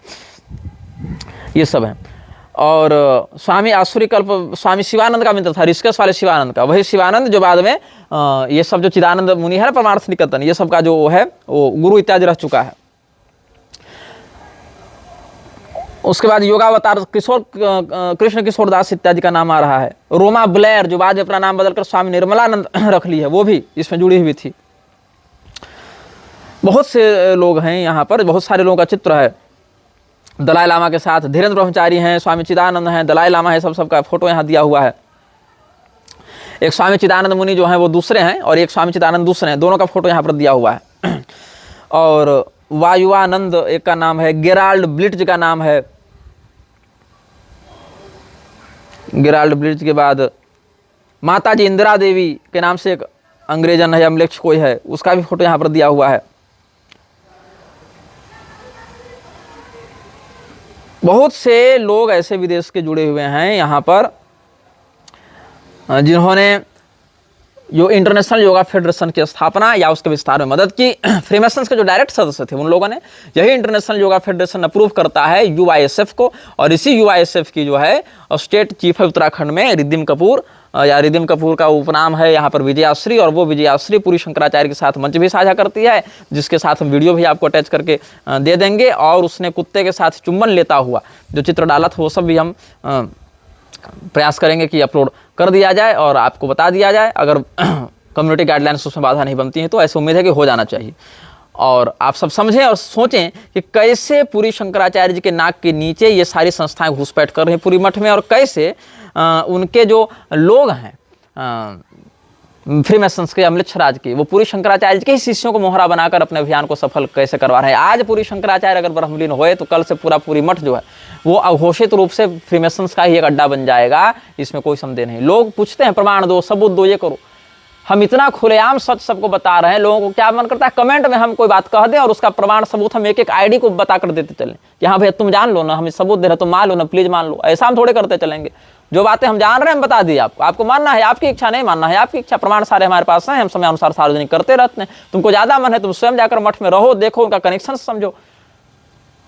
ये सब है। और स्वामी आसुरीकल्प स्वामी शिवानंद का मित्र था, ऋषिकेश वाले शिवानंद का, वही शिवानंद जो बाद में ये सब जो चिदानंद मुनि है, परमार्थ निकेतन, ये सब का जो है वो गुरु इत्यादि रह चुका है। उसके बाद योगावतार किशोर कृष्ण किशोर दास इत्यादि का नाम आ रहा है। रोमा ब्लेयर जो बाद में अपना नाम बदलकर स्वामी निर्मलानंद रख ली है, वो भी इसमें जुड़ी हुई थी। बहुत से लोग हैं यहाँ पर, बहुत सारे लोगों का चित्र है। दलाई लामा के साथ धीरेन्द्र ब्रह्मचारी हैं, स्वामी चिदानंद हैं, दलाई लामा है, सबका फोटो यहाँ दिया हुआ है। एक स्वामी चिदानंद मुनि जो हैं वो दूसरे हैं और एक स्वामी चिदानंद दूसरे हैं, दोनों का फोटो यहाँ पर दिया हुआ है। और वायुआनंद एक का नाम है, गेराल्ड ब्लिट्ज का नाम है। गेराल्ड ब्लिट्ज के बाद माता जी इंदिरा देवी के नाम से एक अंग्रेजन है, अमलेक्ष कोई है, उसका भी फोटो यहाँ पर दिया हुआ है। बहुत से लोग ऐसे विदेश के जुड़े हुए हैं यहाँ पर जिन्होंने जो इंटरनेशनल योगा फेडरेशन की स्थापना या उसके विस्तार में मदद की। फ्रीमेसन्स के जो डायरेक्ट सदस्य थे उन लोगों ने, यही इंटरनेशनल योगा फेडरेशन अप्रूव करता है यूआईएसएफ को, और इसी यूआईएसएफ की जो है स्टेट चीफ है उत्तराखंड में रिद्धिम कपूर, या रिद्धिम कपूर का उपनाम है यहाँ पर विजयाश्री, और वो विजयाश्री पूरी शंकराचार्य के साथ मंच भी साझा करती है, जिसके साथ हम वीडियो भी आपको अटैच करके दे देंगे। और उसने कुत्ते के साथ चुम्बन लेता हुआ जो चित्र डाला था वो सब भी हम प्रयास करेंगे कि अपलोड कर दिया जाए और आपको बता दिया जाए। अगर कम्युनिटी गाइडलाइंस उसमें बाधा नहीं बनती है तो ऐसे उम्मीद है कि हो जाना चाहिए। और आप सब समझें और सोचें कि कैसे पूरी शंकराचार्य जी के नाक के नीचे ये सारी संस्थाएं घुसपैठ कर रही हैं पूरी मठ में, और कैसे उनके जो लोग हैं फ्रीमेसन्स के, अमलेच्छराज के, वो पूरी शंकराचार्य के ही शिष्यों को मोहरा बनाकर अपने अभियान को सफल कैसे करवा रहे हैं। आज पूरी शंकराचार्य अगर ब्रह्मलीन होए तो कल से पूरी मठ जो है वो अघोषित रूप से फ्रीमेसन्स का ही एक अड्डा बन जाएगा, इसमें कोई संदेह नहीं। लोग पूछते हैं प्रमाण दो, सबूत दो, ये करो। हम इतना खुलेआम सच सबको बता रहे हैं, लोगों को क्या मन करता है कमेंट में हम कोई बात कह दें और उसका प्रमाण सबूत हम एक एक आईडी को बता कर देते चलें कि हाँ भैया तुम जान लो ना, हमें सबूत दे रहे, तुम मान लो ना, प्लीज मान लो। ऐसा हम थोड़े करते चलेंगे। जो बातें हम जान रहे हैं हम बता दिए आपको, आपको मानना है आपकी इच्छा, नहीं मानना है आपकी इच्छा, प्रमाण सारे हमारे पास हैं, हम समय अनुसार सार्वजनिक करते रहते हैं। तुमको ज्यादा मन है तुम स्वयं जाकर मठ में रहो, देखो उनका कनेक्शन समझो।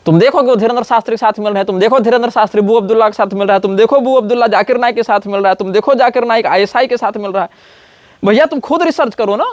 तुम देखो कि वो धीरेन्द्र शास्त्री के साथ मिल रहे हैं, तुम देखो धीरेन्द्र शास्त्री बू अब्दुल्ला के साथ मिल रहा है, तुम देखो बू अब्दुल्ला जाकिर नाइक के साथ मिल रहा है, तुम देखो जाकिर नाइक आईएसआई के साथ मिल रहा है। भैया तुम खुद रिसर्च करो ना,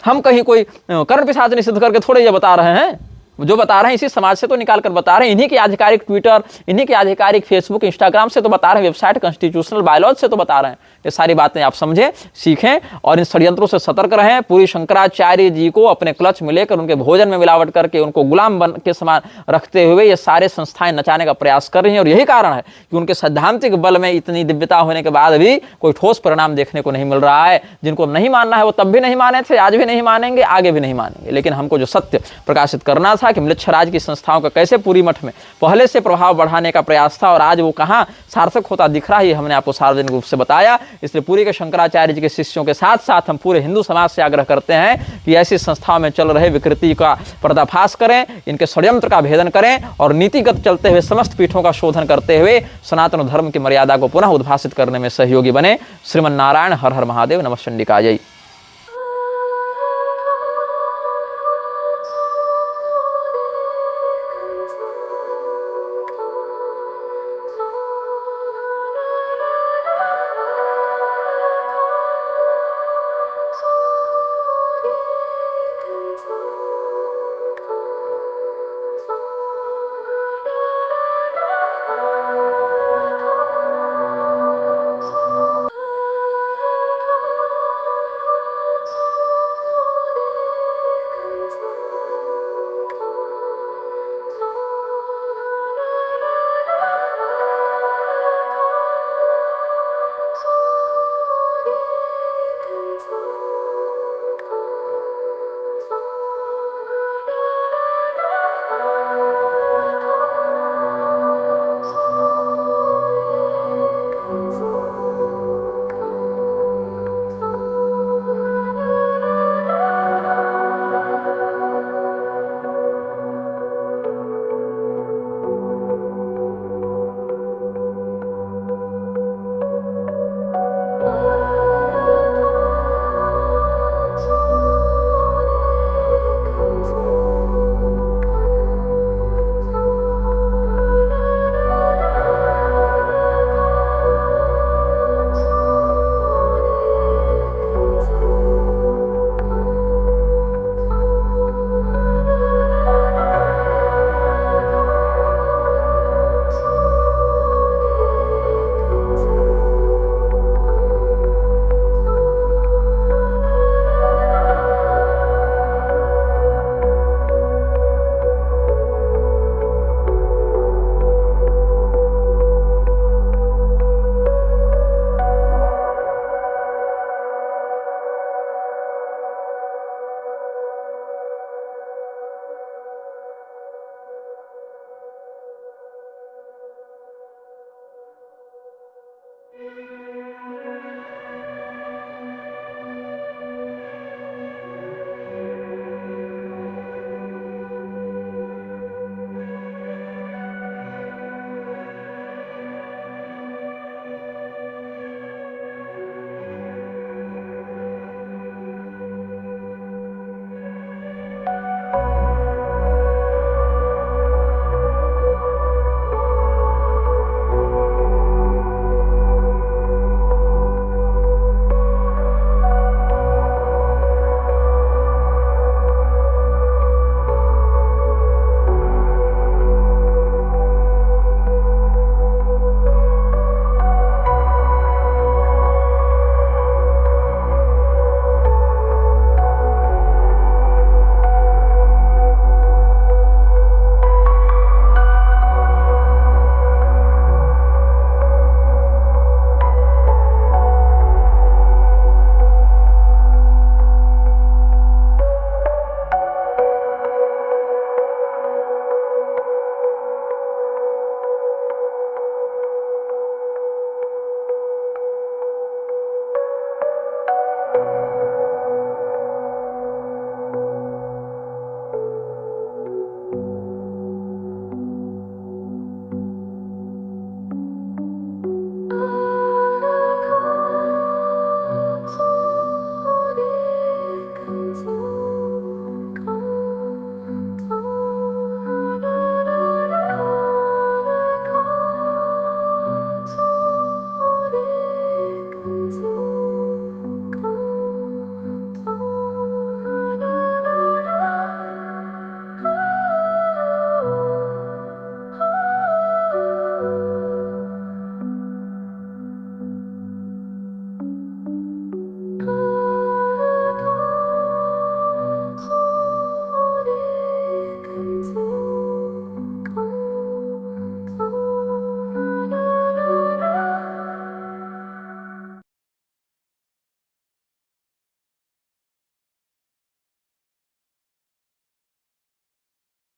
हम कहीं कोई कर्ण पिशाच निषिद्ध करके थोड़े ये बता रहे हैं। जो बता रहे हैं इसी समाज से तो निकाल कर बता रहे हैं, इन्हीं के आधिकारिक ट्विटर, इन्हीं के आधिकारिक फेसबुक इंस्टाग्राम से तो बता रहे हैं, वेबसाइट कॉन्स्टिट्यूशनल बायलॉज से तो बता रहे हैं। ये सारी बातें आप समझें, सीखें और इन षड्यंत्रों से सतर्क रहें। पूरी शंकराचार्य जी को अपने क्लच में लेकर उनके भोजन में मिलावट करके उनको गुलाम बन के समान रखते हुए ये सारे संस्थाएं नचाने का प्रयास कर रही हैं। और यही कारण है कि उनके सैद्धांतिक बल में इतनी दिव्यता होने के बाद भी कोई ठोस परिणाम देखने को नहीं मिल रहा है। जिनको नहीं मानना है वो तब भी नहीं माने थे, आज भी नहीं मानेंगे, आगे भी नहीं मानेंगे। लेकिन हमको जो सत्य प्रकाशित करना था कि म्लेच्छराज की संस्थाओं का कैसे पूरी मठ में पहले से प्रभाव बढ़ाने का प्रयास था और आज वो कहाँ सार्थक होता दिख रहा है, हमने आपको सार्वजनिक रूप से बताया। इसलिए पूरी के शंकराचार्य जी के शिष्यों के साथ साथ हम पूरे हिंदू समाज से आग्रह करते हैं कि ऐसी संस्थाओं में चल रहे विकृति का पर्दाफाश करें, इनके षड्यंत्र का भेदन करें और नीतिगत चलते हुए समस्त पीठों का शोधन करते हुए सनातन धर्म की मर्यादा को पुनः उद्भासित करने में सहयोगी बने। श्रीमन नारायण। हर हर महादेव। नमः चंडिकाजय।